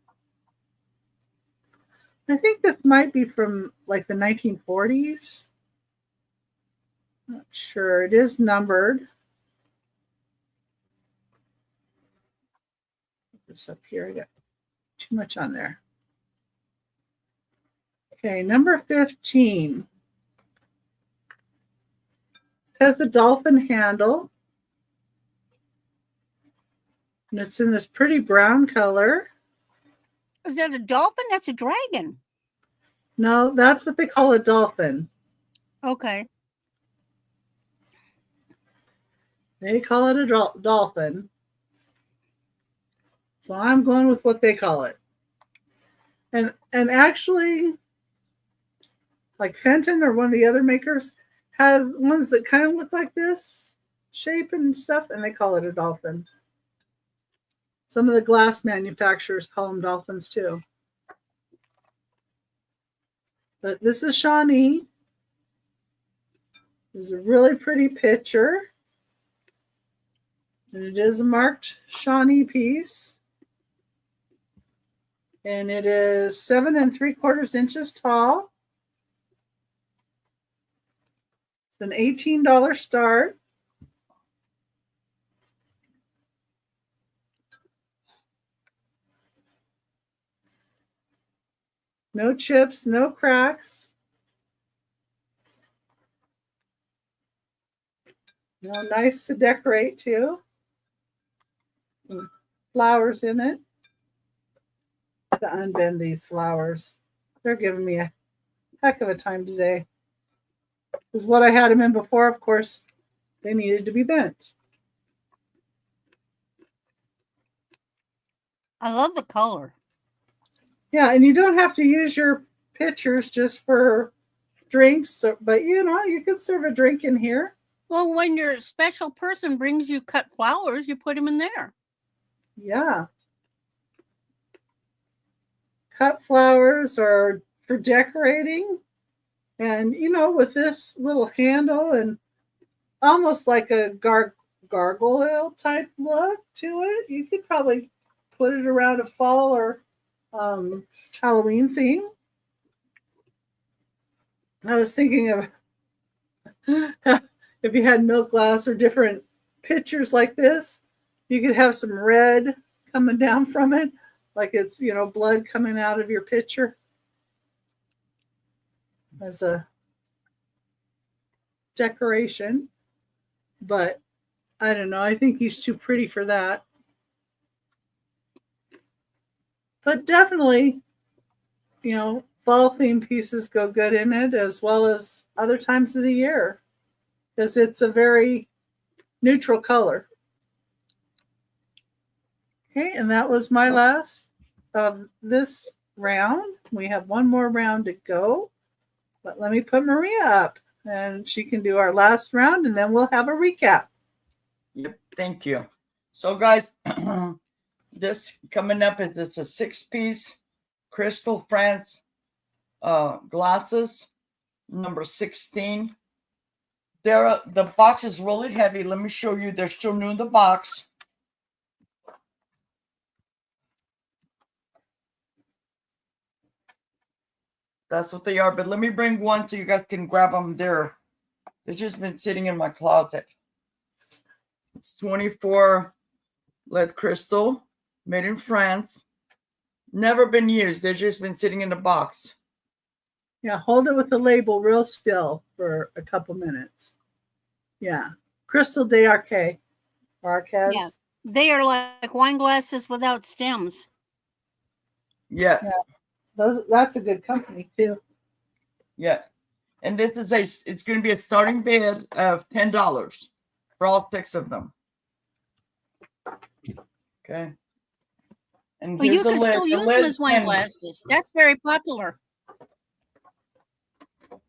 I think this might be from like the 1940s. Not sure. It is numbered. Put this up here. I got too much on there. Okay, number 15. It has a dolphin handle. And it's in this pretty brown color. Is that a dolphin? That's a dragon. No, that's what they call a dolphin. Okay. They call it a dolphin. So I'm going with what they call it. And actually, like Fenton or one of the other makers has ones that kind of look like this shape and stuff, and they call it a dolphin. Some of the glass manufacturers call them dolphins too. But this is Shawnee. It's a really pretty picture. And it is a marked Shawnee piece. And it is 7 3/4 inches tall. It's an $18 start. No chips, no cracks. No, nice to decorate too. Some flowers in it. To unbend these flowers. They're giving me a heck of a time today. Because what I had them in before, of course, they needed to be bent. I love the color. Yeah, and you don't have to use your pitchers just for drinks, but you know, you can serve a drink in here. Well, when your special person brings you cut flowers, you put them in there. Yeah. Cut flowers are for decorating. And, you know, with this little handle and almost like a gargoyle type look to it, you could probably put it around a fall or Halloween theme. I was thinking of if you had milk glass or different pitchers like this, you could have some red coming down from it, like it's, you know, blood coming out of your pitcher as a decoration. But I don't know. I think he's too pretty for that. But definitely, you know, fall theme pieces go good in it as well as other times of the year because it's a very neutral color. Okay, and that was my last of this round. We have one more round to go. But let me put Maria up and she can do our last round and then we'll have a recap. Yep, thank you. So guys, this coming up is it's a 6-piece Crystal France glasses, number 16. The box is really heavy. Let me show you. They're still new in the box. That's what they are. But let me bring one so you guys can grab them there. They've just been sitting in my closet. It's 24 lead crystal, made in France. Never been used. They've just been sitting in the box. Yeah, hold it with the label real still for a couple minutes. Yeah. Crystal de Arquez. Yeah. They are like wine glasses without stems. Yeah. That's a good company too. Yeah. And this is it's going to be a starting bid of $10 for all 6 of them. Okay. And Well, you here's the can lid. still The use them lid's as wine 10. glasses. That's very popular.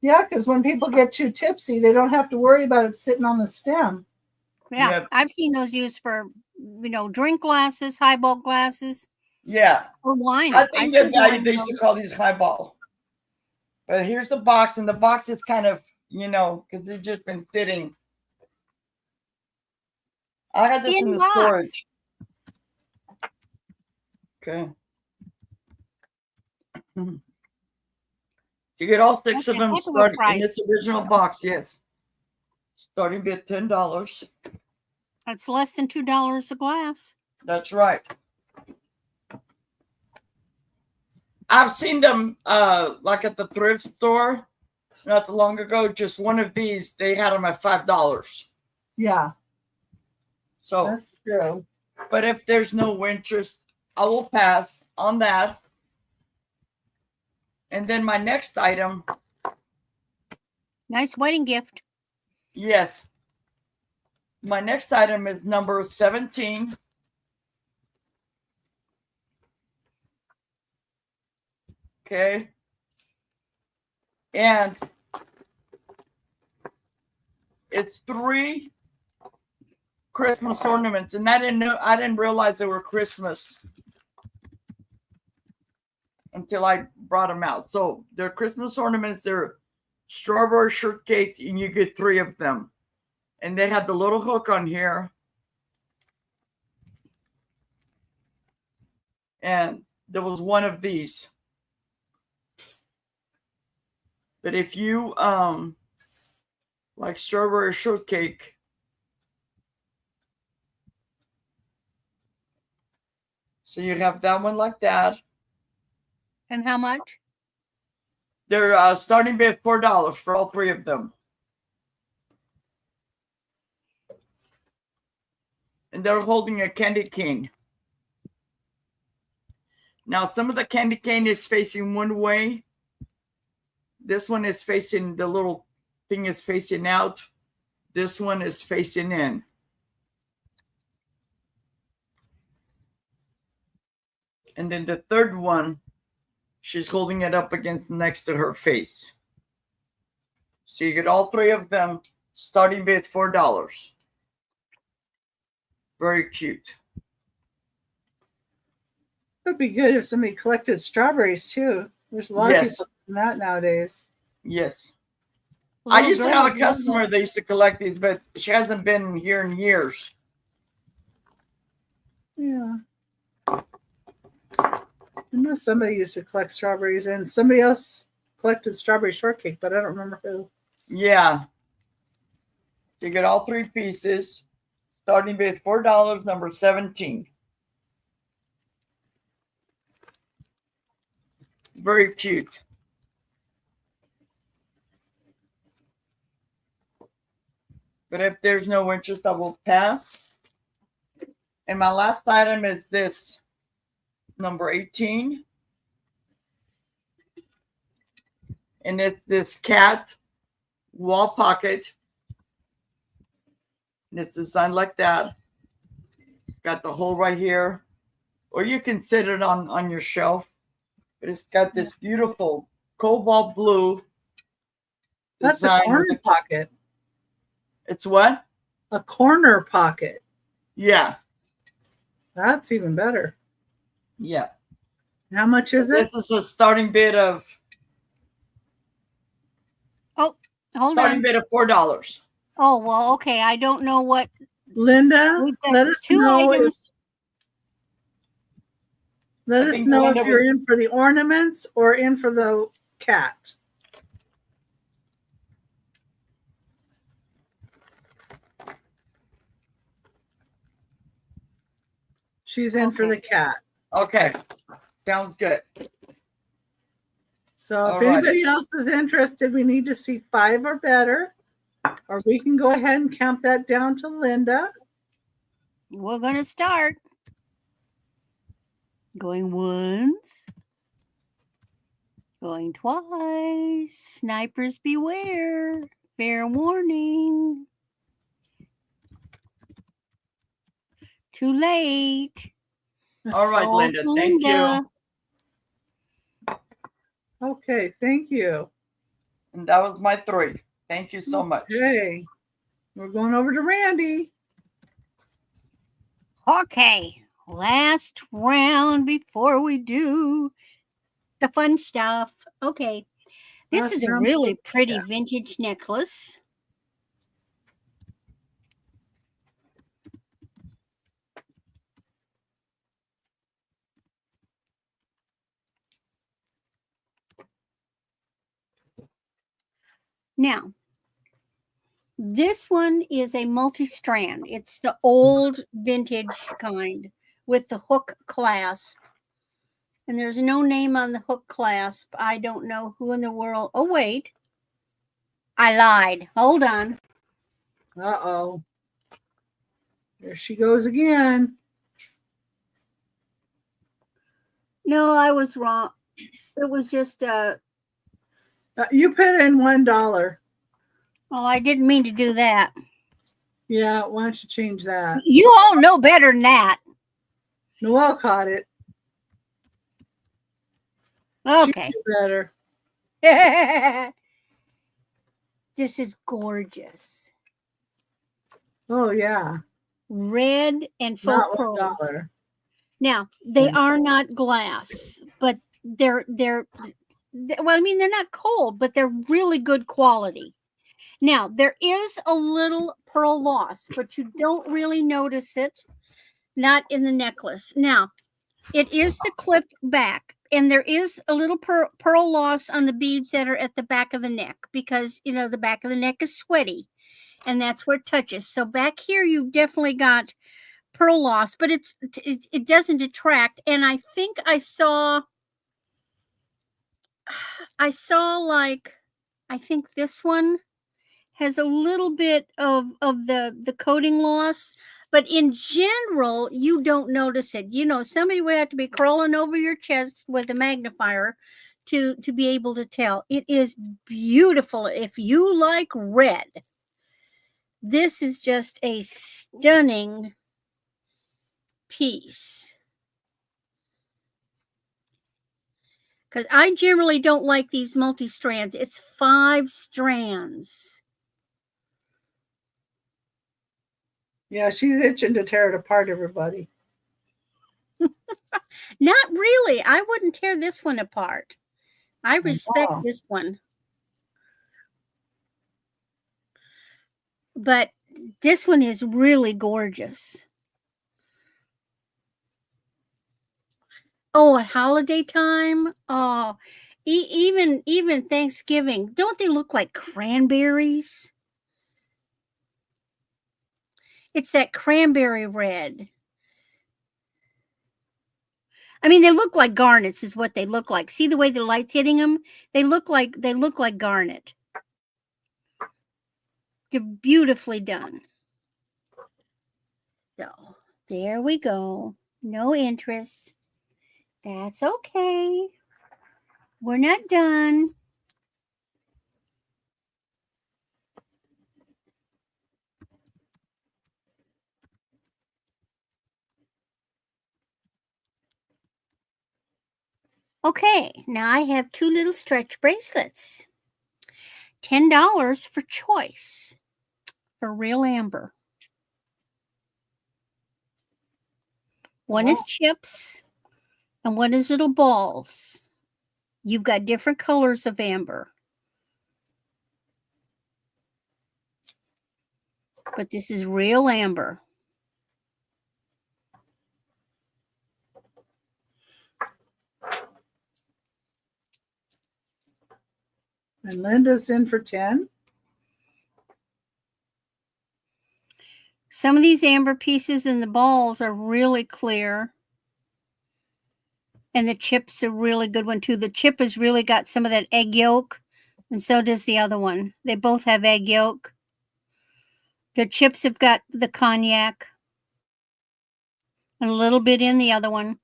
Yeah, because when people get too tipsy, they don't have to worry about it sitting on the stem. Yeah, Yep. I've seen those used for, drink glasses, highball glasses, Yeah. or wine. I think see wine they in used to those. call these highball. But here's the box, and the box is kind of, because they've just been sitting. I got this in the box. storage. Okay. You get all 6 of them starting in this original box, yes. Starting bid $10. That's less than $2 a glass. That's right. I've seen them like at the thrift store not too long ago. Just one of these, they had them at $5. Yeah. So that's true. But if there's no interest, I will pass on that. And then my next item. Nice wedding gift. Yes. My next item is number 17. Okay. And it's 3 Christmas ornaments. And I didn't realize they were Christmas until I brought them out. So they're Christmas ornaments. They're strawberry shortcake, and you get 3 of them. And they have the little hook on here. And there was one of these. But if you like strawberry shortcake, so you have that one like that. And how much? They're starting bid $4 for all 3 of them. And they're holding a candy cane. Now, some of the candy cane is facing one way. This one is facing, the little thing is facing out. This one is facing in. And then the third one, she's holding it up against next to her face. So you get all 3 of them, starting bid $4. Very cute. It'd be good if somebody collected strawberries too. There's a lot of people doing that nowadays. Yes. I used to have a customer that used to collect these, but she hasn't been here in years. Yeah. I know somebody used to collect strawberries, and somebody else collected strawberry shortcake, but I don't remember who. Yeah. You get all 3 pieces. Starting bid $4, number 17. Very cute. But if there's no interest, I will pass. And my last item is this, number 18. And it's this cat wall pocket. And it's designed like that. Got the hole right here. Or you can sit it on your shelf. But it's got this beautiful cobalt blue design. That's a corner pocket. It's what? A corner pocket. Yeah. That's even better. Yeah. How much is it? This is a starting bid of. Oh, hold starting on. bid of $4. Oh, well, okay. I don't know what. Linda, let us know items. Let us know if you're in for the ornaments or in for the cat. She's in for the cat. Okay. Sounds good. So if All right. anybody else is interested, we need to see 5 or better. Or we can go ahead and count that down to Linda. We're going to start. Going once. Going twice. Snipers beware. Fair warning. Too late. All right, Sold Linda. to Thank Linda. you. Okay, thank you. And that was my 3. Thank you so much. Okay. We're going over to Randy. Okay. Last round before we do the fun stuff. Okay. This Last is a round really before- pretty yeah. vintage necklace. Now, this one is a multi-strand. It's the old vintage kind with the hook clasp. And there's no name on the hook clasp. I don't know who in the world. Oh, wait. I lied. Hold on. Uh-oh. There she goes again. No, I was wrong. It was just You put in $1. oh, I didn't mean to do that. Yeah, why don't you change that? You all know better than that. Noelle caught it. Okay. She knew better. This is gorgeous. Oh yeah. Red and faux Not pearls. $1. Now, they are not glass, but they're well, I mean, they're not cold, but they're really good quality. Now, there is a little pearl loss, but you don't really notice it. Not in the necklace. Now, it is the clip back, and there is a little pearl loss on the beads that are at the back of the neck because, you know, the back of the neck is sweaty, and that's where it touches. So back here, you definitely got pearl loss, but it doesn't detract. And I think I saw like, I think this one has a little bit of the coating loss, but in general, you don't notice it. You know, somebody would have to be crawling over your chest with a magnifier to be able to tell. It is beautiful. If you like red, this is just a stunning piece. Because I generally don't like these multi-strands. It's 5 strands. Yeah, she's itching to tear it apart, everybody. Not really. I wouldn't tear this one apart. I respect Wow. this one. But this one is really gorgeous. Oh, at holiday time? Oh, even Thanksgiving. Don't they look like cranberries? It's that cranberry red. I mean, they look like garnets is what they look like. See the way the light's hitting them? They look like garnet. They're beautifully done. So, there we go. No interest. That's okay. We're not done. Okay, now I have 2 little stretch bracelets. $10 for choice for real amber. One is chips and one is little balls. You've got different colors of amber. But this is real amber. And Linda's in for 10. Some of these amber pieces and the balls are really clear. And the chip's a really good one too. The chip has really got some of that egg yolk, and so does the other one. They both have egg yolk. The chips have got the cognac, and a little bit in the other one.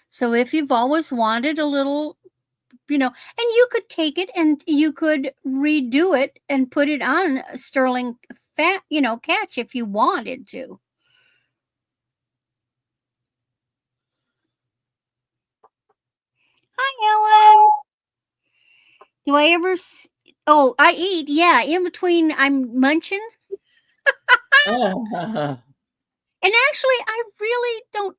So if you've always wanted a little, and you could take it and you could redo it and put it on sterling fat, catch if you wanted to. Hi, Ellen. Do I ever? Oh, I eat. Yeah, in between, I'm munching. Oh. And actually, I really don't.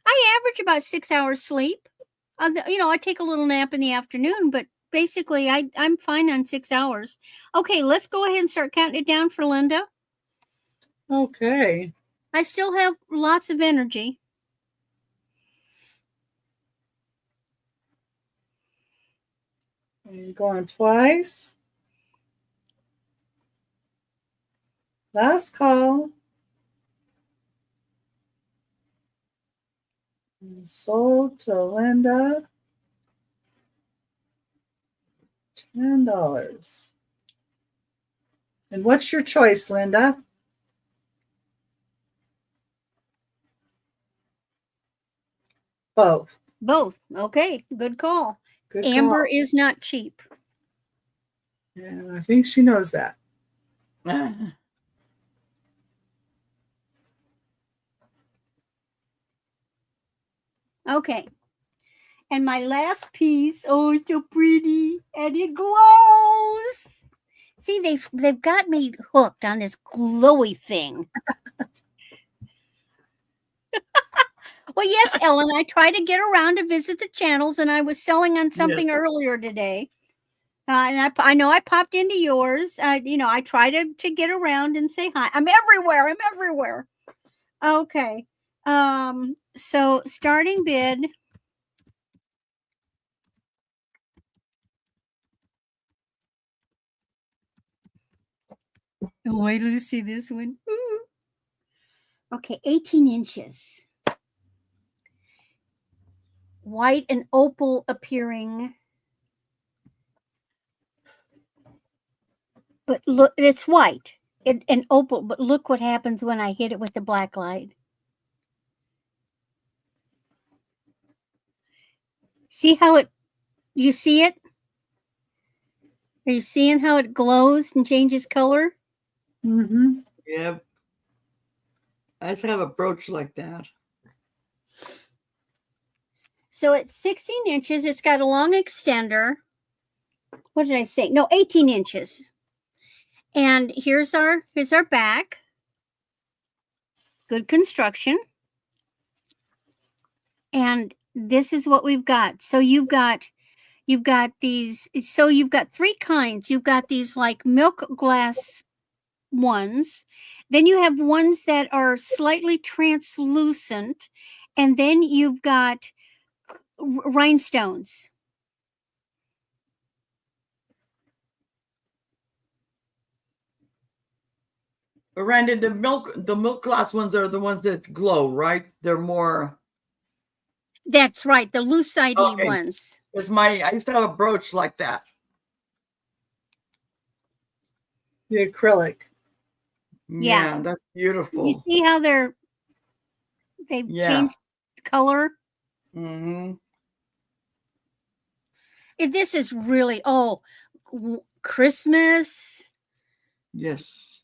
I average about 6 hours sleep. I take a little nap in the afternoon, but basically, I'm fine on 6 hours. Okay, let's go ahead and start counting it down for Linda. Okay. I still have lots of energy. And going twice. Last call. And sold to Linda. $10. And what's your choice, Linda? Both. Both. Okay, good call. Good Amber call. is not cheap. And I think she knows that. Okay. And my last piece, oh, it's so pretty, and it glows. See, they've got me hooked on this glowy thing. Well, yes, Ellen, I try to get around to visit the channels, and I was selling on something earlier today. And I know I popped into yours. I try to get around and say hi. I'm everywhere. Okay. So starting bid. Wait till you see this one. Okay, 18 inches. White and opal appearing. But look, it's white and opal, but look what happens when I hit it with the black light. See how you see it? Are you seeing how it glows and changes color? Mm-hmm. Yep. I just have a brooch like that. So it's 16 inches. It's got a long extender. What did I say? No, 18 inches. And here's our back. Good construction. And this is what we've got. So you've got these. So you've got three kinds. You've got these like milk glass ones. Then you have ones that are slightly translucent. And then you've got rhinestones. But Randy, the milk glass ones are the ones that glow, right? They're more. That's right, the lucite ones. I used to have a brooch like that. The acrylic. Yeah. That's beautiful. You see how they've changed color? Mm-hmm. This is really Christmas. Yes.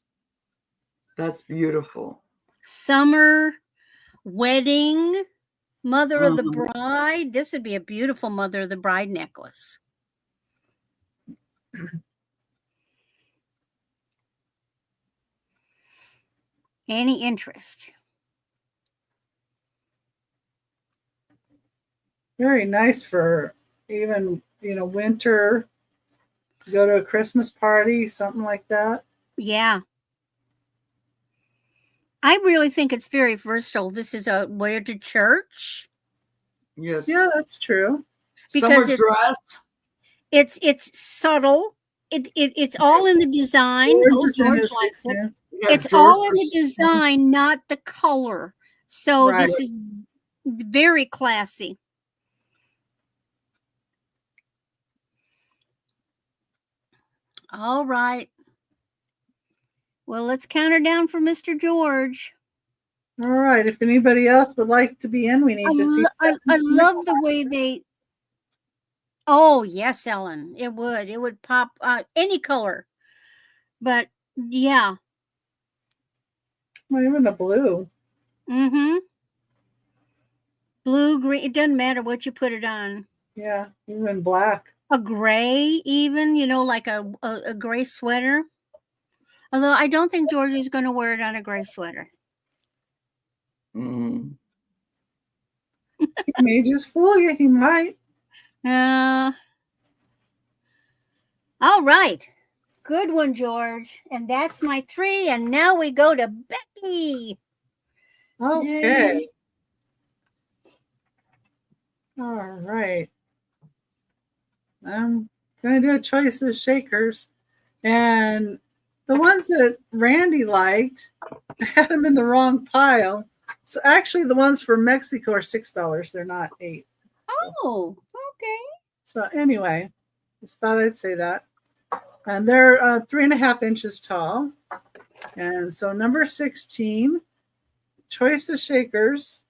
That's beautiful. Summer, wedding, mother of the bride. This would be a beautiful mother of the bride necklace. Any interest? Very nice for even, winter. Go to a Christmas party, something like that. Yeah. I really think it's very versatile. This is a wear to church Yes. Yeah, that's true. because Summer dress. it's subtle. It's all in the design. George Oh, is in George his likes it. 60s. Yeah, It's George all in the was- design, not the color. So Right. this is very classy. All right. Well, let's count her down for Mr. George. All right. If anybody else would like to be in, we need to see. I love the way they. Oh yes, Ellen. It would. It would pop any color. But yeah. Well, even a blue. Mm-hmm. Blue, green. It doesn't matter what you put it on. Yeah, even black. A gray, even, like a gray sweater. Although I don't think George is going to wear it on a gray sweater. Mm. He may just fool you. He might. All right. Good one, George. And that's my 3. And now we go to Becky. Okay. Yay. All right. I'm going to do a choice of shakers. And the ones that Randy liked, I had them in the wrong pile. So actually, the ones for Mexico are $6. They're not $8. Oh, okay. So anyway, just thought I'd say that. And they're 3.5 inches tall. And so number 16, choice of shakers.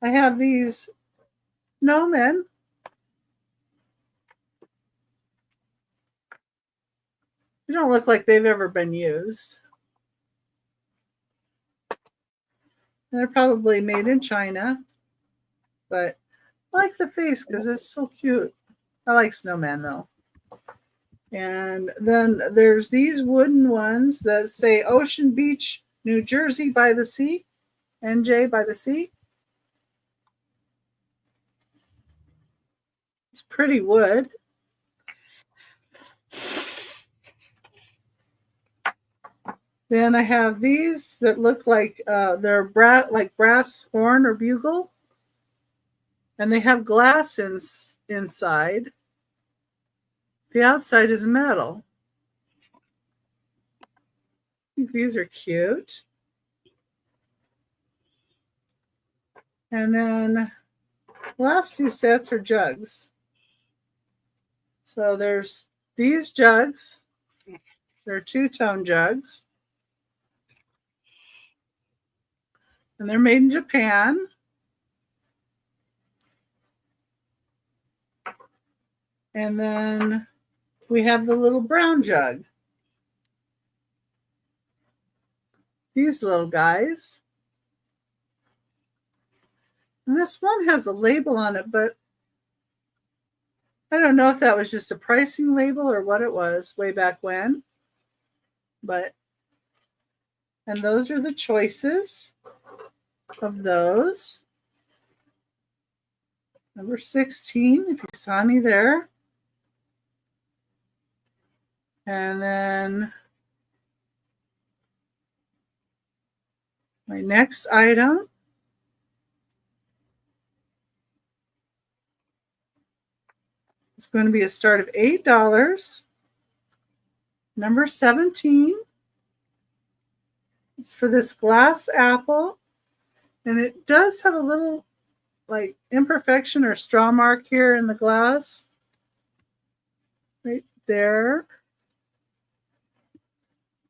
I have these snowmen. They don't look like they've ever been used. They're probably made in China, but I like the face because it's so cute. I like snowmen though. And then there's these wooden ones that say Ocean Beach, New Jersey by the sea, NJ by the sea. It's pretty wood. Then I have these that look like they're brass horn or bugle. And they have glass inside. The outside is metal. I think these are cute. And then the last 2 sets are jugs. So there's these jugs. They're 2-tone jugs. And they're made in Japan. And then we have the little brown jug. These little guys. And this one has a label on it, but I don't know if that was just a pricing label or what it was way back when. And those are the choices of those. Number 16, if you saw me there. And then my next item is going to be a start of $8. Number 17. It's for this glass apple. And it does have a little like imperfection or straw mark here in the glass. Right there.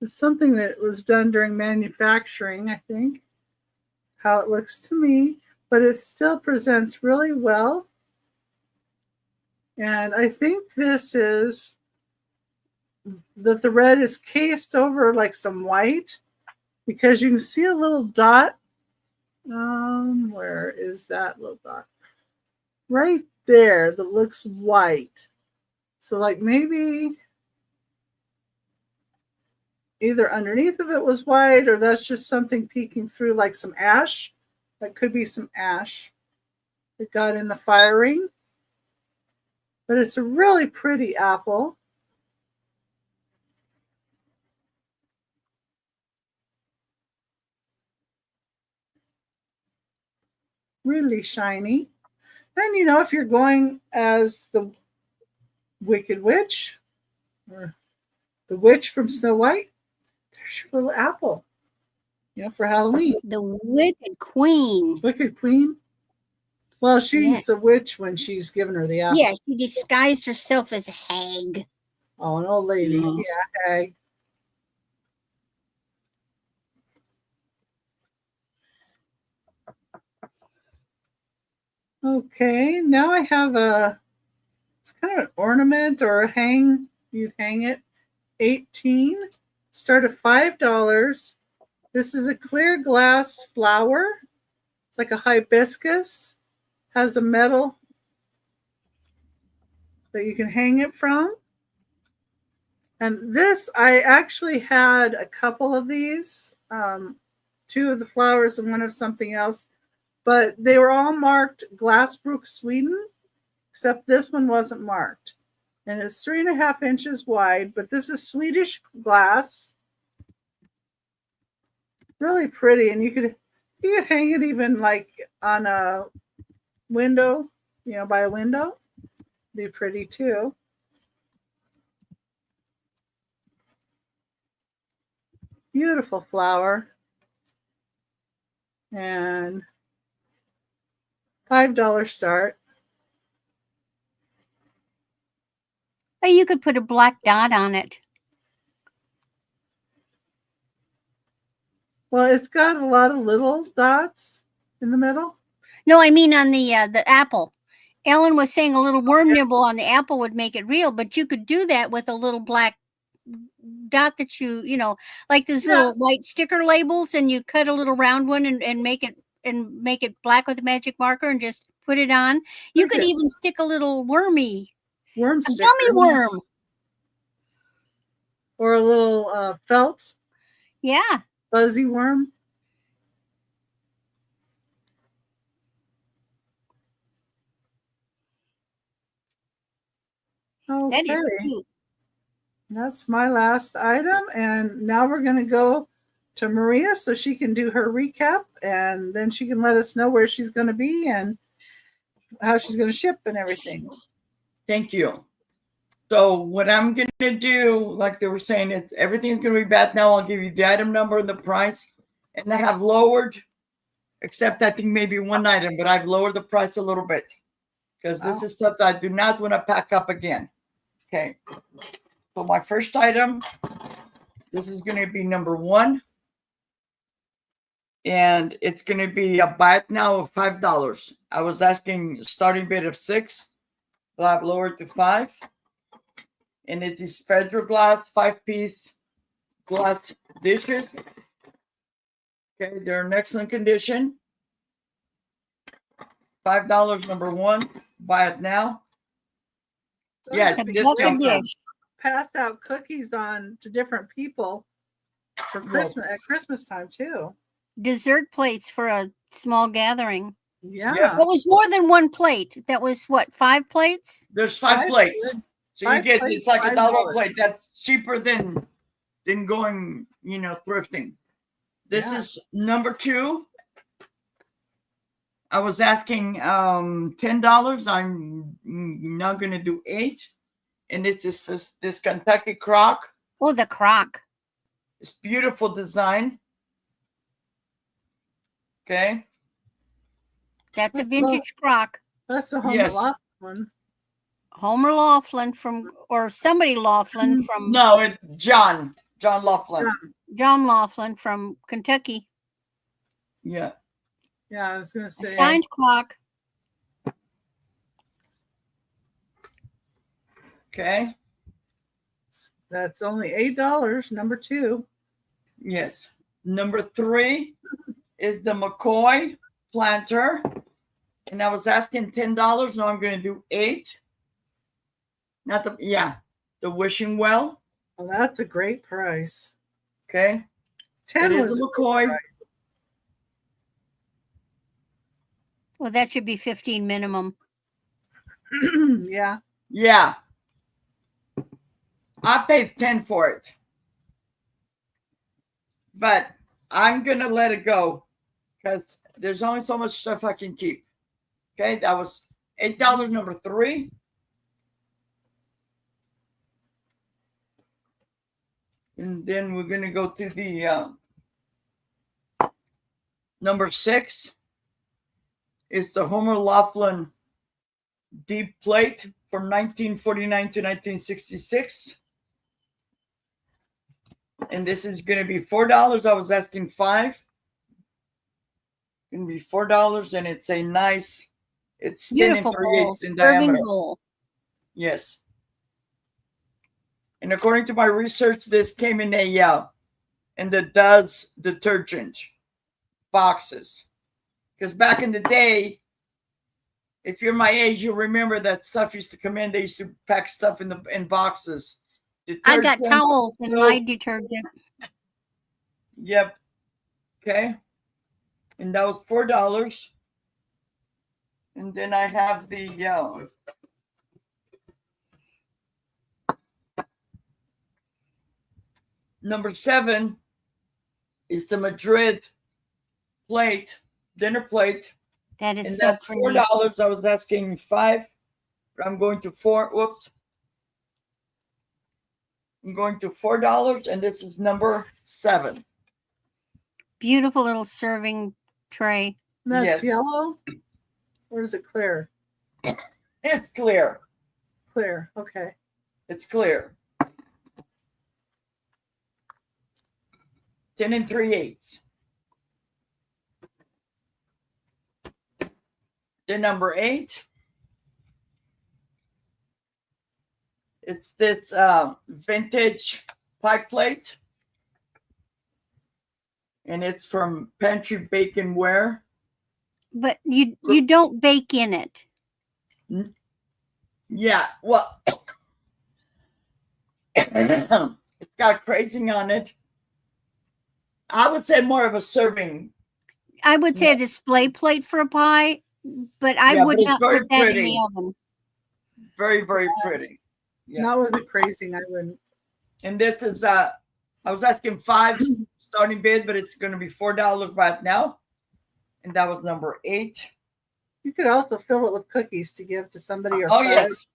It's something that was done during manufacturing, I think. How it looks to me. But it still presents really well. And I think this is that the red is cased over like some white because you can see a little dot. Where is that little dot? Right there that looks white. So like maybe either underneath of it was white or that's just something peeking through like some ash. That could be some ash that got in the firing. But it's a really pretty apple. really shiny. And you know, if you're going as the Wicked Witch or the witch from Snow White, there's your little apple, you know, for Halloween. The Wicked Queen. Wicked Queen. Well, she's Yeah. a witch when she's giving her the apple. Yeah, she disguised herself as a hag. Oh, an old lady. Mhm. Yeah, hag. Okay, now I have it's kind of an ornament or a hang. You'd hang it. 18. Start at $5. This is a clear glass flower. It's like a hibiscus. Has a metal that you can hang it from. And this, I actually had a couple of these, 2 of the flowers and 1 of something else, but they were all marked Glassbrook, Sweden, except this one wasn't marked. And it's 3.5 inches wide, but this is Swedish glass. Really pretty, and you could hang it even like on a window, you know, by a window. Be pretty too. Beautiful flower. And $5 start. Or you could put a black dot on it. Well, it's got a lot of little dots in the middle. No, I mean on the apple. Ellen was saying a little worm nibble on the apple would make it real, but you could do that with a little black dot that you know, like those little white sticker labels, and you cut a little round one and make it black with a magic marker and just put it on. You could even stick a little worm a sticker. gummy worm. Or a little felt. Yeah. Fuzzy worm. Okay. That is cute. That's my last item. And now we're going to go to Maria so she can do her recap, and then she can let us know where she's going to be and how she's going to ship and everything. Thank you. So what I'm going to do, like they were saying, is everything's going to be back now. I'll give you the item number and the price. And I have lowered, except I think maybe one item, but I've lowered the price a little bit because this is stuff that I do not want to pack up again. Okay. So my first item, this is going to be number 1. And it's going to be a buy it now of $5. I was asking starting bid of $6, but I've lowered to $5. And it is Federal glass 5-piece glass dishes. Okay, they're in excellent condition. $5, number 1. Buy it now. Yes, discount dish. Passed out cookies on to different people for Christmas at Christmas time too. Dessert plates for a small gathering. Yeah. It was more than one plate. That was what, 5 plates? There's 5 plates. So you get plates, it's like $1 $5. plate. That's cheaper than going, you know, thrifting. This is number 2. I was asking $10. I'm not gonna do $8. And it's this Kentucky crock. Oh, the crock. It's beautiful design. Okay. That's a vintage crock. That's the Homer Laughlin one. Homer Laughlin or somebody Laughlin from. No, it's John Laughlin. John Laughlin from Kentucky. Yeah. Yeah, I was going to say. A signed clock. Okay. That's only $8, number 2. Yes. Number 3 is the McCoy planter. And I was asking $10. Now I'm going to do $8. Not the wishing well. Well, that's a great price. Okay. 10 is the McCoy. Well, that should be 15 minimum. Yeah. Yeah. I paid 10 for it. But I'm going to let it go because there's only so much stuff I can keep. Okay, that was $8, number 3. And then we're going to go to the number 6. It's the Homer Laughlin deep plate from 1949 to 1966. And this is going to be $4. I was asking $5. Going to be $4, and it's a nice, it's 10 Beautiful bowl, 3/8 in serving diameter. bowl. Yes. And according to my research, this came in the Does detergent boxes. Because back in the day, if you're my age, you'll remember that stuff used to come in. They used to pack stuff in boxes. I got Detergent, towels in soap. my detergent. Yep. Okay. And that was $4. And then I have the number 7 is the Madrid plate, dinner plate. That is And so that's pretty. $4. I was asking $5, but I'm going to 4. Whoops. I'm going to $4, and this is number 7. Beautiful little serving tray. And that's Yes. yellow? Or is it clear? It's clear. Clear. Okay. It's clear. 10 3/8. Then number 8. It's this vintage pie plate. And it's from Pantry Bacon Ware. But you don't bake in it. Yeah, well, it's got crazing on it. I would say more of a serving. I would say a display plate for a pie, but I Yeah, would but it's not very put that in pretty. the oven. Very, very pretty. Yeah. Not with the crazing, I wouldn't. And this is I was asking $5 starting bid, but it's going to be $4 right now. And that was number 8. You could also fill it with cookies to give to somebody or Oh fudge. yes.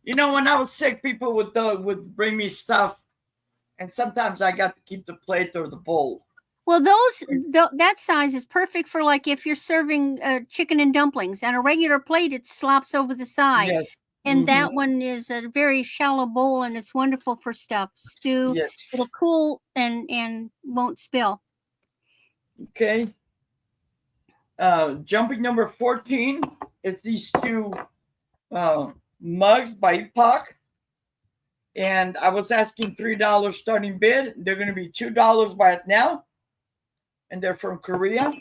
You know, when I was sick, people would bring me stuff, and sometimes I got to keep the plate or the bowl. Well, that size is perfect for like if you're serving chicken and dumplings. On a regular plate, it slops over the side. Yes. And that one is a very shallow bowl, and it's wonderful for stuff. Stew. Yes. It'll cool and won't spill. Okay. Jumping number 14 is these 2 mugs by Epoch. And I was asking $3 starting bid. They're going to be $2 right now. And they're from Korea.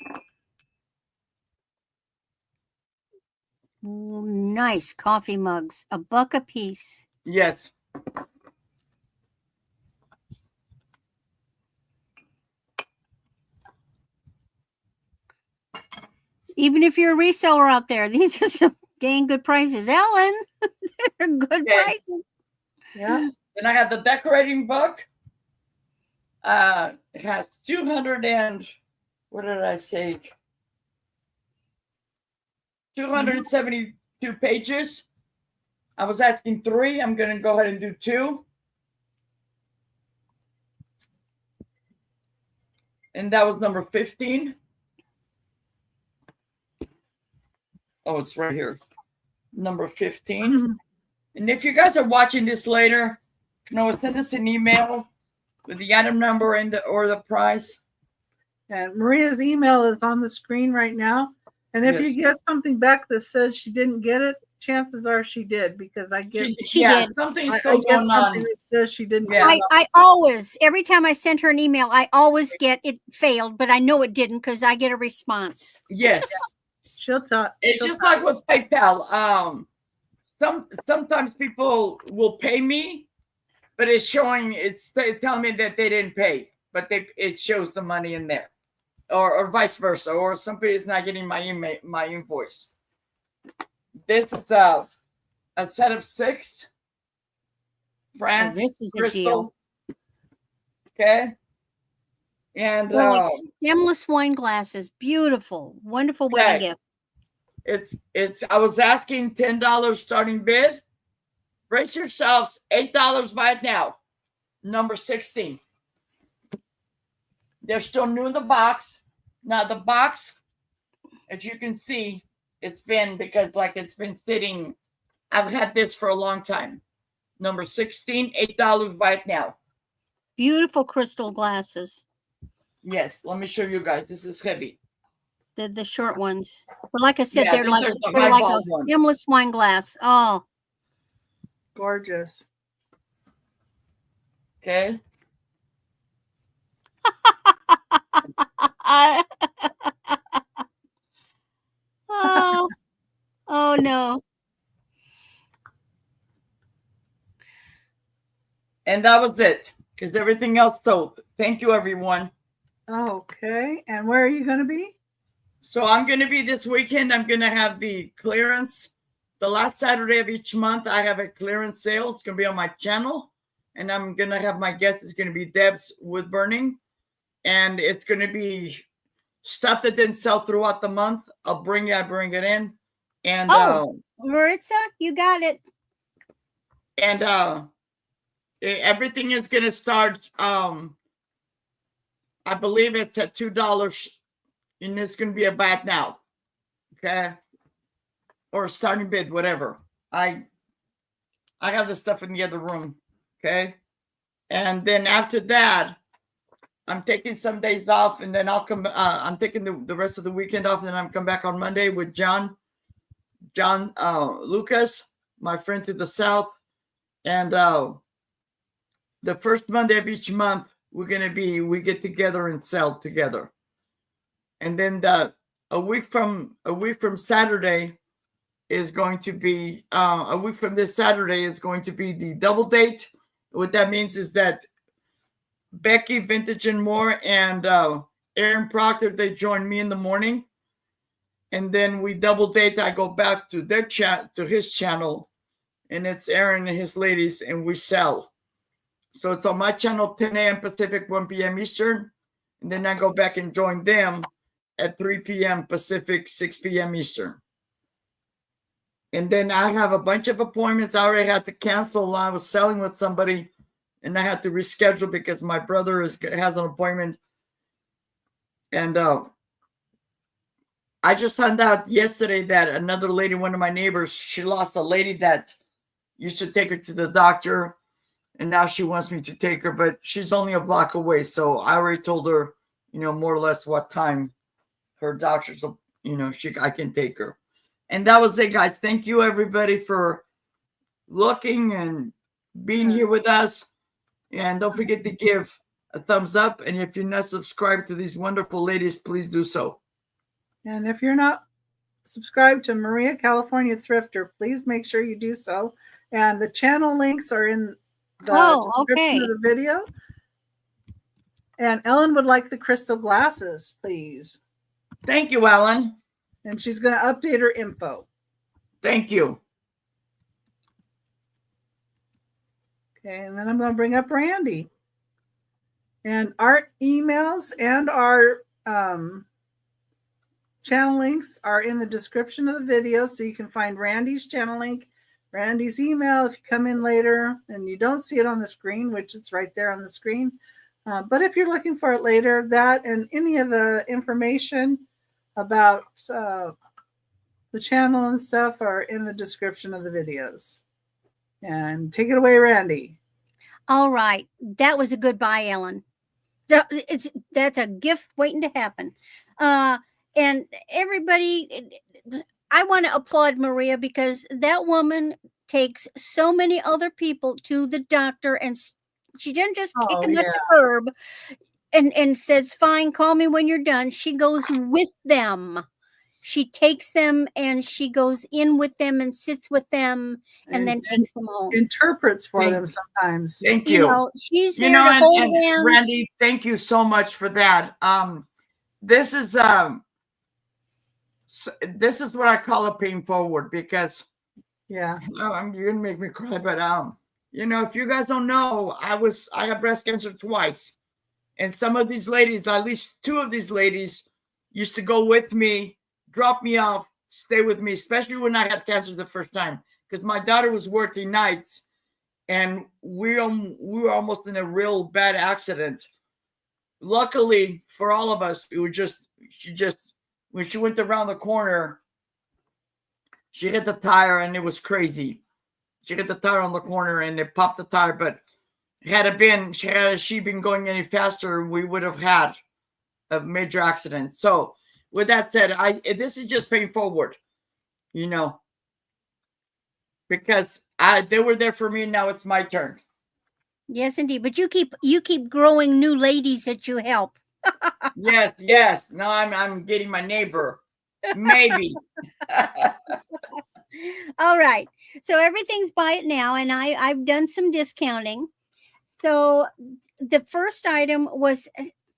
Ooh, nice coffee mugs. $1 a piece. Yes. Even if you're a reseller out there, these are some dang good prices. Ellen, they're good Yes. prices. Yeah. Then I have the decorating book. It has 200 and what did I say? 272 pages. I was asking 3. I'm going to go ahead and do 2. And that was number 15. Oh, it's right here. Number 15. And if you guys are watching this later, you can always send us an email with the item number and or the price. And Maria's email is on the screen right now. And if Yes. you get something back that says she didn't get it, chances are she did, because I get She yeah, did. something's I still get going something on. that says she didn't Yeah. get it. I always, every time I send her an email, I always get it failed, but I know it didn't because I get a response. Yes. She'll talk. It's just like with PayPal. Sometimes people will pay me, but it's telling me that they didn't pay, but it shows the money in there, or vice versa, or somebody is not getting my invoice. This is a set of 6. France, this is a crystal. deal. Okay. And Well, it's stemless wine glasses. Beautiful. Wonderful wedding gift. it's I was asking $10 starting bid. Brace yourselves, $8 buy it now. Number 16. They're still new in the box. Now the box, as you can see, it's been sitting. I've had this for a long time. Number 16, $8 buy it now. Beautiful crystal glasses. Yes, let me show you guys. This is heavy. The short ones. But like I said, Yeah, they're like a stemless wine glass. Oh. Gorgeous. Okay. Oh no. And that was it, because everything else sold. Thank you, everyone. Okay. And where are you going to be? So I'm going to be this weekend. I'm going to have the clearance. The last Saturday of each month, I have a clearance sale. It's going to be on my channel. And I'm going to have my guest. It's going to be Deb's Wood Burning. And it's going to be stuff that didn't sell throughout the month. I bring it in. And Maritza, you got it. And everything is going to start. I believe it's at $2, and it's going to be about now. Okay, or starting bid, whatever. I have the stuff in the other room. Okay, and then after that, I'm taking some days off, and then I'll come. I'm taking the rest of the weekend off, and then I'm come back on Monday with John Lucas, my friend to the south, and the first Monday of each month we get together and sell together, and then a week from Saturday is going to be a week from this Saturday is going to be the double date. What that means is that Becky Vintage and More and Aaron Proctor, they join me in the morning, and then we double date. I go back to their to his channel, and it's Aaron and his ladies, and we sell. So it's on my channel, 10 a.m. Pacific, 1 p.m. Eastern, and then I go back and join them at 3 p.m. Pacific, 6 p.m. Eastern. And then I have a bunch of appointments I already had to cancel. I was selling with somebody, and I had to reschedule because my brother has an appointment. And I just found out yesterday that another lady, one of my neighbors, she lost a lady that used to take her to the doctor, and now she wants me to take her, but she's only a block away. So I already told her, more or less what time her doctor's, I can take her. And that was it, guys. Thank you, everybody, for looking and being here with us. And don't forget to give a thumbs up. And if you're not subscribed to these wonderful ladies, please do so. And if you're not subscribed to Maria California Thrifter, please make sure you do so. And the channel links are in the description of the video. And Ellen would like the crystal glasses, please. Thank you, Ellen. And she's going to update her info. Thank you. Okay, and then I'm going to bring up Randy. And our emails and our channel links are in the description of the video, so you can find Randy's channel link, Randy's email if you come in later and you don't see it on the screen, which it's right there on the screen. But if you're looking for it later, that and any of the information about the channel and stuff are in the description of the videos. And take it away, Randy. All right. That was a goodbye, Ellen. That's a gift waiting to happen. And everybody, I want to applaud Maria because that woman takes so many other people to the doctor, and she didn't just kick them at the curb and says, fine, call me when you're done. She goes with them. She takes them and she goes in with them and sits with them and then takes them home. Interprets for them sometimes. Thank you. She's there to hold hands. Randy, thank you so much for that. This is what I call a paying forward because you're gonna make me cry, but if you guys don't know, I had breast cancer twice. And some of these ladies, at least two of these ladies, used to go with me, drop me off, stay with me, especially when I had cancer the first time, because my daughter was working nights, and we were almost in a real bad accident. Luckily for all of us, it was just when she went around the corner, she hit the tire, and it was crazy. She hit the tire on the corner, and it popped the tire. But had she been going any faster, we would have had a major accident. So, with that said, this is just paying forward, because they were there for me. Now it's my turn. Yes, indeed. But you keep growing new ladies that you help. Yes. Now I'm getting my neighbor, maybe. All right. So everything's buy it now, and I've done some discounting. So the first item was,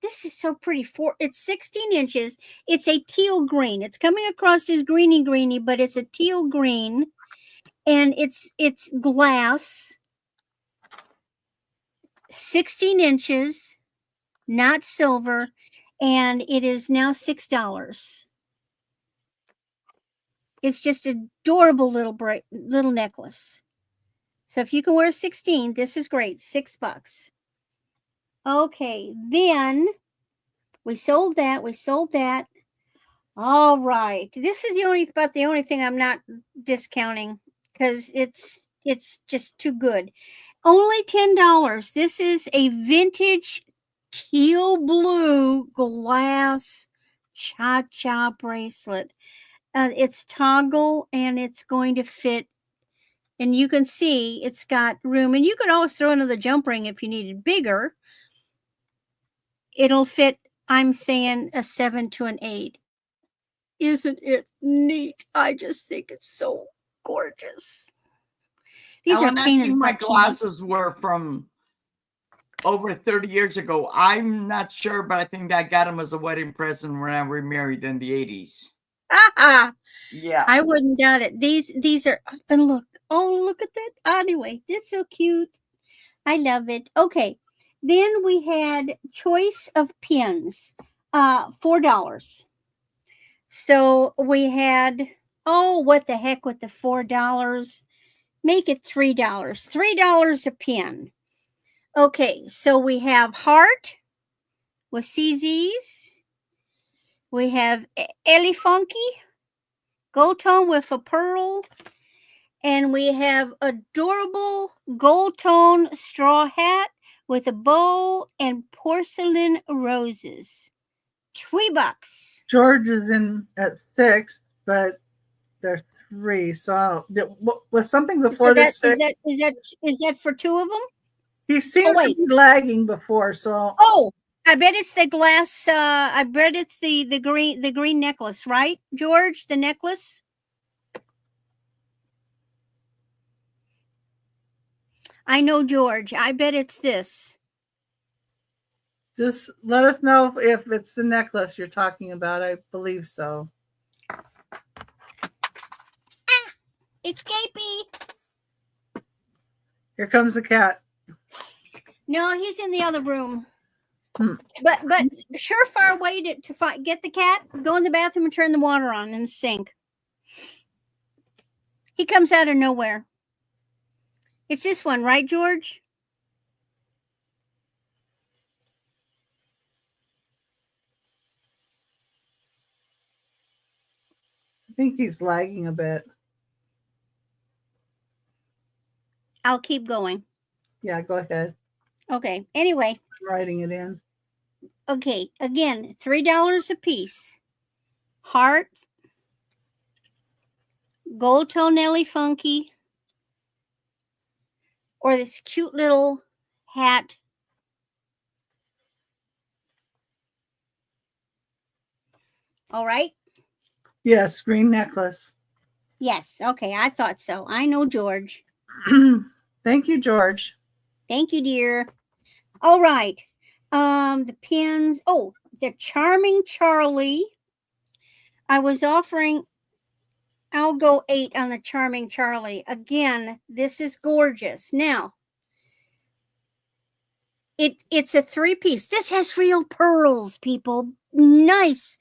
this is so pretty. It's 16 inches. It's a teal green. It's coming across as greeny, but it's a teal green, and it's glass. 16 inches, not silver, and it is now $6. It's just adorable little necklace. So if you can wear 16, this is great. $6. Okay, then we sold that. All right. This is the only thing I'm not discounting, because it's just too good. Only $10. This is a vintage teal blue glass cha-cha bracelet. It's toggle, and it's going to fit. And you can see it's got room. And you could always throw another jump ring if you needed bigger. It'll fit, I'm saying, a 7 to an 8. Isn't it neat? I just think it's so gorgeous. These Ellen, are painted. I think my glasses were from over 30 years ago. I'm not sure, but I think I got them as a wedding present when I remarried in the 80s. Yeah. I wouldn't doubt it. These are, and look at that. Anyway, that's so cute. I love it. Okay. Then we had choice of pins, $4. So we had, what the heck with the $4? Make it $3. $3 a pin. Okay, so we have heart with CZs. We have Elefunky, gold tone with a pearl. And we have adorable gold tone straw hat with a bow and porcelain roses. $3. George is in at 6, but they're 3. So was something before this 6? Is that for two of them? He seemed to be lagging before, so. Oh, I bet it's the glass. I bet it's the green necklace, right, George? The necklace. I know, George. I bet it's this. Just let us know if it's the necklace you're talking about. I believe so. Escapee. Here comes the cat. No, he's in the other room. But surefire way to get the cat, go in the bathroom and turn the water on in the sink. He comes out of nowhere. It's this one, right, George? I think he's lagging a bit. I'll keep going. Yeah, go ahead. Okay. Anyway. I'm writing it in. Okay. Again, $3 a piece. Heart. Gold tone Elefunky. Or this cute little hat. All right. Yes, green necklace. Yes. Okay. I thought so. I know, George. Thank you, George. Thank you, dear. All right. The pins. Oh, the Charming Charlie. I was offering, I'll go 8 on the Charming Charlie. Again, this is gorgeous. Now, It's a 3-piece. This has real pearls, people. Nice.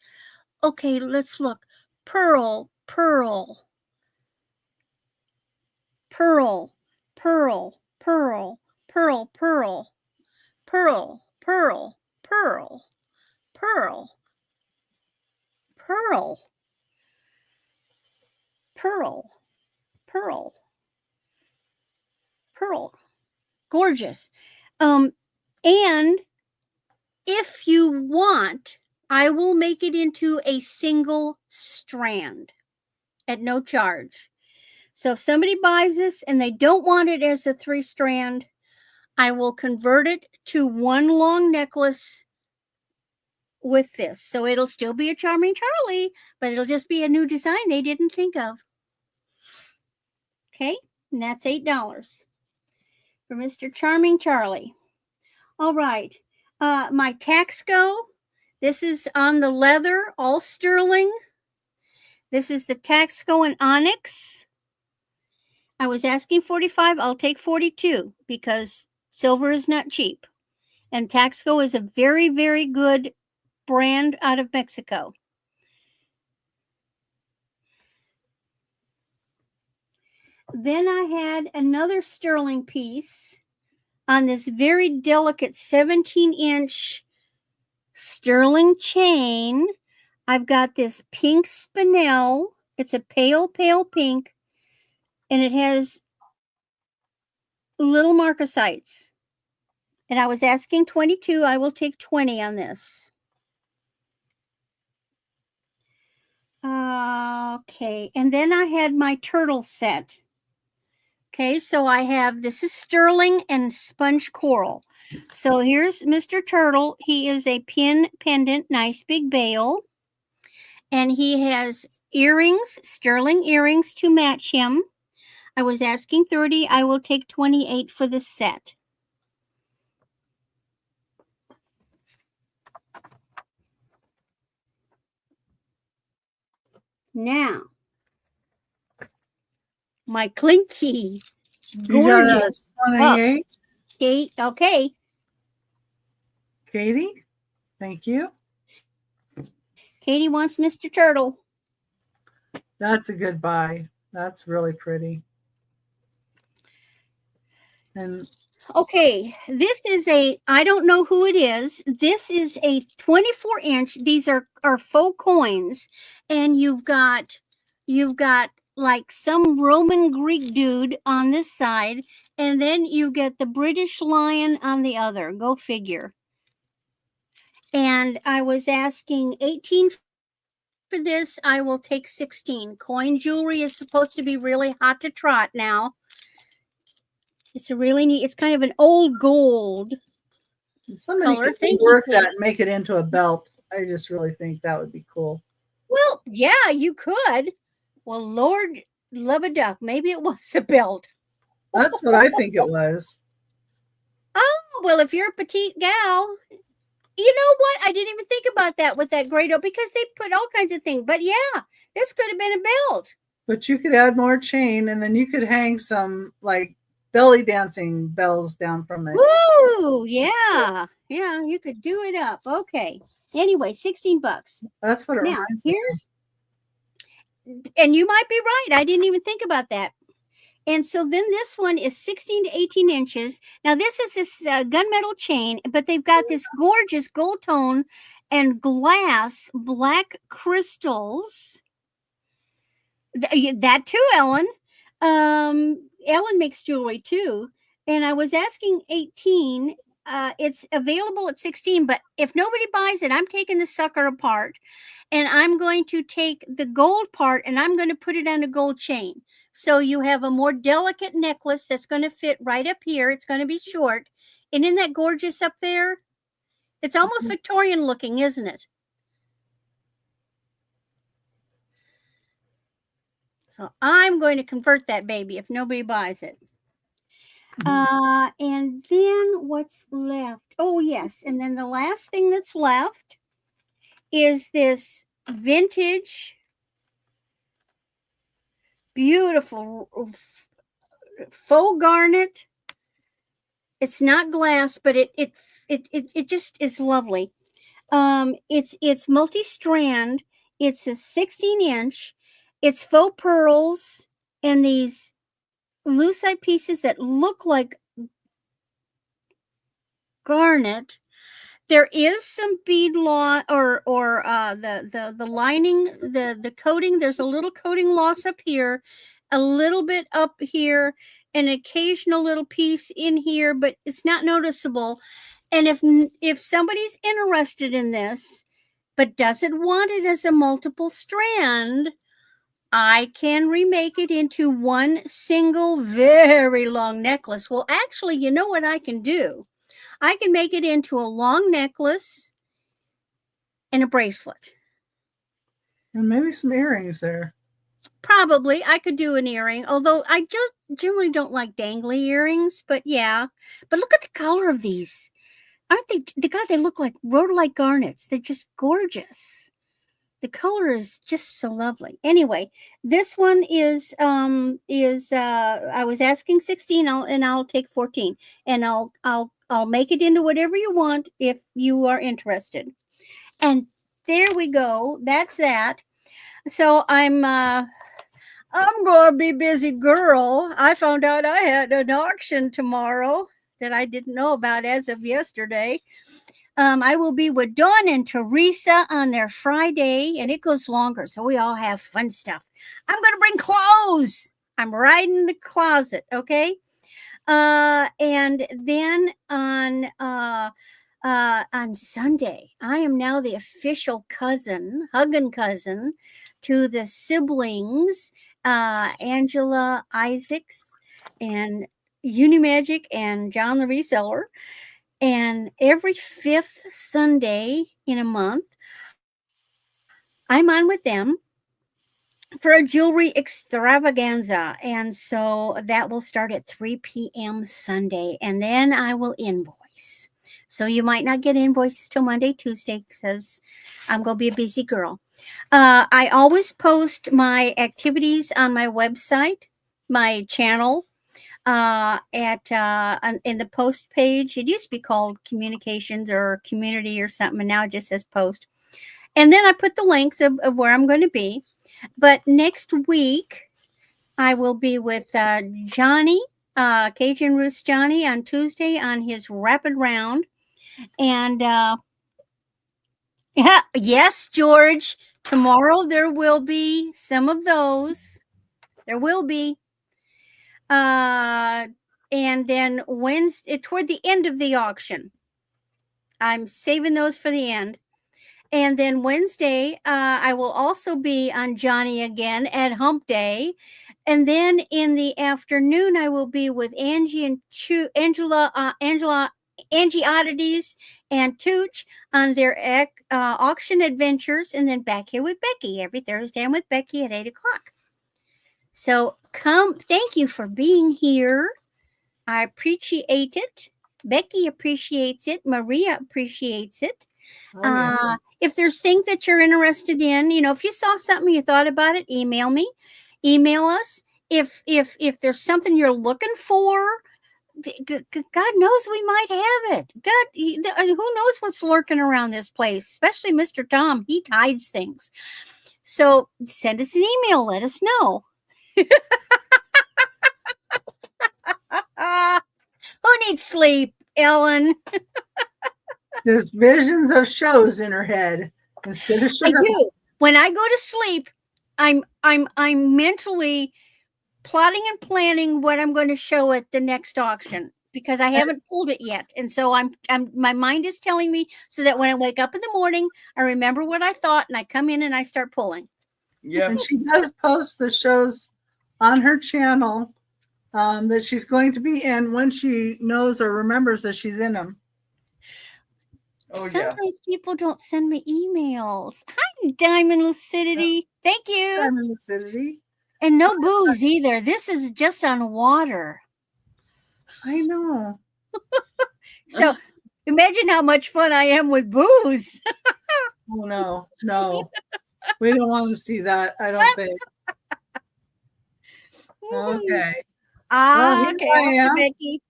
Okay, let's look. Pearl, pearl, pearl, pearl, pearl, pearl, pearl, pearl, pearl, pearl, pearl, pearl, pearl, pearl, pearl. Gorgeous. And if you want, I will make it into a single strand at no charge. So if somebody buys this and they don't want it as a 3-strand, I will convert it to one long necklace with this. So it'll still be a Charming Charlie, but it'll just be a new design they didn't think of. Okay, and that's $8 for Mr. Charming Charlie. All right, my Taxco. This is on the leather, all sterling. This is the Taxco and Onyx. I was asking 45. I'll take 42 because silver is not cheap. And Taxco is a very, very good brand out of Mexico. Then I had another sterling piece on this very delicate 17-inch sterling chain. I've got this pink spinel. It's a pale, pale pink. And it has little marcasites. And I was asking 22. I will take 20 on this. Okay. And then I had my turtle set. Okay. So I have, this is sterling and sponge coral. So here's Mr. Turtle. He is a pin pendant, nice big bail. And he has earrings, sterling earrings to match him. I was asking 30. I will take 28 for the set. Now, my Clinky. Gorgeous. 28. Okay. Katie, thank you. Katie wants Mr. Turtle. That's a good buy. That's really pretty. And okay, this is a, I don't know who it is. This is a 24-inch. These are faux coins. And you've got like some Roman Greek dude on this side. And then you get the British lion on the other. Go figure. And I was asking 18 for this. I will take 16. Coin jewelry is supposed to be really hot to trot now. It's a really neat, it's kind of an old gold somebody color. could work that and make it into a belt. I just really think that would be cool. Well, yeah, you could. Well, Lord love a duck. Maybe it was a belt. That's what I think it was. Oh, well, if you're a petite gal, you know what? I didn't even think about that with that Grado because they put all kinds of things. But yeah, this could have been a belt. But you could add more chain and then you could hang some like belly dancing bells down from it. Ooh, yeah. Yeah, you could do it up. Okay. Anyway, $16. That's what it now, reminds me of. And you might be right. I didn't even think about that. And so then this one is 16 to 18 inches. Now this is this gunmetal chain, but they've got this gorgeous gold tone and glass black crystals. That too, Ellen. Ellen makes jewelry too. And I was asking 18. It's available at 16, but if nobody buys it, I'm taking the sucker apart. And I'm going to take the gold part and I'm going to put it on a gold chain. So you have a more delicate necklace that's going to fit right up here. It's going to be short. And isn't that gorgeous up there? It's almost Victorian looking, isn't it? So I'm going to convert that baby if nobody buys it. And then what's left? Oh, yes. And then the last thing that's left is this vintage, beautiful faux garnet. It's not glass, but it just is lovely. It's multi-strand. It's a 16-inch. It's faux pearls and these lucite pieces that look like garnet. There is some bead loss or the lining, the coating. There's a little coating loss up here, a little bit up here, an occasional little piece in here, but it's not noticeable. And if somebody's interested in this, but doesn't want it as a multiple strand, I can remake it into one single very long necklace. Well, actually, you know what I can do? I can make it into a long necklace and a bracelet. And maybe some earrings there. Probably I could do an earring, although I just generally don't like dangly earrings, but yeah. But look at the color of these. Aren't they? God, they look like rhodolite garnets. They're just gorgeous. The color is just so lovely. Anyway, this one is I was asking 16, I'll take 14, and I'll make it into whatever you want if you are interested. And there we go. That's that. So I'm gonna be busy, girl. I found out I had an auction tomorrow that I didn't know about as of yesterday. I will be with Dawn and Teresa on their Friday, and it goes longer, so we all have fun stuff. I'm going to bring clothes. I'm right in the closet, okay? And then on Sunday, I am now the official hugging cousin to the siblings, Angela Isaacs and Unimagic and John the Reseller. And every 5th Sunday in a month, I'm on with them for a jewelry extravaganza. And so that will start at 3 p.m. Sunday. And then I will invoice. So you might not get invoices till Monday, Tuesday, because I'm going to be a busy girl. I always post my activities on my website, my channel. In the post page. It used to be called communications or community or something, and now it just says post. And then I put the links of where I'm going to be. But next week, I will be with Johnny, Cajun Roots Johnny, on Tuesday on his rapid round. And yeah, yes, George, tomorrow there will be some of those. There will be. And then Wednesday, toward the end of the auction, I'm saving those for the end. And then Wednesday, I will also be on Johnny again at Hump Day. And then in the afternoon, I will be with Angie and Angie Oddities and Tooch on their auction adventures. And then back here with Becky every Thursday. I'm with Becky at 8 o'clock. So come, thank you for being here. I appreciate it. Becky appreciates it. Maria appreciates it. Oh, yeah. If there's things that you're interested in, if you saw something, you thought about it, email me, email us. If there's something you're looking for, God knows we might have it. God, who knows what's lurking around this place, especially Mr. Tom. He hides things. So send us an email. Let us know. Who needs sleep, Ellen? There's visions of shows in her head instead of sugar. I do. When I go to sleep, I'm mentally plotting and planning what I'm going to show at the next auction because I haven't pulled it yet, and so my mind is telling me so that when I wake up in the morning, I remember what I thought, and I come in and I start pulling. Yeah, And she does post the shows on her channel that she's going to be in when she knows or remembers that she's in them. oh Sometimes people don't send me emails. Hi, Diamond Lucidity. Thank you. Diamond Lucidity. And no booze either. This is just on water. I know. So imagine how much fun I am with booze. Oh, no. We don't want to see that, I don't think. Okay. Ah, Well, okay. here I am. Becky.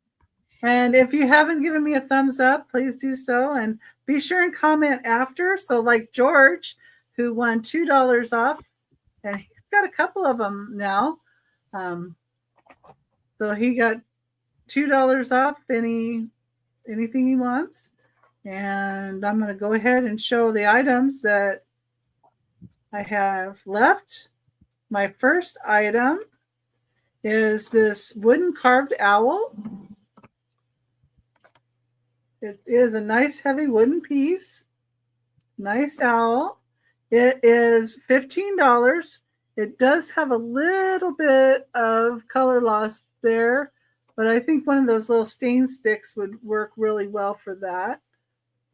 And if you haven't given me a thumbs up, please do so. And be sure and comment after. So like George, who won $2 off, and he's got a couple of them now. So he got $2 off anything he wants. And I'm going to go ahead and show the items that I have left. My first item is this wooden carved owl. It is a nice heavy wooden piece. Nice owl. It is $15. It does have a little bit of color loss there, but I think one of those little stain sticks would work really well for that.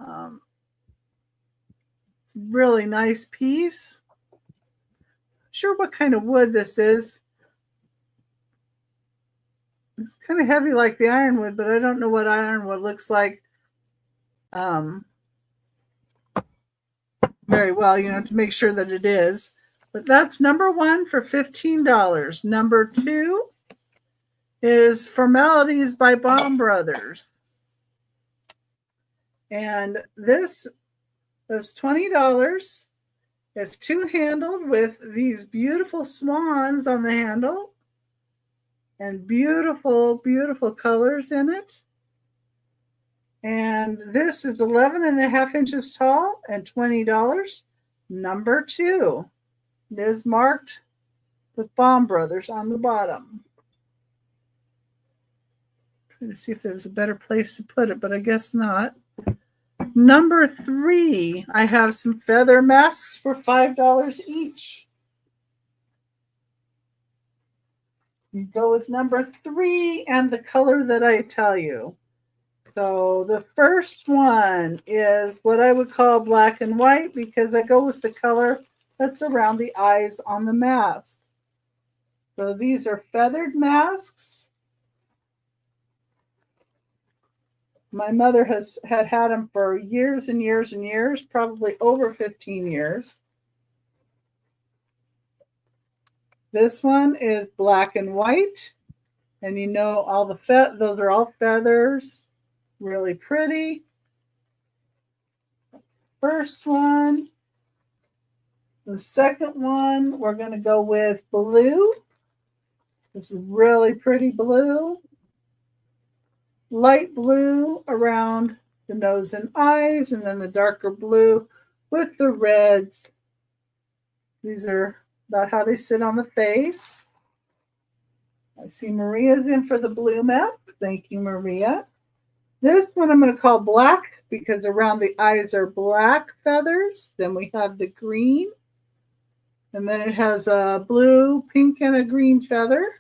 It's a really nice piece. Not sure what kind of wood this is. It's kind of heavy like the ironwood, but I don't know what ironwood looks like very well, to make sure that it is. But that's number one for $15. Number two is Formalities by Baum Brothers. And this is $20. It's two-handled with these beautiful swans on the handle and beautiful, beautiful colors in it. And this is 11.5 inches tall and $20. Number two. It is marked with Baum Brothers on the bottom. Trying to see if there's a better place to put it, but I guess not. Number three, I have some feather masks for $5 each. You go with number three and the color that I tell you. So the first one is what I would call black and white because I go with the color that's around the eyes on the mask. So these are feathered masks. My mother had them for years and years and years, probably over 15 years. This one is black and white. And all those are all feathers. Really pretty. First one. The second one, we're going to go with blue. This is really pretty blue. Light blue around the nose and eyes, and then the darker blue with the reds. These are about how they sit on the face. I see Maria's in for the blue mask. Thank you, Maria. This one I'm going to call black because around the eyes are black feathers. Then we have the green. And then it has a blue, pink, and a green feather.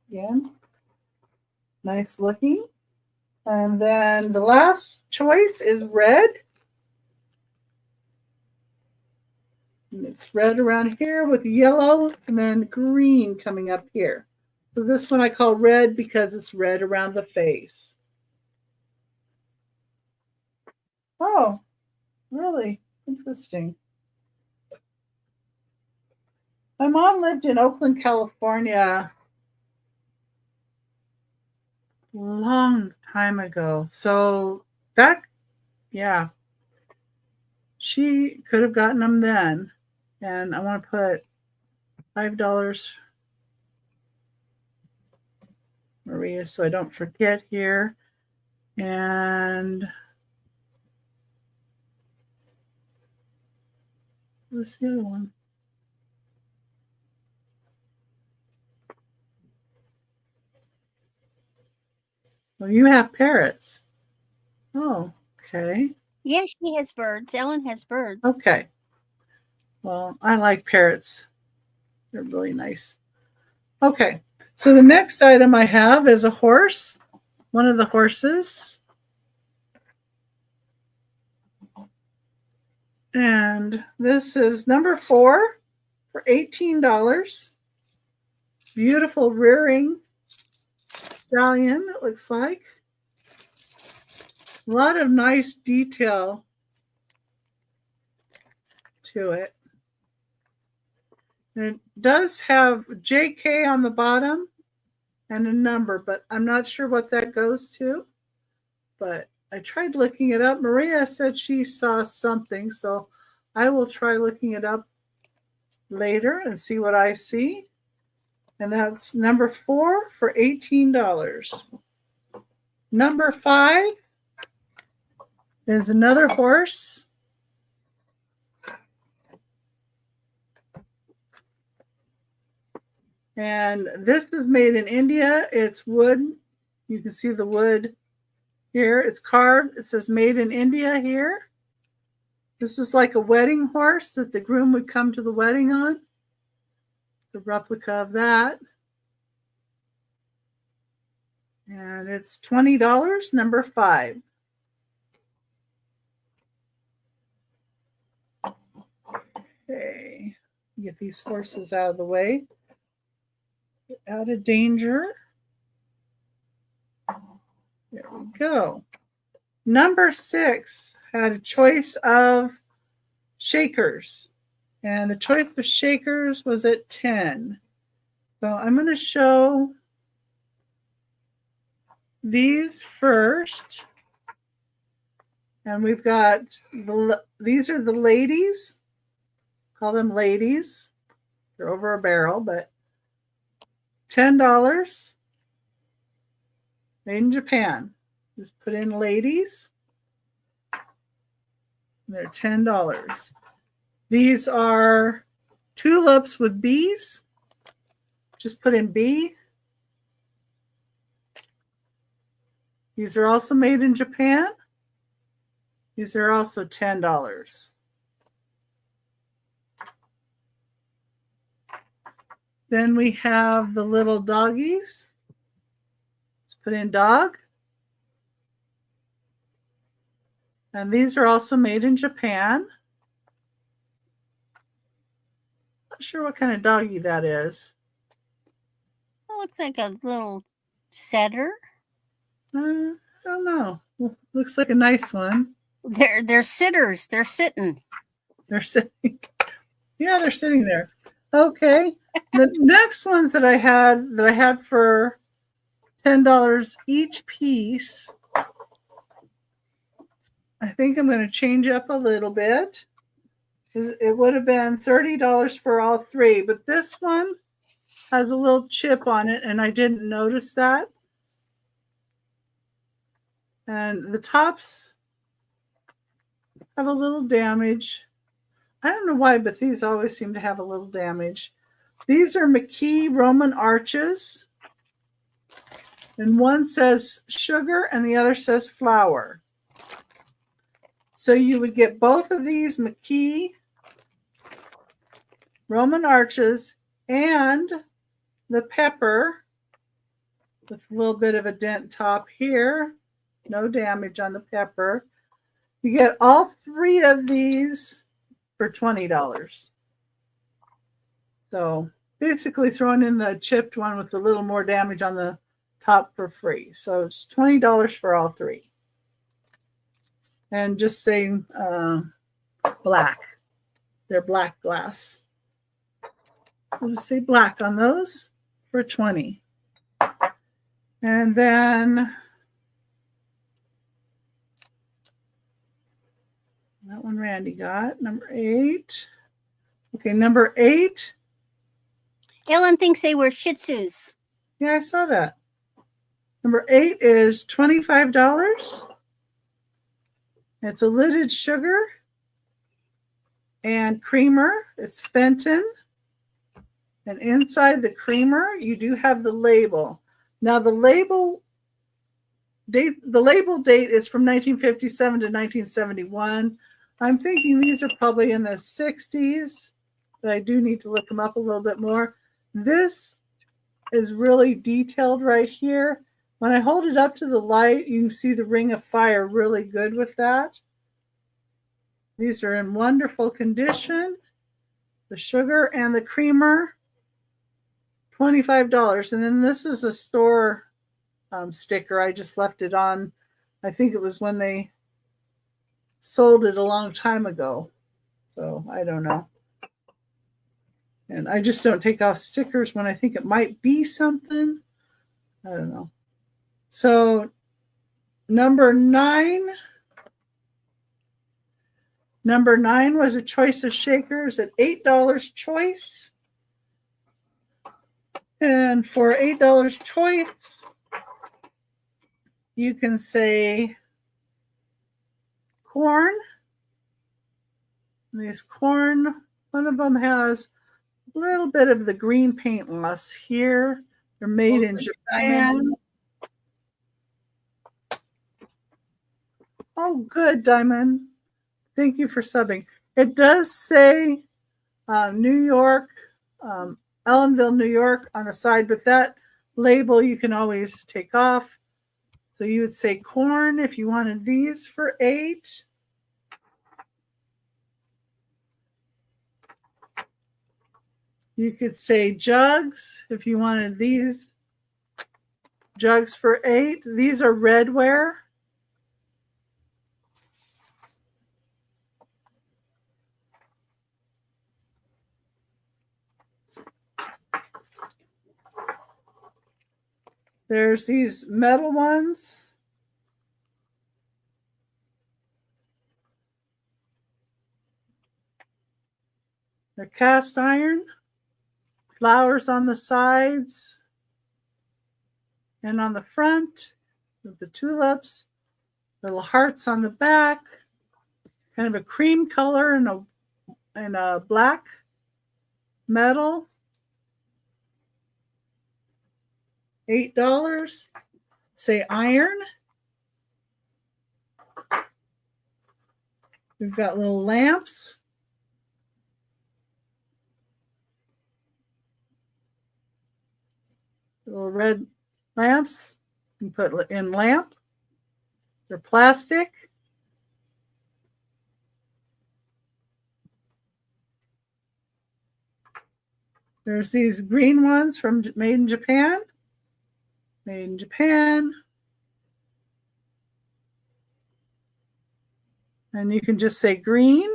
Again, nice looking. And then the last choice is red. And it's red around here with yellow and then green coming up here. So this one I call red because it's red around the face. Oh, really interesting. My mom lived in Oakland, California a long time ago. So she could have gotten them then. And I want to put $5, Maria, so I don't forget here. And what's the other one? Well, you have parrots. Oh, okay. Yes, she has birds. Ellen has birds. Okay. Well, I like parrots. They're really nice. Okay. So the next item I have is a horse. One of the horses. And this is number 4 for $18. Beautiful rearing stallion, it looks like. A lot of nice detail to it. It does have JK on the bottom and a number, but I'm not sure what that goes to. But I tried looking it up. Maria said she saw something, so I will try looking it up later and see what I see. And that's number 4 for $18. Number 5 is another horse. And this is made in India. It's wood. You can see the wood here. It's carved. It says made in India here. This is like a wedding horse that the groom would come to the wedding on. The replica of that. And it's $20, number 5. Okay, get these horses out of the way. Get out of danger. There we go. Number 6 had a choice of shakers. And the choice of shakers was at 10. So I'm going to show these first. And we've got, these are the ladies. Call them ladies. They're over a barrel, but $10. Made in Japan. Just put in ladies. They're $10. These are tulips with bees. Just put in B. These are also made in Japan. These are also $10. Then we have the little doggies. Let's put in dog. And these are also made in Japan. Not sure what kind of doggy that is. It looks like a little setter. I don't know. Looks like a nice one. They're sitters. They're sitting. They're sitting. Yeah, they're sitting there. Okay. The next ones that I had for $10 each piece. I think I'm going to change up a little bit. It would have been $30 for all 3, but this one has a little chip on it, and I didn't notice that. And the tops have a little damage. I don't know why, but these always seem to have a little damage. These are McKee Roman arches. And one says sugar and the other says flour. So you would get both of these McKee Roman arches and the pepper with a little bit of a dent top here. No damage on the pepper. You get all 3 of these for $20. So basically throwing in the chipped one with a little more damage on the top for free. So it's $20 for all 3. And just saying black. They're black glass. We'll just say black on those for $20. And then that one Randy got. Number 8. Okay, number 8. Ellen thinks they were Shih Tzus. Yeah, I saw that. Number 8 is $25. It's a lidded sugar and creamer. It's Fenton. And inside the creamer, you do have the label. Now the label date is from 1957 to 1971. I'm thinking these are probably in the 60s, but I do need to look them up a little bit more. This is really detailed right here. When I hold it up to the light, you can see the ring of fire really good with that. These are in wonderful condition. The sugar and the creamer, $25. And then this is a store sticker. I just left it on. I think it was when they sold it a long time ago. So I don't know. And I just don't take off stickers when I think it might be something. I don't know. So number 9 was a choice of shakers at $8 choice. And for $8 choice, you can say corn. These corn, one of them has a little bit of the green paint loss here. They're made in Japan. Oh, good, Diamond. Thank you for subbing. It does say New York, Ellenville, New York on the side, but that label you can always take off. So you would say corn if you wanted these for $8. You could say jugs if you wanted these jugs for $8. These are redware. There's these metal ones. They're cast iron. Flowers on the sides and on the front with the tulips. Little hearts on the back. Kind of a cream color and a black metal. $8. Say iron. We've got little lamps. Little red lamps. You put in lamp. They're plastic. There's these green ones from made in Japan. Made in Japan. And you can just say green.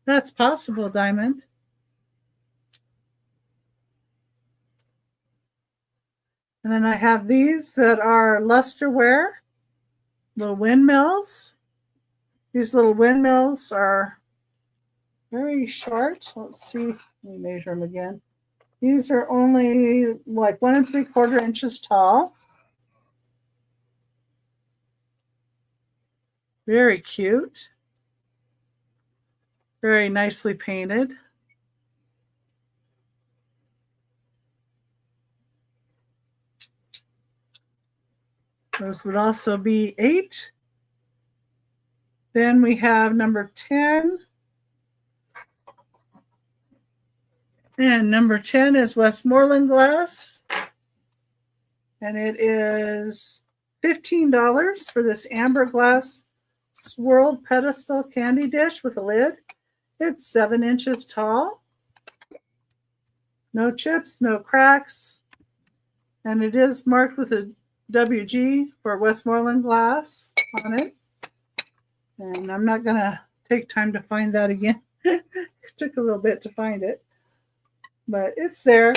That's possible, Diamond. And then I have these that are lusterware, little windmills. These little windmills are very short. Let's see. Let me measure them again. These are only like 1 3/4 inches tall. Very cute. Very nicely painted. Those would also be $8. Then we have number 10. And number 10 is Westmoreland glass. And it is $15 for this amber glass swirled pedestal candy dish with a lid. It's 7 inches tall. No chips, no cracks. And it is marked with a WG for Westmoreland glass on it. And I'm not going to take time to find that again. It took a little bit to find it. But it's there.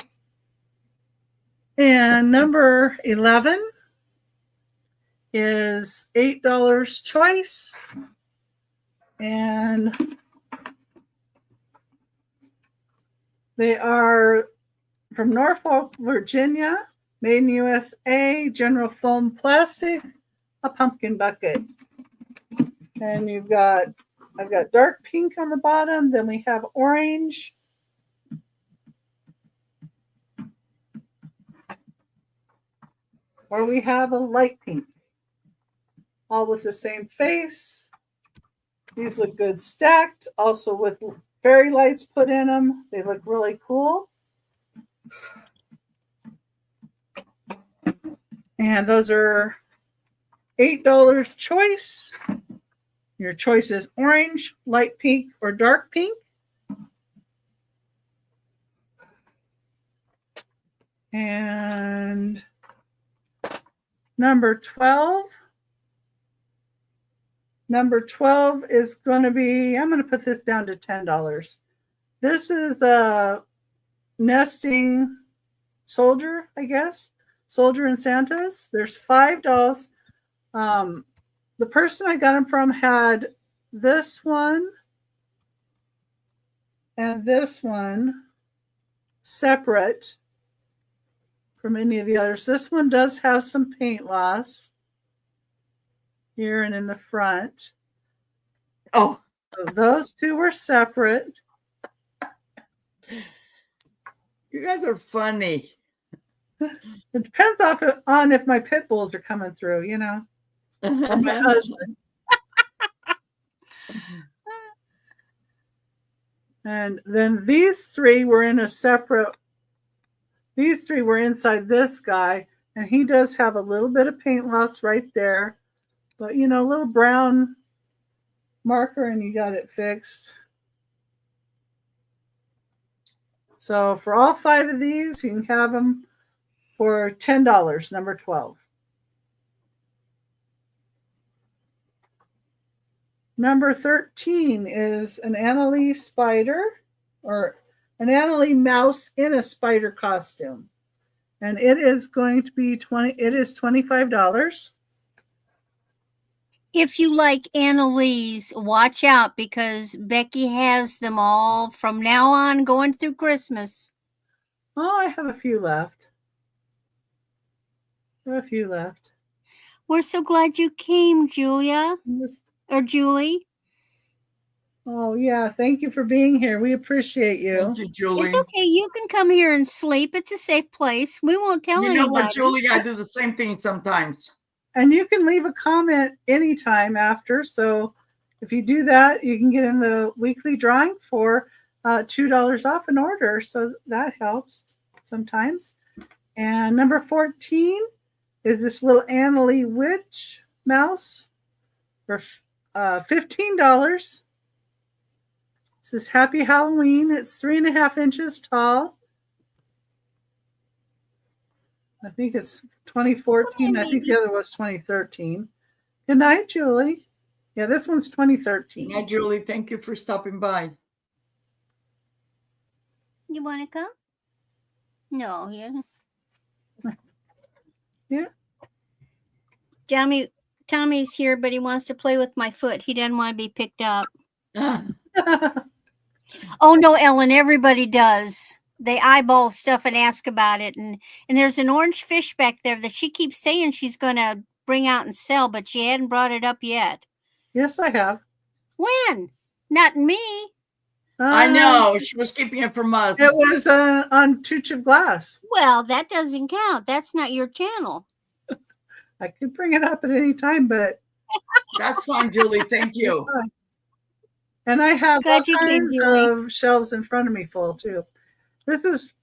And number 11 is $8 choice. And they are from Norfolk, Virginia, made in USA, general foam plastic, a pumpkin bucket. And I've got dark pink on the bottom, then we have orange. Or we have a light pink. All with the same face. These look good stacked, also with fairy lights put in them. They look really cool. And those are $8 choice. Your choice is orange, light pink, or dark pink. And number 12. Number 12 is going to be, I'm going to put this down to $10. This is a nesting soldier, I guess. Soldier and Santas. There's 5 dolls. The person I got them from had this one and this one separate from any of the others. This one does have some paint loss here and in the front. Oh, So those two were separate. you guys are funny. It depends on if my pit bulls are coming through, you know, or my husband. And then these 3 were in a separate, these 3 were inside this guy, and he does have a little bit of paint loss right there, but you know, a little brown marker and you got it fixed. So for all 5 of these, you can have them for $10, number 12. Number 13 is an Annalie spider, or an Annalie mouse in a spider costume. And it is going to be $25. If you like Annalise, watch out because Becky has them all from now on going through Christmas. Oh, I have a few left. We're so glad you came, Julia. Or Julie. Oh, yeah. Thank you for being here. We appreciate you. Thank you, Julie. It's okay. You can come here and sleep. It's a safe place. We won't tell anybody. You know what, Julie? I do the same thing sometimes. And you can leave a comment anytime after. So if you do that, you can get in the weekly drawing for $2 off an order. So that helps sometimes. And number 14 is this little Annalie witch mouse for $15. It says Happy Halloween. It's 3.5 inches tall. I think it's 2014. I think the other was 2013. Good night, Julie. Yeah, this one's 2013. Yeah, Julie, thank you for stopping by. You want to come? No, yeah. Yeah. Tommy's here, but he wants to play with my foot. He doesn't want to be picked up. Oh, no, Ellen, everybody does. They eyeball stuff and ask about it. And there's an orange fish back there that she keeps saying she's going to bring out and sell, but she hadn't brought it up yet. Yes, I have. When? Not me. I know. She was keeping it from us. It was on Chooch of Glass. Well, that doesn't count. That's not your channel. I could bring it up at any time, but that's fine, Julie. Thank you. And I have all kinds of shelves in front of me full too. This is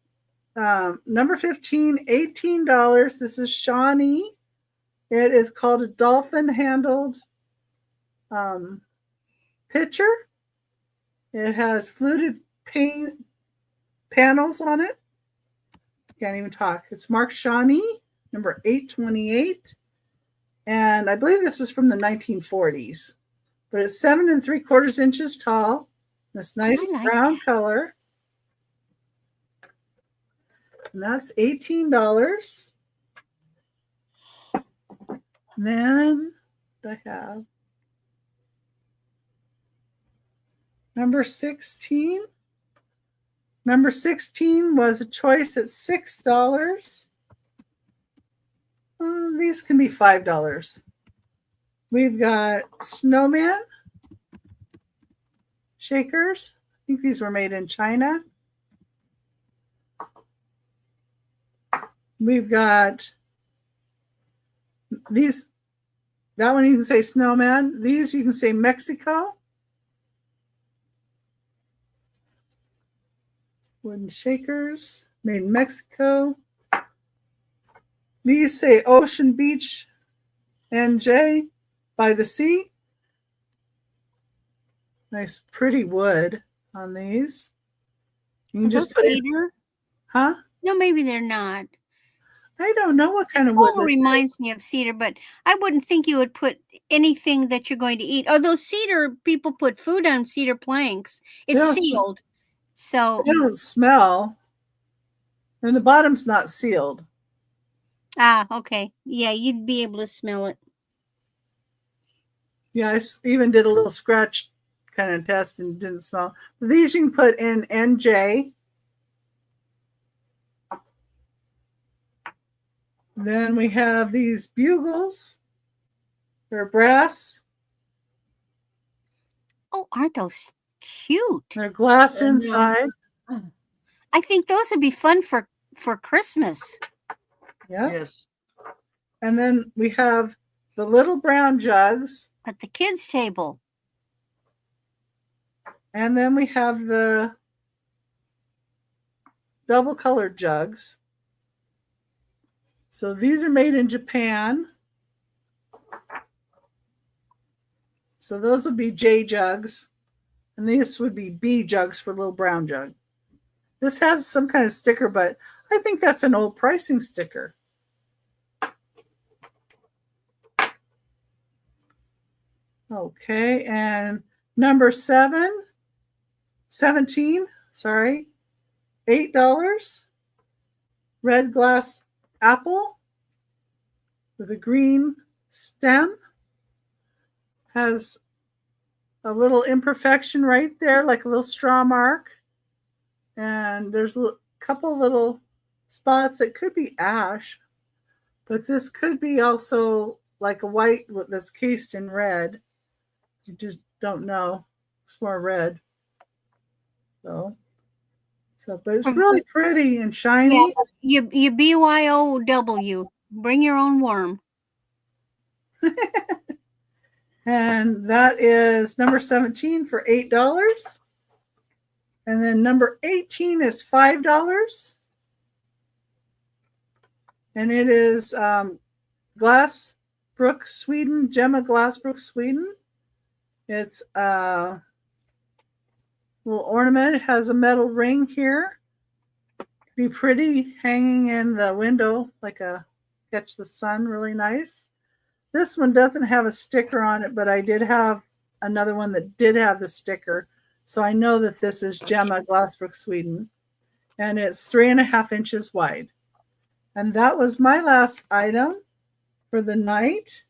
number 15, $18. This is Shawnee. It is called a dolphin-handled pitcher. It has fluted paint panels on it. Can't even talk. It's marked Shawnee, number 828. And I believe this is from the 1940s. But it's 7 3/4 inches tall. This nice brown color. And that's $18. And then I have number 16. Number 16 was a choice at $6. These can be $5. We've got snowman shakers. I think these were made in China. We've got these. That one you can say snowman. These you can say Mexico. Wooden shakers made in Mexico. These say Ocean Beach NJ by the sea. Nice pretty wood on these. You can just put it, huh? No, maybe they're not. I don't know what kind of wood. Oh, reminds me of cedar, but I wouldn't think you would put anything that you're going to eat. Although cedar, people put food on cedar planks. It's sealed. So they don't smell. And the bottom's not sealed. Okay. Yeah, you'd be able to smell it. Yeah, I even did a little scratch kind of test and didn't smell. These you can put in NJ. Then we have these bugles. They're brass. Oh, aren't those cute? They're glass inside. I think those would be fun for Christmas. Yeah. Yes. And then we have the little brown jugs. At the kids' table. And then we have the double colored jugs. So these are made in Japan. So those would be J jugs. And these would be B jugs for little brown jug. This has some kind of sticker, but I think that's an old pricing sticker. Okay, and number 17, sorry, $8. Red glass apple with a green stem. Has a little imperfection right there, like a little straw mark. And there's a couple little spots that could be ash, but this could be also like a white that's cased in red. You just don't know. It's more red. So but it's really pretty and shiny. Yeah, you BYOW. Bring your own worm. And that is number 17 for $8. And then number 18 is $5. And it is Glassbrook, Sweden, Gemma Glassbrook, Sweden. It's a little ornament. It has a metal ring here. Be pretty hanging in the window, like a catch the sun, really nice. This one doesn't have a sticker on it, but I did have another one that did have the sticker. So I know that this is Gemma Glassbrook, Sweden. And it's 3.5 inches wide. And that was my last item for the night.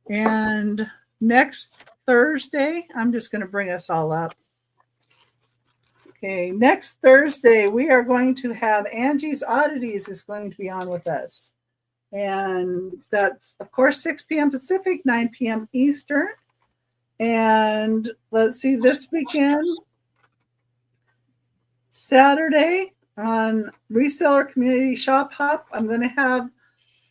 And next Thursday, I'm just going to bring us all up. Okay, next Thursday, we are going to have Angie's Oddities is going to be on with us. And that's, of course, 6 p.m. Pacific, 9 p.m. Eastern. And let's see, this weekend, Saturday on Reseller Community Shop Hop, I'm going to have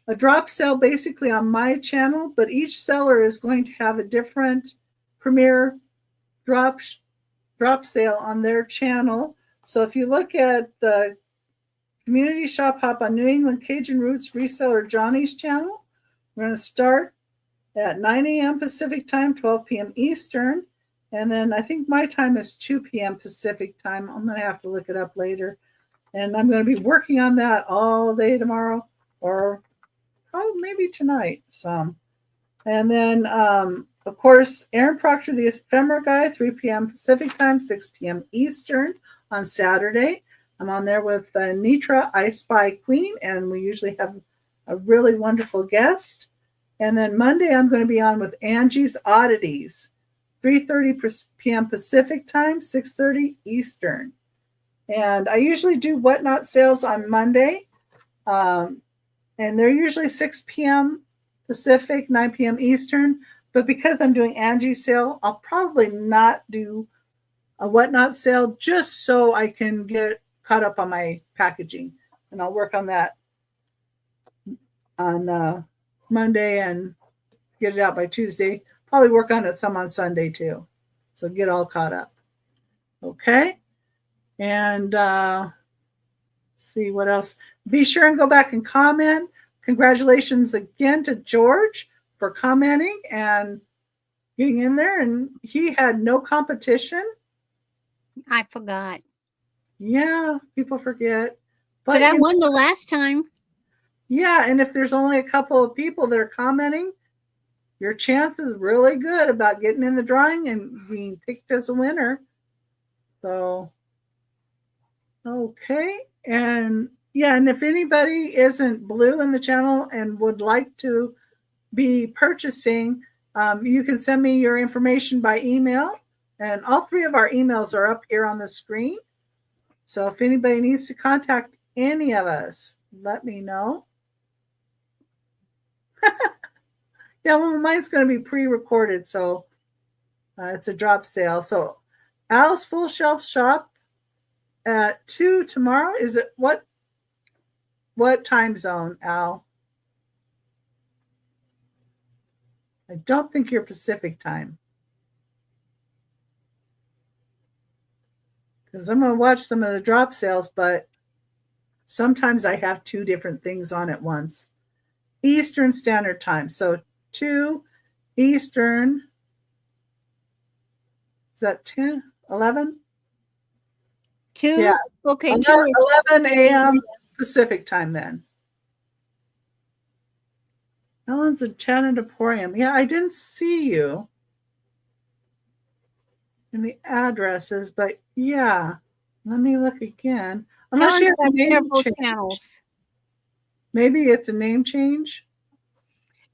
a drop sale basically on my channel, but each seller is going to have a different premier drop sale on their channel. So if you look at the Community Shop Hop on New England Cajun Roots Reseller Johnny's channel, we're going to start at 9 a.m. Pacific time, 12 p.m. Eastern. And then I think my time is 2 p.m. Pacific time. I'm going to have to look it up later. And I'm going to be working on that all day tomorrow, or probably maybe tonight some. And then, of course, Aaron Proctor, the Ephemera Guy, 3 p.m. Pacific time, 6 p.m. Eastern on Saturday. I'm on there with Nitra, I Spy Queen, and we usually have a really wonderful guest. And then Monday, I'm going to be on with Angie's Oddities, 3:30 p.m. Pacific time, 6:30 Eastern. And I usually do Whatnot sales on Monday. And they're usually 6 p.m. Pacific, 9 p.m. Eastern. But because I'm doing Angie's sale, I'll probably not do a Whatnot sale just so I can get caught up on my packaging. And I'll work on that on Monday and get it out by Tuesday. Probably work on it some on Sunday too. So get all caught up. Okay. And see what else. Be sure and go back and comment. Congratulations again to George for commenting and getting in there. And he had no competition. I forgot. Yeah, people forget. But I won the last time. Yeah, and if there's only a couple of people that are commenting, your chance is really good about getting in the drawing and being picked as a winner. So, okay. And yeah, and if anybody isn't blue in the channel and would like to be purchasing, you can send me your information by email. And all three of our emails are up here on the screen. So if anybody needs to contact any of us, let me know. Yeah, well, mine's going to be pre-recorded, so it's a drop sale. So Al's Full Shelf Shop at 2 tomorrow. Is it what time zone, Al? I don't think you're Pacific time. Because I'm going to watch some of the drop sales, but sometimes I have two different things on at once. Eastern Standard Time. So 2 Eastern. Is that 10? 11? 2? Yeah. Okay, 11 a.m. Pacific time then. Ellen's Enchanted Emporium. Yeah, I didn't see you in the addresses, but yeah. Let me look again. Unless you have a name change. channels. Maybe it's a name change.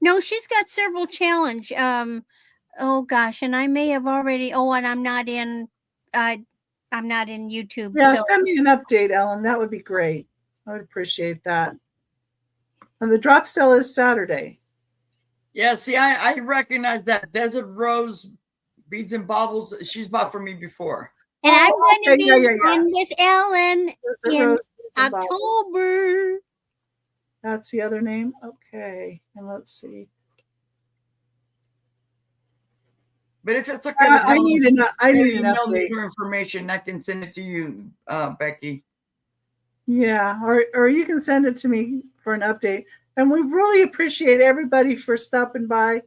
No, she's got several challenge. Oh gosh, and I may have already. Oh, and I'm not in YouTube. Yeah, so. send me an update, Ellen. That would be great. I would appreciate that. And the drop sale is Saturday. Yeah, see, I recognize that Desert Rose Beads and Baubles. She's bought for me before. And I'm going to be yeah. with Ellen in October. October. That's the other name? Okay. And let's see. But if it's okay, I need an update. Your information. I can send it to you, Becky. Yeah, or you can send it to me for an update. And we really appreciate everybody for stopping by.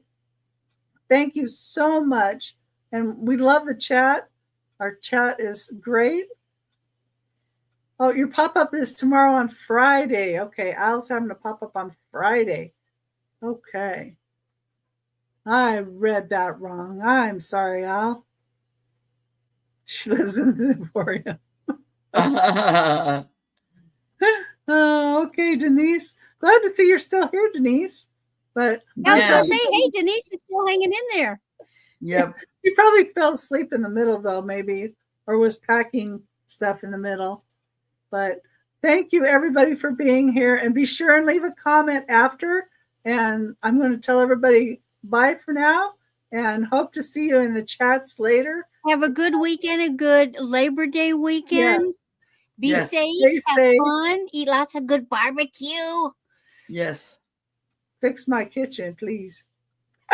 Thank you so much. And we love the chat. Our chat is great. Oh, your pop-up is tomorrow on Friday. Okay, Al's having a pop-up on Friday. Okay. I read that wrong. I'm sorry, Al. She lives in the Emporium. Oh, okay, Denise. Glad to see you're still here, Denise. But I was going to say, hey, Denise is still hanging in there. Yep. You probably fell asleep in the middle, though, maybe, or was packing stuff in the middle. But thank you, everybody, for being here. And be sure and leave a comment after. And I'm going to tell everybody bye for now and hope to see you in the chats later. Have a good weekend, a good Labor Day weekend. Yes. Be Yes. safe, Stay have safe. fun, eat lots of good barbecue. Yes. Fix my kitchen, please.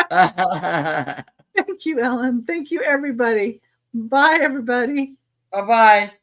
Thank you, Ellen. Thank you, everybody. Bye, everybody. Bye-bye.